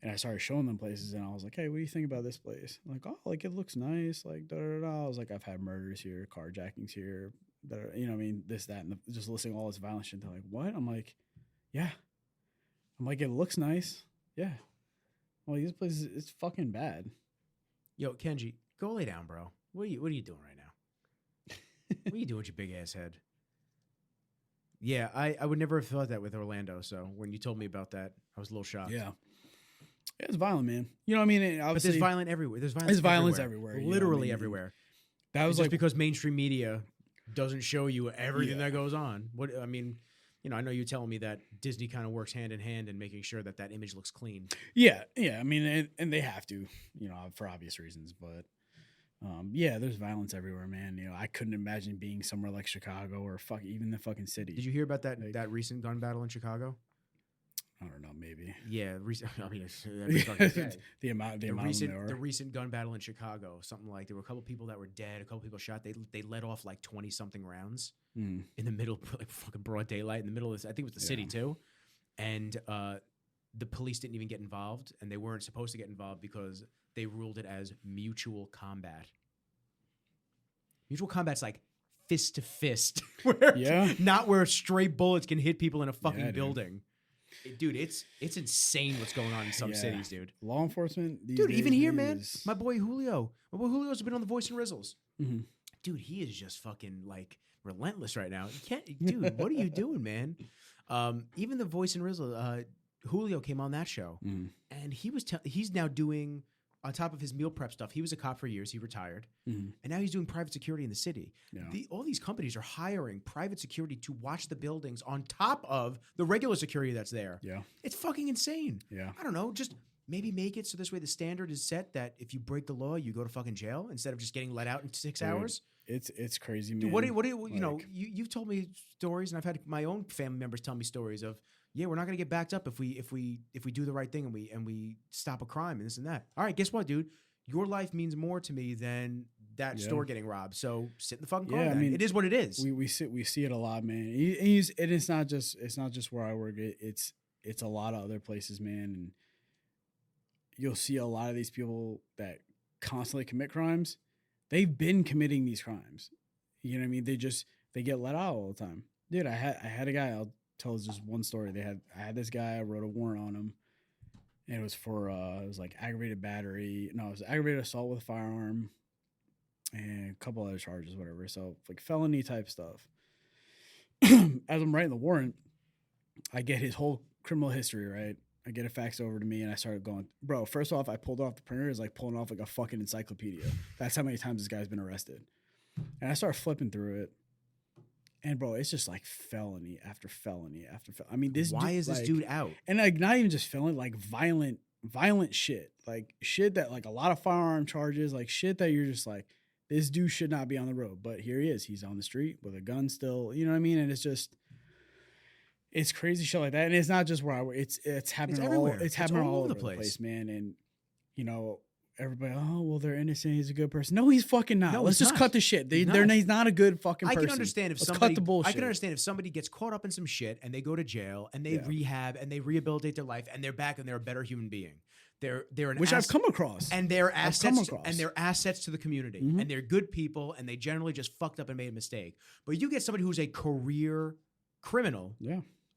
And I started showing them places, and I was like, "Hey, what do you think about this place?" I'm like, "Oh, like it looks nice." Like, da da da. I was like, "I've had murders here, carjackings here, you know, what I mean, this, that, and just listing all this violent shit." They're like, "What?" I'm like, "Yeah." I'm like, "It looks nice, yeah." Well, this place it's fucking bad. Yo, Kenji, go lay down, bro. What are you doing right now? What are you doing with your big ass head? Yeah, I would never have thought that with Orlando. So when you told me about that, I was a little shocked. Yeah. It's violent, man. You know what I mean? But there's violence everywhere. There's violence everywhere. Literally everywhere. That was just because mainstream media doesn't show you everything that goes on. What I mean, you know, I know you telling me that Disney kind of works hand in hand in making sure that image looks clean. Yeah. I mean, and they have to, you know, for obvious reasons. But yeah, there's violence everywhere, man. You know, I couldn't imagine being somewhere like Chicago or even the fucking city. Did you hear about that recent gun battle in Chicago? I don't know, maybe. Yeah, I mean, the recent gun battle in Chicago, something like there were a couple people that were dead, a couple people shot. They let off like 20 something rounds in the middle, like fucking broad daylight in the middle of this. I think it was the city too, and the police didn't even get involved, and they weren't supposed to get involved because they ruled it as mutual combat. Mutual combat's like fist to fist, not where stray bullets can hit people in a fucking building. Dude, it's insane what's going on in some cities, dude. Law enforcement, dude. Even here, man. My boy Julio's been on the Voice and Rizzles. Mm-hmm. Dude, he is just fucking like relentless right now. You can't, dude. What are you doing, man? Even the Voice and Rizzle, Julio came on that show, and he's now doing. On top of his meal prep stuff, he was a cop for years. He retired, and now he's doing private security in the city. Yeah. All these companies are hiring private security to watch the buildings on top of the regular security that's there. Yeah, it's fucking insane. Yeah, I don't know. Just maybe make it so this way the standard is set that if you break the law, you go to fucking jail instead of just getting let out in 6 hours. It's crazy, man. Dude, what do you you know? You've told me stories, and I've had my own family members tell me stories of. Yeah, we're not gonna get backed up if we do the right thing and we stop a crime and this and that. All right, guess what, dude? Your life means more to me than that store getting robbed. So sit in the fucking car. I mean, it is what it is. We see it a lot, man. It's not just where I work. It's a lot of other places, man. And you'll see a lot of these people that constantly commit crimes. They've been committing these crimes. You know what I mean? They get let out all the time, dude. I had a guy. I'll tell us just one story. I had this guy. I wrote a warrant on him, and it was for it was like aggravated battery. No, it was aggravated assault with a firearm, and a couple other charges, whatever. So like felony type stuff. As I'm writing the warrant, I get his whole criminal history, right? I get it faxed over to me, and I started going, bro, first off, I pulled off the printer. It's like pulling off like a fucking encyclopedia. That's how many times this guy's been arrested. And I started flipping through it. And, bro, it's just like felony after felony after felony. I mean, why is this dude out? And like not even just felony, like violent shit. Like shit that like a lot of firearm charges, like shit that you're just like, this dude should not be on the road. But here he is. He's on the street with a gun still. You know what I mean? And it's just... It's crazy shit like that, and it's not just where it's happening everywhere. It's happening all over the place, man. And you know, everybody, oh well, they're innocent. He's a good person. No, he's fucking not. Let's just cut the shit. He's not a good fucking person. I can understand if somebody. I can understand if somebody gets caught up in some shit and they go to jail and they rehab and they rehabilitate their life and they're back and they're a better human being. They're an which I've come across, and they're assets to the community, and they're good people, and they generally just fucked up and made a mistake. But you get somebody who's a career criminal,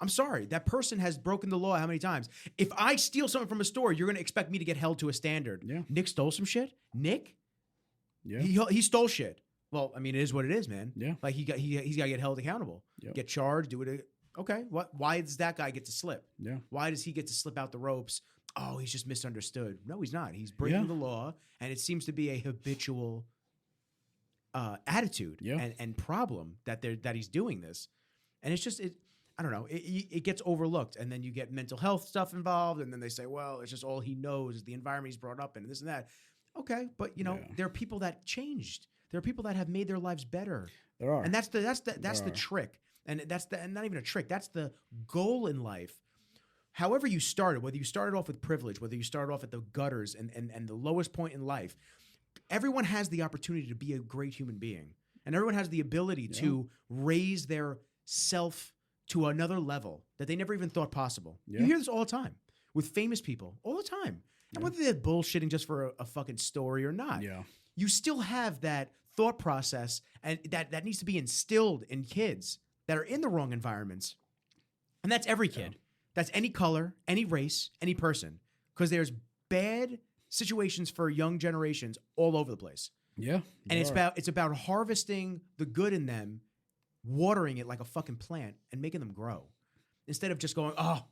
I'm sorry, that person has broken the law how many times? If I steal something from a store, you're going to expect me to get held to a standard. Yeah. Nick stole some shit. Nick? Yeah. He stole shit. Well, I mean, it is what it is, man. Yeah. Like he's got to get held accountable. Yep. Get charged, do it. Okay. Why does that guy get to slip? Yeah. Why does he get to slip out the ropes? Oh, he's just misunderstood. No, he's not. He's breaking the law, and it seems to be a habitual attitude and problem that he's doing this. And it's just I don't know. It gets overlooked, and then you get mental health stuff involved, and then they say, well, it's just all he knows is the environment he's brought up in, and this and that. Okay, but you know, there are people that changed. There are people that have made their lives better. There are, and that's the trick, and and not even a trick. That's the goal in life. However you started, whether you started off with privilege, whether you started off at the gutters and the lowest point in life, everyone has the opportunity to be a great human being, and everyone has the ability to raise their self to another level that they never even thought possible. Yeah. You hear this all the time with famous people, all the time. And whether they're bullshitting just for a fucking story or not, you still have that thought process, and that needs to be instilled in kids that are in the wrong environments. And that's every kid. Yeah. That's any color, any race, any person. Because there's bad situations for young generations all over the place. Yeah. And it's about harvesting the good in them, watering it like a fucking plant and making them grow instead of just going, oh,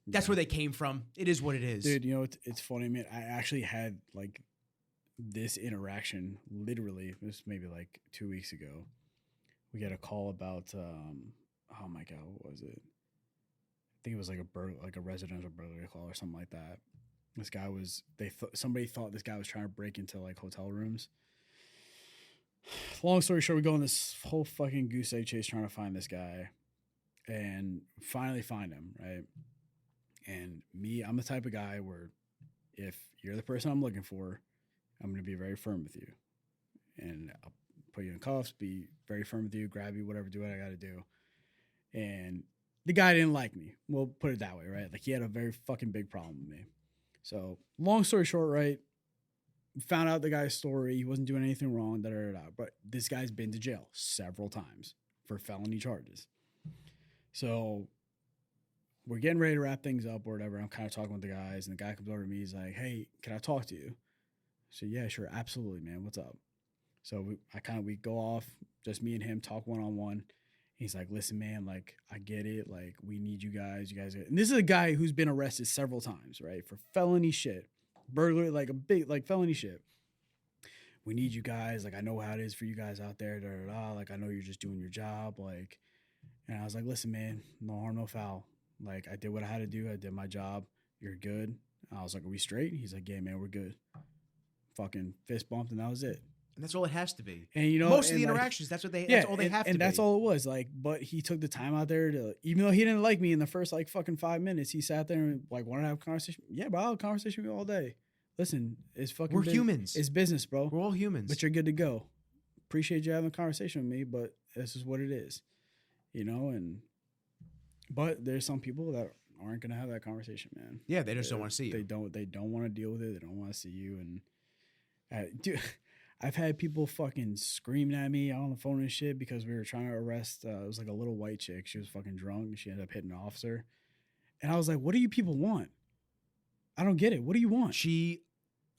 that's where they came from. It is what it is. Dude, you know, it's funny, man. I actually had like this interaction literally, it was maybe like 2 weeks ago. We got a call about, oh my God, what was it? I think it was like a residential burglary call or something like that. This guy was, somebody thought this guy was trying to break into like hotel rooms. Long story short, we go on this whole fucking goose egg chase trying to find this guy and finally find him, right? And me, I'm the type of guy where if you're the person I'm looking for, I'm going to be very firm with you. And I'll put you in cuffs, be very firm with you, grab you, whatever, do what I got to do. And the guy didn't like me. We'll put it that way, right? Like he had a very fucking big problem with me. So long story short, right? Found out the guy's story. He wasn't doing anything wrong, but this guy's been to jail several times for felony charges. So we're getting ready to wrap things up or whatever. I'm kind of talking with the guys, and the guy comes over to me. He's like, hey, can I talk to you? So yeah, sure. Absolutely, man. What's up? So we go off, just me and him talk one-on-one. He's like, listen, man, like, I get it. Like, we need you guys. And this is a guy who's been arrested several times, right? For felony shit. Burglary, like a big, like felony shit. We need you guys. Like, I know how it is for you guys out there. Like, I know you're just doing your job. Like, and I was like, listen, man, no harm, no foul. Like, I did what I had to do. I did my job. You're good. I was like, are we straight? He's like, yeah, man, we're good. Fucking fist bumped, and that was it. And that's all it has to be. And you know, most of the interactions, that's all they have to be. And that's all it was. Like, but he took the time out there to, even though he didn't like me in the first like fucking 5 minutes, he sat there and like wanted to have a conversation. Yeah, bro, I'll have a conversation with you all day. Listen, it's fucking we're humans. It's business, bro. We're all humans. But you're good to go. Appreciate you having a conversation with me, but this is what it is. You know, but there's some people that aren't gonna have that conversation, man. Yeah, they just don't want to see you. They don't want to deal with it. They don't want to see you. And dude, I've had people fucking screaming at me on the phone and shit because we were trying to arrest. It was like a little white chick. She was fucking drunk and she ended up hitting an officer. And I was like, what do you people want? I don't get it. What do you want? She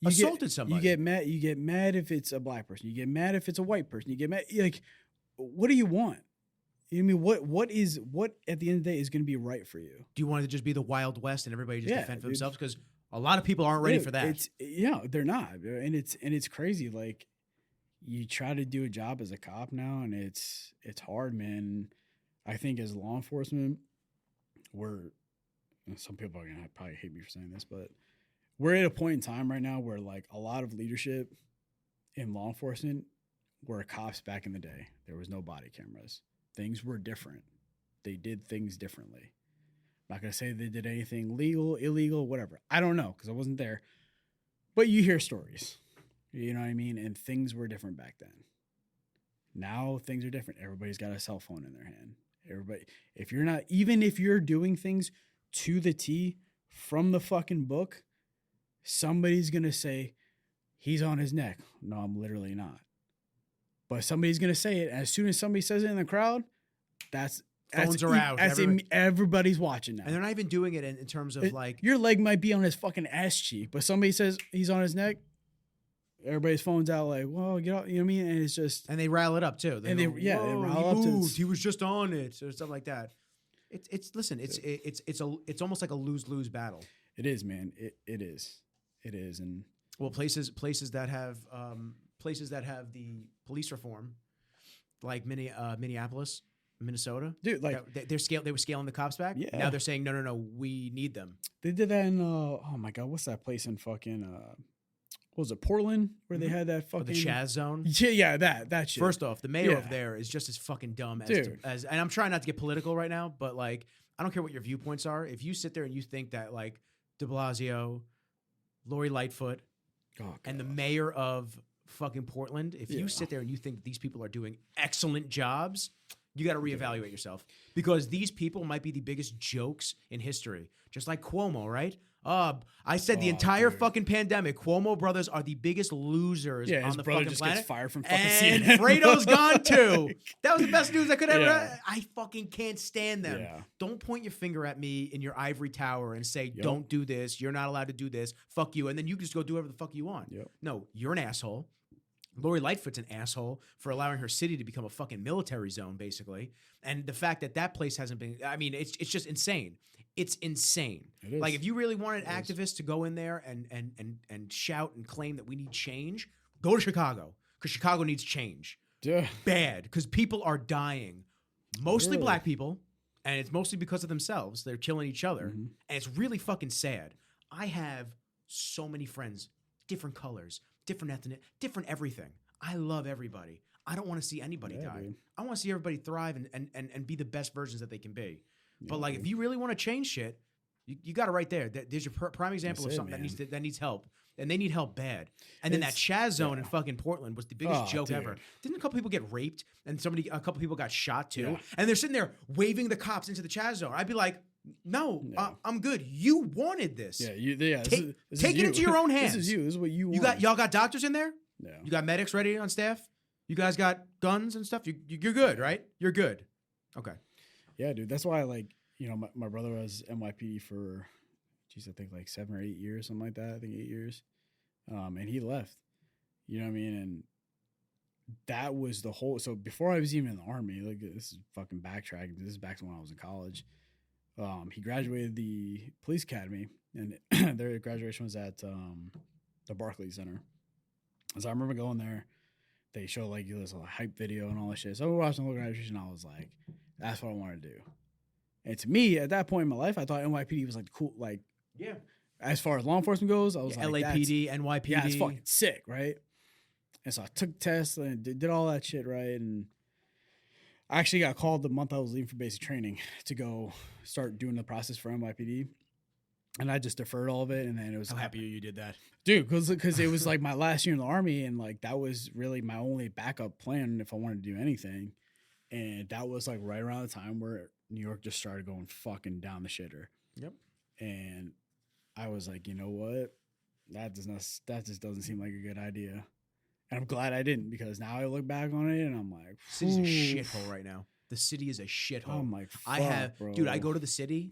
assaulted somebody. You get mad if it's a black person. You get mad if it's a white person. You get mad. Like, what do you want? I mean, what at the end of the day is going to be right for you? Do you want it to just be the Wild West and everybody just defend for dude. themselves? Because a lot of people aren't ready for that. They're not, and it's crazy. Like, you try to do a job as a cop now, and it's hard, man. I think as law enforcement, some people are gonna probably hate me for saying this, but we're at a point in time right now where like a lot of leadership in law enforcement were cops back in the day. There was no body cameras. Things were different. They did things differently. I'm not going to say they did anything legal, illegal, whatever. I don't know because I wasn't there. But you hear stories. You know what I mean? And things were different back then. Now things are different. Everybody's got a cell phone in their hand. Everybody, even if you're doing things to the T from the fucking book, somebody's going to say, he's on his neck. No, I'm literally not. But somebody's going to say it. As soon as somebody says it in the crowd, phones are out. Everybody's watching now. And they're not even doing it in terms of like... Your leg might be on his fucking ass cheek, but somebody says he's on his neck, everybody's phone's out like, well, get out. You know what I mean? And it's just... And they rile it up too. They rile up to... He was just on it or stuff like that. It's almost like a lose-lose battle. It is, man. It is. And... Well, places that have the police reform, like Minneapolis, Minnesota, dude, like they were scaling the cops back. Yeah. Now they're saying no, we need them. They did that in oh my god, what's that place in fucking what was it, Portland, where they had that fucking the Chaz zone? Yeah, that shit. First off, the mayor of there is just as fucking dumb as and I'm trying not to get political right now, but like I don't care what your viewpoints are. If you sit there and you think that like De Blasio, Lori Lightfoot, and the mayor of fucking Portland, if you sit there and you think that these people are doing excellent jobs, you got to reevaluate yourself, because these people might be the biggest jokes in history. Just like Cuomo, right? I said the entire fucking pandemic, Cuomo brothers are the biggest losers on the fucking planet. Gets fired from fucking and CNN. Fredo's gone too. That was the best news I could ever. I fucking can't stand them. Yeah. Don't point your finger at me in your ivory tower and say, don't do this. You're not allowed to do this. Fuck you. And then you just go do whatever the fuck you want. Yep. No, you're an asshole. Lori Lightfoot's an asshole for allowing her city to become a fucking military zone, basically. And the fact that place hasn't been, I mean, it's just insane. It's insane. It is. Like, if you really wanted activists to go in there and shout and claim that we need change, go to Chicago, because Chicago needs change. Yeah. Bad, because people are dying. Mostly black people, and it's mostly because of themselves. They're killing each other, and it's really fucking sad. I have so many friends, different colors, different ethnic, different everything. I love everybody. I don't want to see anybody die. Dude. I want to see everybody thrive and be the best versions that they can be. But like, if you really want to change shit, you got it right there. There's your prime example of something that needs help, and they need help bad. And then that Chaz zone in fucking Portland was the biggest joke ever. Didn't a couple people get raped, and a couple people got shot too? Yeah. And they're sitting there waving the cops into the Chaz zone. I'd be like, no. I'm good. You wanted this. Yeah, Take it into your own hands. This is you. This is what you want. Y'all got doctors in there? Yeah. You got medics ready on staff? You guys got guns and stuff? You're good, right? You're good. Okay. Yeah, dude. That's why, like, you know, my brother was NYPD for, I think like 7 or 8 years, something like that. I think 8 years. And he left. You know what I mean? And that was the whole. So before I was even in the Army, like, this is fucking backtracking. This is back to when I was in college. He graduated the police academy, and their graduation was at the Barclays Center. So I remember going there. They show like this hype video and all that shit. So we watched the whole graduation. I was like, that's what I want to do. And to me, at that point in my life, I thought NYPD was like cool. Like, yeah. As far as law enforcement goes, I was like, LAPD, NYPD. Yeah, it's fucking sick, right? And so I took tests and did all that shit, right? And I actually got called the month I was leaving for basic training to go start doing the process for NYPD. And I just deferred all of it. And then it was... How happy you did that? Dude, because it was like my last year in the Army, and like that was really my only backup plan if I wanted to do anything. And that was like right around the time where New York just started going fucking down the shitter. Yep. And I was like, you know what? That just doesn't seem like a good idea. And I'm glad I didn't, because now I look back on it and I'm like, the city's a shithole right now. The city is a shithole. I'm like, fuck, bro. Dude, I go to the city.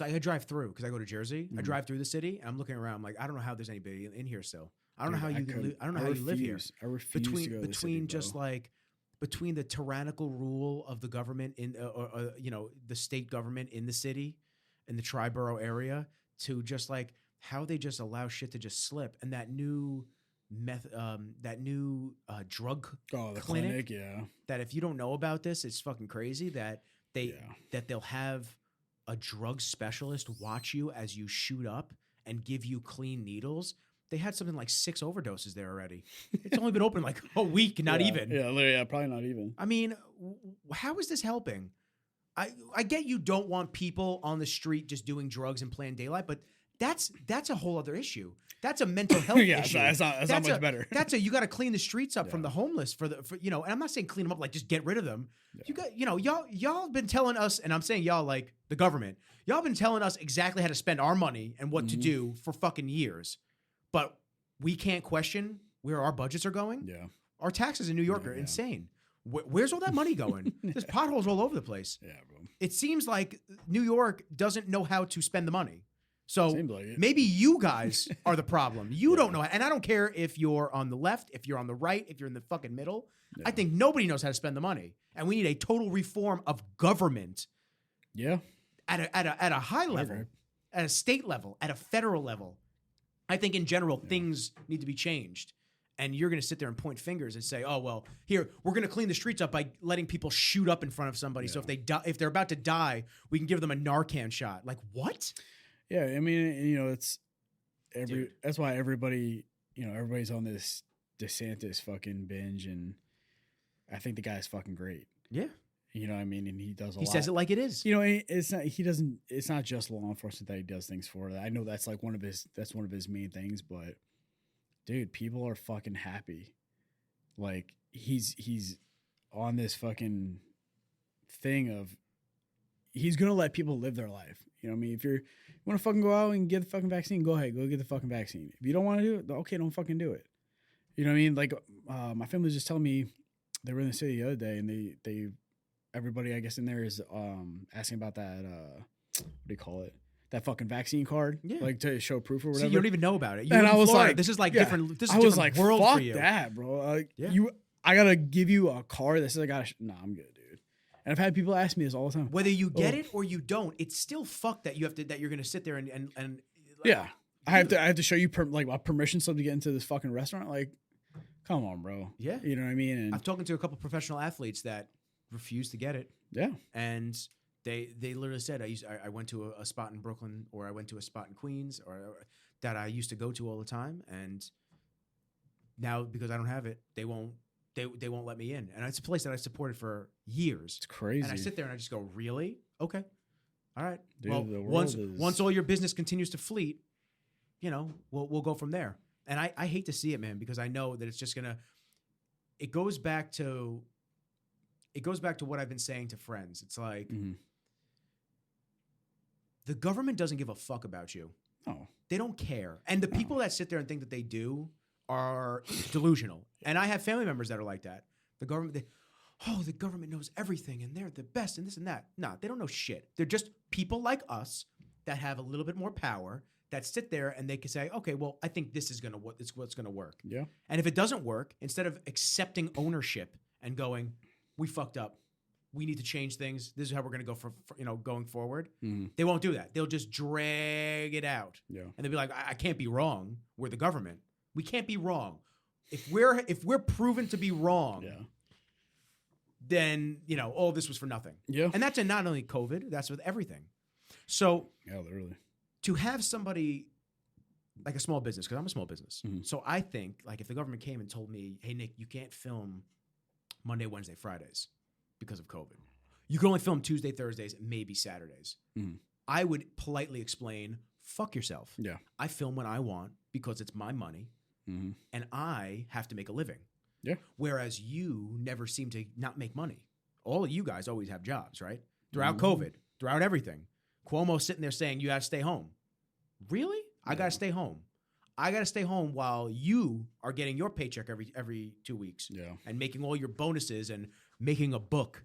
I drive through because I go to Jersey. I drive through the city and I'm looking around. I'm like, I don't know how there's anybody in here still. I don't know how you live here. I refuse to go to the city, just like between the tyrannical rule of the government in, the state government in the city, in the tri-borough area, to just like how they just allow shit to just slip, and that new drug clinic, yeah. That if you don't know about this, it's fucking crazy that they'll have a drug specialist watch you as you shoot up and give you clean needles. They had something like 6 overdoses there already. It's only been open like a week, not even. Yeah, literally, probably not even. I mean, how is this helping? I get you don't want people on the street just doing drugs in plain daylight, but that's a whole other issue. That's a mental health issue. That's not much better. You got to clean the streets up from the homeless for and I'm not saying clean them up like just get rid of them. Yeah. Y'all been telling us, and I'm saying y'all like the government, y'all been telling us exactly how to spend our money and what to do for fucking years. But we can't question where our budgets are going. Yeah. Our taxes in New York are insane. Where's all that money going? There's potholes all over the place. Yeah, bro. It seems like New York doesn't know how to spend the money. So like maybe you guys are the problem. You don't know. And I don't care if you're on the left, if you're on the right, if you're in the fucking middle. Yeah. I think nobody knows how to spend the money. And we need a total reform of government. Yeah. At a high level, at a state level, at a federal level. I think in general, things need to be changed. And you're going to sit there and point fingers and say, oh, well, here, we're going to clean the streets up by letting people shoot up in front of somebody. Yeah. So if they're about to die, we can give them a Narcan shot. Like, what? Yeah, I mean, it's that's why everybody's on this DeSantis fucking binge, and I think the guy's fucking great. Yeah. You know what I mean? And he does a lot. He says it like it is. It's not just law enforcement that he does things for. I know that's like one of his main things, but dude, people are fucking happy. Like he's on this fucking thing of he's going to let people live their life. You know what I mean? If you want to fucking go out and get the fucking vaccine, go ahead, go get the fucking vaccine. If you don't want to do it, okay, don't fucking do it. You know what I mean? Like my family was just telling me they were in the city the other day, and they everybody I guess in there is asking about that what do you call it? That fucking vaccine card, like to show proof or whatever. See, you don't even know about it. And I was Florida. Like, this is like different. This is I was like, world fuck for you. that, bro. I gotta give you a card that says I gotta. Nah, I'm good, dude. And I've had people ask me this all the time. Whether you get it or you don't, it's still fucked that you're gonna sit there and yeah. I have to show you a permission slip to get into this fucking restaurant. Like, come on, bro. Yeah, you know what I mean. And I've talked to a couple professional athletes that refused to get it. Yeah, and they literally said I went to a spot in Brooklyn, or I went to a spot in Queens, or that I used to go to all the time, and now because I don't have it, they won't let me in. And it's a place that I supported for years. It's crazy. And I sit there and I just go, really? Okay. All right. Dude, well, once all your business continues to fleet, we'll go from there. And I hate to see it, man, because I know that it's just gonna. It goes back to what I've been saying to friends. It's like the government doesn't give a fuck about you. Oh, they don't care. And the people that sit there and think that they do are delusional. And I have family members that are like that. The government knows everything and they're the best and this and that. Nah, they don't know shit. They're just people like us that have a little bit more power that sit there and they can say, okay, well, I think this is what's gonna work. Yeah. And if it doesn't work, instead of accepting ownership and going, we fucked up, we need to change things, this is how we're gonna go for going forward. They won't do that. They'll just drag it out. Yeah. And they'll be like, I can't be wrong. We're the government. We can't be wrong. If we're proven to be wrong, then all this was for nothing. Yeah. And that's in not only COVID, that's with everything. So literally. To have somebody like a small business, because I'm a small business. So I think like if the government came and told me, hey Nick, you can't film Monday, Wednesday, Fridays because of COVID. You can only film Tuesday, Thursdays, maybe Saturdays. I would politely explain, fuck yourself. Yeah. I film when I want because it's my money. And I have to make a living. Yeah. Whereas you never seem to not make money. All of you guys always have jobs, right? Throughout COVID, throughout everything. Cuomo's sitting there saying you got to stay home. Really? I got to stay home. I got to stay home while you are getting your paycheck every 2 weeks. Yeah. And making all your bonuses and making a book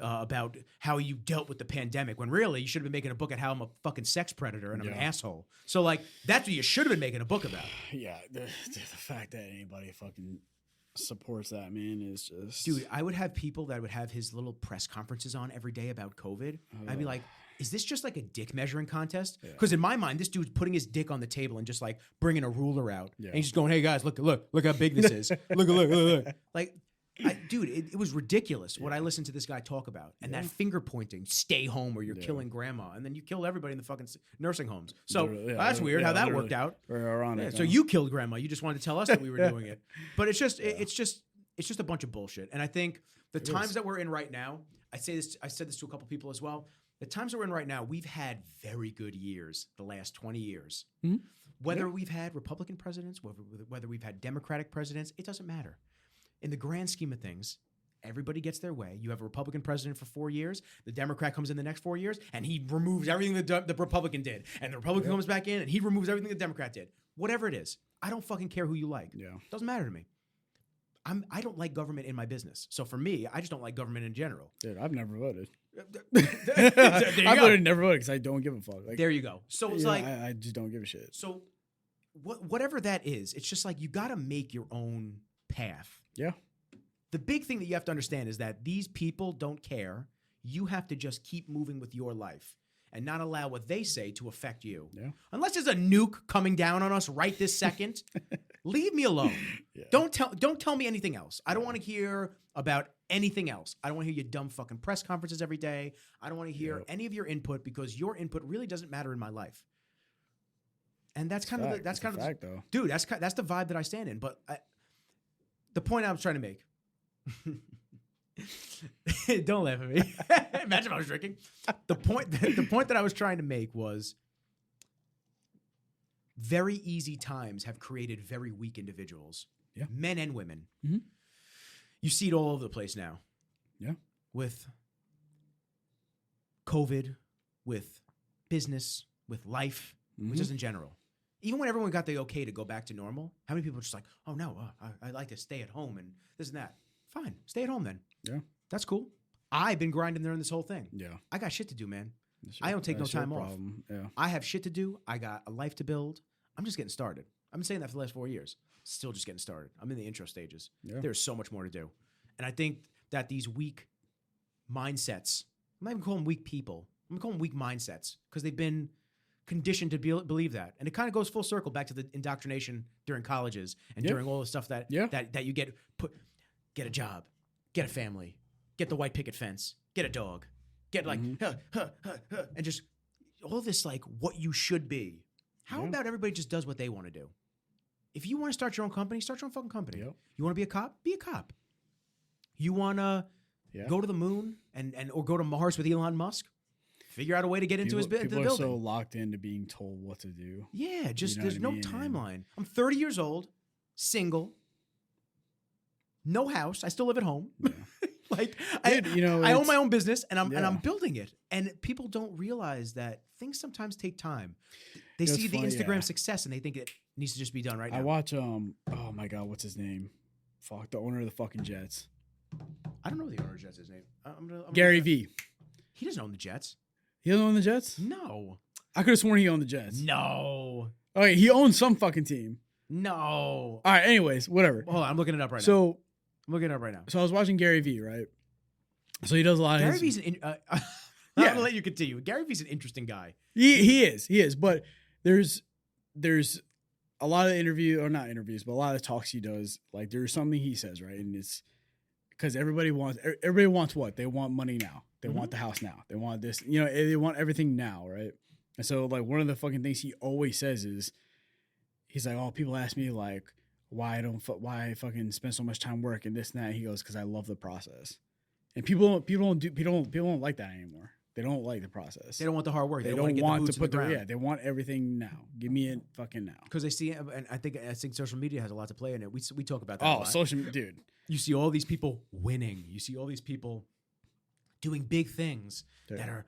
about how you dealt with the pandemic, when really you should have been making a book at how I'm a fucking sex predator and I'm an asshole. So like that's what you should have been making a book about. Yeah, the fact that anybody fucking supports that, man, is just... Dude, I would have people that would have his little press conferences on every day about COVID. I'd be like, is this just like a dick measuring contest? Because in my mind, this dude's putting his dick on the table and just like bringing a ruler out. And he's just going, hey guys, look how big this is. Look. Like, dude, it was ridiculous what I listened to this guy talk about. And that finger pointing, stay home or you're killing grandma. And then you killed everybody in the fucking nursing homes. So that's weird how that worked out. Very ironic. So you killed grandma. You just wanted to tell us that we were doing it. But it's just a bunch of bullshit. And I think the times that we're in right now, I said this to a couple people as well. The times that we're in right now, we've had very good years the last 20 years. Mm-hmm. Whether we've had Republican presidents, whether we've had Democratic presidents, it doesn't matter. In the grand scheme of things, everybody gets their way. You have a Republican president for 4 years. The Democrat comes in the next 4 years, and he removes everything the Republican did. And the Republican comes back in, and he removes everything the Democrat did. Whatever it is, I don't fucking care who you like. Doesn't matter to me. I don't like government in my business. So for me, I just don't like government in general. Dude, I've never voted. I've literally never voted because I don't give a fuck. Like, there you go. So it's like... I just don't give a shit. So whatever that is, it's just like you got to make your own path. Yeah. The big thing that you have to understand is that these people don't care. You have to just keep moving with your life and not allow what they say to affect you. Yeah. Unless there's a nuke coming down on us right this second, leave me alone. Yeah. Don't tell me anything else. I don't want to hear about anything else. I don't want to hear your dumb fucking press conferences every day. I don't want to hear any of your input because your input really doesn't matter in my life. And that's kind of the fact, though. Dude, that's the vibe that I stand in. But the point I was trying to make. Don't laugh at me. Imagine if I was drinking. The point that I was trying to make was very easy times have created very weak individuals. Yeah. Men and women. Mm-hmm. You see it all over the place now. Yeah. With COVID, with business, with life, which is in general. Even when everyone got the okay to go back to normal, how many people are just like, oh no, I'd like to stay at home and this and that. Fine, stay at home then. Yeah. That's cool. I've been grinding during this whole thing. Yeah. I got shit to do, man. I don't take no time off. Yeah. I have shit to do. I got a life to build. I'm just getting started. I've been saying that for the last 4 years. Still just getting started. I'm in the intro stages. Yeah. There's so much more to do. And I think that these weak mindsets, I'm not even calling them weak people. I'm going to call them weak mindsets because they've been conditioned to believe that. And it kind of goes full circle back to the indoctrination during colleges and during all the stuff that you get a job, get a family, get the white picket fence, get a dog, get like, and just all this like what you should be. How about everybody just does what they want to do? If you want to start your own company, start your own fucking company. Yep. You want to be a cop? Be a cop. You want to go to the moon or go to Mars with Elon Musk? Figure out a way to get into the building. People are so locked into being told what to do. Yeah, just there's no timeline. I'm 30 years old, single, no house. I still live at home. Yeah. I own my own business and I'm building it. And people don't realize that things sometimes take time. They see the Instagram success and they think it needs to just be done right now. I watch oh my God, what's his name? Fuck, the owner of the fucking Jets. I don't know the owner of the Jets' name. Gary V. He doesn't own the Jets. He doesn't own the Jets? No. I could have sworn he owned the Jets. No. All right, he owns some fucking team. No. All right, anyways, whatever. Hold on, I'm looking it up right now. So I'm looking it up right now. So I was watching Gary V, right? So he does a lot of Gary V's I'm going to let you continue. Gary V's an interesting guy. He is. But there's a lot of not interviews, but a lot of talks he does. Like there's something he says, right? And it's because everybody wants what? They want money now. They want the house now. They want this, they want everything now, right? And so like one of the fucking things he always says is, he's like, oh, people ask me like, why I fucking spend so much time working this and that. He goes, because I love the process. And people don't like that anymore. They don't like the process. They don't want the hard work. They don't want to put they want everything now. Give me it fucking now. Because they see, and I think social media has a lot to play in it. We talk about that. Oh, social, dude. You see all these people winning. You see all these people doing big things that are,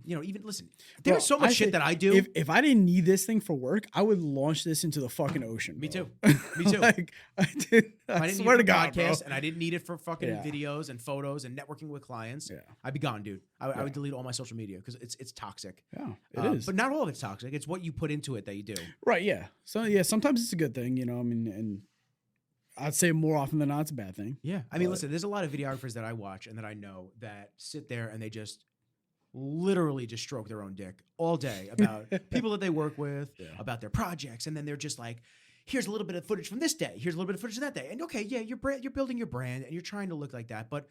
even listen. There's so much shit that I do. If I didn't need this thing for work, I would launch this into the fucking ocean. Me too. Like, I swear to God, bro. And I didn't need it for fucking videos and photos and networking with clients. Yeah. I'd be gone, dude. I would delete all my social media because it's toxic. Yeah, it is. But not all of it's toxic. It's what you put into it that you do. Right. Yeah. So sometimes it's a good thing, and I'd say more often than not, it's a bad thing. Yeah. I mean, listen, there's a lot of videographers that I watch and that I know that sit there and they just literally just stroke their own dick all day about people that they work with, about their projects. And then they're just like, here's a little bit of footage from this day. Here's a little bit of footage of that day. And okay, yeah, you're building your brand and you're trying to look like that. But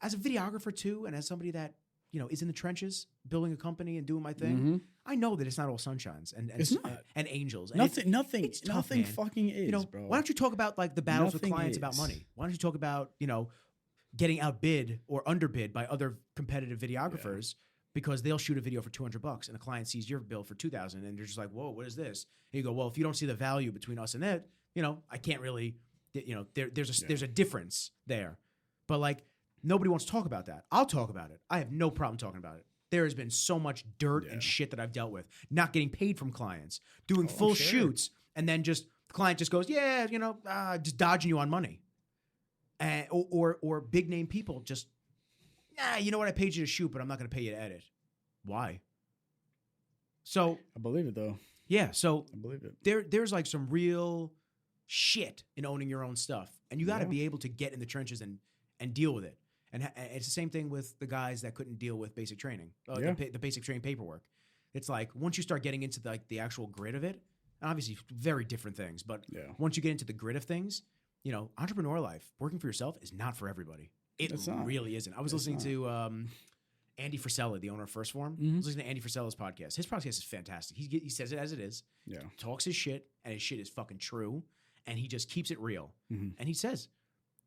as a videographer too, and as somebody that, you know, is in the trenches, building a company and doing my thing, I know that it's not all sunshines and angels. And nothing tough, fucking is, you know, bro. why don't you talk about like the battles with clients about money? Why don't you talk about, you know, getting outbid or underbid by other competitive videographers because they'll shoot a video for $200 and a client sees your bill for $2,000 and you're just like, whoa, what is this? And you go, well, if you don't see the value between us and that, you know, I can't really, you know, there's a difference there. But like, nobody wants to talk about that. I'll talk about it. I have no problem talking about it. There has been so much dirt and shit that I've dealt with. Not getting paid from clients, doing full shoots, and then just the client just goes, yeah, you know, just dodging you on money. Or big name people just, nah, you know what? I paid you to shoot, but I'm not going to pay you to edit. Why? So I believe it though. Yeah. So I believe it. There's like some real shit in owning your own stuff, and you got to be able to get in the trenches and deal with it. And it's the same thing with the guys that couldn't deal with basic training, the basic training paperwork. It's like once you start getting into the actual grit of it, obviously very different things, but once you get into the grit of things, you know, entrepreneur life, working for yourself is not for everybody. It really isn't. I was listening to Andy Frisella, the owner of First Form. I was listening to Andy Frisella's podcast. His podcast is fantastic. He says it as it is. Yeah. Talks his shit, and his shit is fucking true, and he just keeps it real. And he says,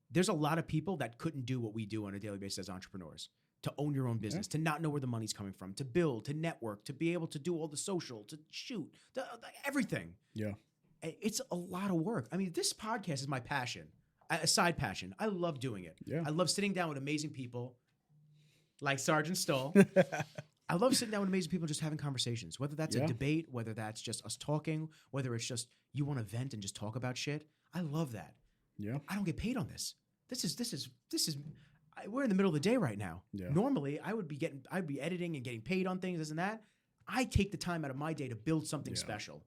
there's a lot of people that couldn't do what we do on a daily basis as entrepreneurs. To own your own business, to not know where the money's coming from, to build, to network, to be able to do all the social, to shoot, everything. Yeah. It's a lot of work. I mean, this podcast is my passion, a side passion. I love doing it. Yeah. I love sitting down with amazing people like Sergeant Stahl. I love sitting down with amazing people and just having conversations, whether that's a debate, whether that's just us talking, whether it's just you want to vent and just talk about shit. I love that. Yeah. I don't get paid on this. This is we're in the middle of the day right now. Yeah. Normally I'd be editing and getting paid on things, this and that. I take the time out of my day to build something special.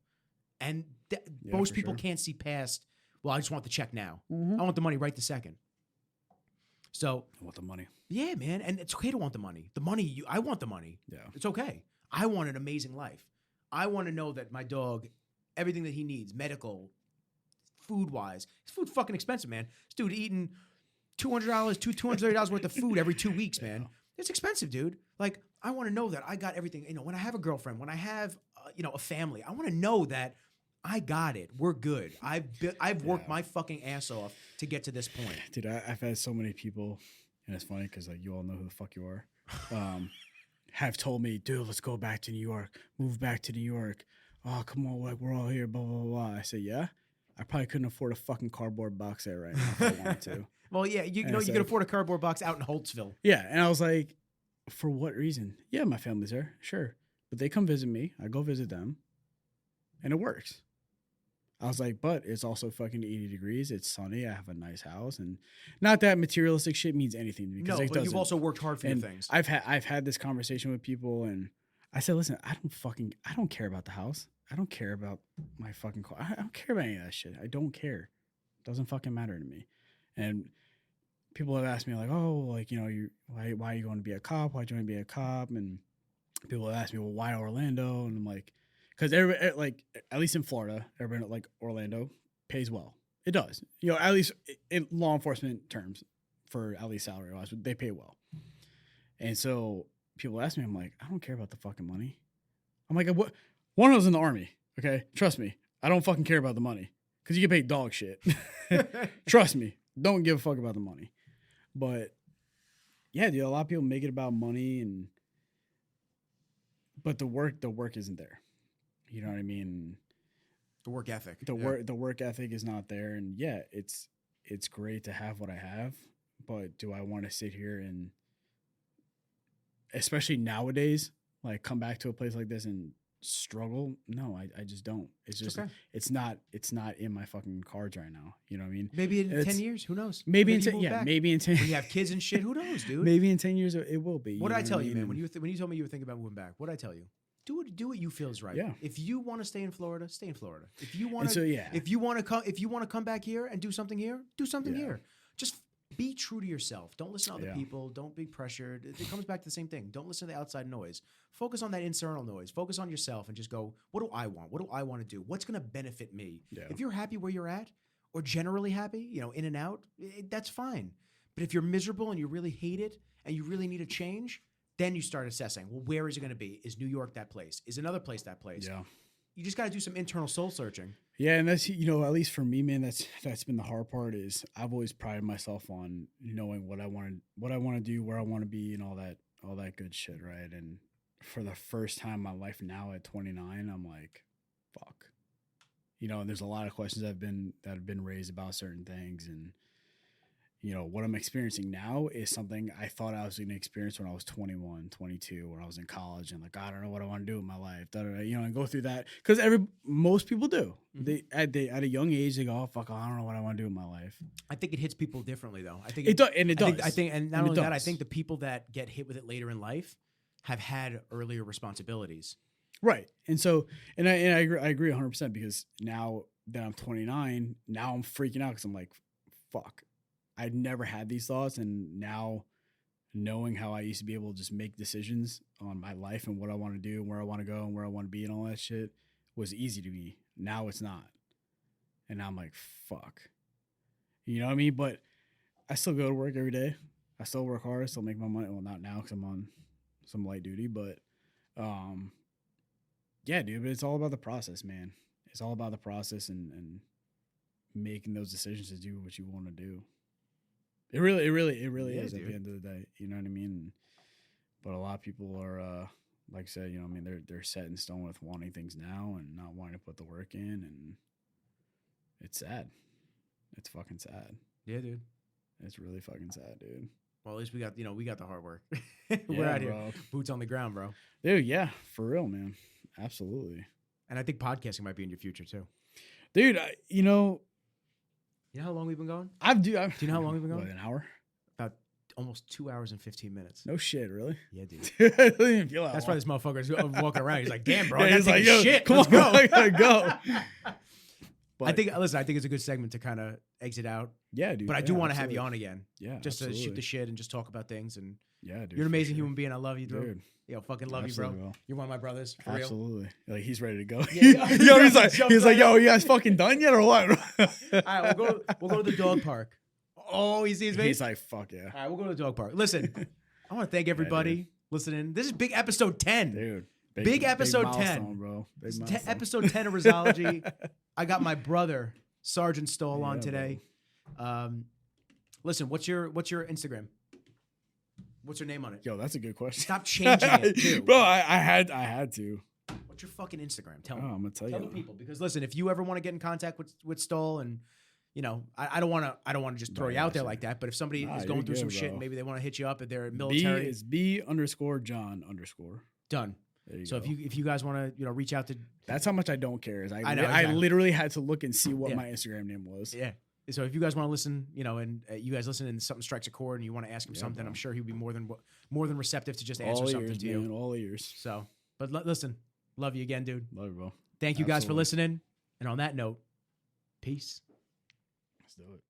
And most people can't see past, well, I just want the check now. I want the money right this second. So I want the money. Yeah, man. And it's okay to want the money. I want the money. Yeah. It's okay. I want an amazing life. I want to know that my dog, everything that he needs, medical, food-wise, his food's fucking expensive, man. This dude eating $200, $230 worth of food every 2 weeks, man. It's expensive, dude. Like, I want to know that I got everything. You know, when I have a girlfriend, when I have, a family, I want to know that I got it. We're good. I've worked my fucking ass off to get to this point. Dude, I've had so many people, and it's funny because like you all know who the fuck you are, have told me, dude, let's go back to New York. Move back to New York. Oh, come on, like we're all here, blah, blah, blah. I said, yeah. I probably couldn't afford a fucking cardboard box there right now if I wanted to. Well, yeah, you can afford a cardboard box out in Holtzville. Yeah, and I was like, for what reason? Yeah, my family's there, sure. But they come visit me. I go visit them, and it works. I was like, but it's also fucking 80 degrees. It's sunny. I have a nice house, and not that materialistic shit means anything to me. No, but you've also worked hard for your things. I've had this conversation with people, and I said, listen, I don't care about the house. I don't care about my fucking car. I don't care about any of that shit. I don't care. It doesn't fucking matter to me. And people have asked me like, oh, like, you know, why are you going to be a cop? Why'd you want to be a cop? And people have asked me, well, why Orlando? And I'm like, because like at least in Florida, everybody like Orlando pays well. It does, you know, at least in law enforcement terms, for at least salary wise, they pay well. And so people ask me, I'm like, I don't care about the fucking money. I'm like, what? One, I was in the Army. Okay, trust me, I don't fucking care about the money because you get paid dog shit. Trust me, don't give a fuck about the money. But yeah, dude, a lot of people make it about money, but the work isn't there. You know what I mean? The work ethic. The work ethic is not there, and yeah, it's great to have what I have, but do I want to sit here and, especially nowadays, like come back to a place like this and struggle? No, I just don't. It's just okay. It's not in my fucking cards right now. You know what I mean? Maybe in 10 years, who knows? Maybe in 10 maybe in 10 when you have kids and shit, who knows, dude? Maybe in 10 years it will be. What did I tell you, man? When you told me you were thinking about moving back, what did I tell you? do what you feel is right. Yeah. If you want to stay in Florida, stay in Florida. If you want to, if you want to come back here and do something here, do something here. Just be true to yourself. Don't listen to other people. Don't be pressured. It comes back to the same thing. Don't listen to the outside noise. Focus on that internal noise. Focus on yourself and just go, what do I want? What do I want to do? What's going to benefit me? Yeah. If you're happy where you're at or generally happy, in and out, that's fine. But if you're miserable and you really hate it and you really need a change, then you start assessing, well, where is it going to be? Is New York that place? Is another place that place? Yeah. You just got to do some internal soul searching. Yeah, and that's, at least for me, man, that's been the hard part is I've always prided myself on knowing what I want to do, where I want to be, and all that good shit, right? And for the first time in my life now at 29, I'm like, fuck. And there's a lot of questions that have been raised about certain things, and what I'm experiencing now is something I thought I was going to experience when I was 21, 22, when I was in college, and like, I don't know what I want to do with my life, and go through that. Because most people do. Mm-hmm. They at a young age, they go, oh, fuck, I don't know what I want to do with my life. I think it hits people differently, though. I think it does. And not only that, I think the people that get hit with it later in life have had earlier responsibilities. Right. And so, I agree 100% because now that I'm 29, now I'm freaking out because I'm like, fuck. I'd never had these thoughts, and now knowing how I used to be able to just make decisions on my life and what I want to do and where I want to go and where I want to be and all that shit was easy to me. Now it's not. And now I'm like, fuck. You know what I mean? But I still go to work every day. I still work hard. I still make my money. Well, not now because I'm on some light duty, but yeah, dude, but it's all about the process, man. It's all about the process and making those decisions to do what you want to do. It really is dude. At the end of the day. You know what I mean? But a lot of people are, like I said, they're set in stone with wanting things now and not wanting to put the work in, and it's sad. It's fucking sad. Yeah, dude. It's really fucking sad, dude. Well, at least we got the hard work. We're out here, bro. Boots on the ground, bro. Dude, yeah, for real, man. Absolutely. And I think podcasting might be in your future too. Dude, You know how long we've been going? Do you know how long we've been going? What, an hour? About almost 2 hours and 15 minutes. No shit, really? Yeah, dude. I didn't even feel that That's long. why this motherfucker's walking around. He's like, damn, bro. Yeah, I gotta take a shit. Come Let's on, go. I gotta go. But, I think it's a good segment to kind of exit out. Yeah, dude. But I do want to have you on again. Yeah, just to shoot the shit and just talk about things. And yeah, dude. You're an amazing human being. I love you, dude. Fucking love absolutely, you, bro. Bro. You're one of my brothers. For absolutely. Real. Like he's ready to go. Yeah, he's like, yo, you guys fucking done yet or what? All right, we'll go to the dog park. Oh, he sees me. He's like, fuck yeah. All right, we'll go to the dog park. Listen, I want to thank everybody listening. This is big episode 10. Dude. Big episode 10. Bro. Episode 10 of Rizzology. I got my brother, Sergeant Stahl, on today. Listen, what's your Instagram? What's your name on it? Yo, that's a good question. Stop changing it, too. Bro, I had to. What's your fucking Instagram? Tell me. I'm gonna tell the people, because listen, if you ever want to get in contact with Stahl, and I don't want to just throw you out there like that, but if somebody is going through some shit, and maybe they want to hit you up if they're military, it's B_John_. Done. So go. if you guys want to reach out to, that's how much I don't care. Is I know, exactly. I literally had to look and see what my Instagram name was. Yeah. So if you guys want to listen, and you guys listen and something strikes a chord and you want to ask him something, bro. I'm sure he'd be more than receptive to just answer something to you. All ears. So, but listen, love you again, dude. Love you, bro. Thank you guys for listening. And on that note, peace. Let's do it.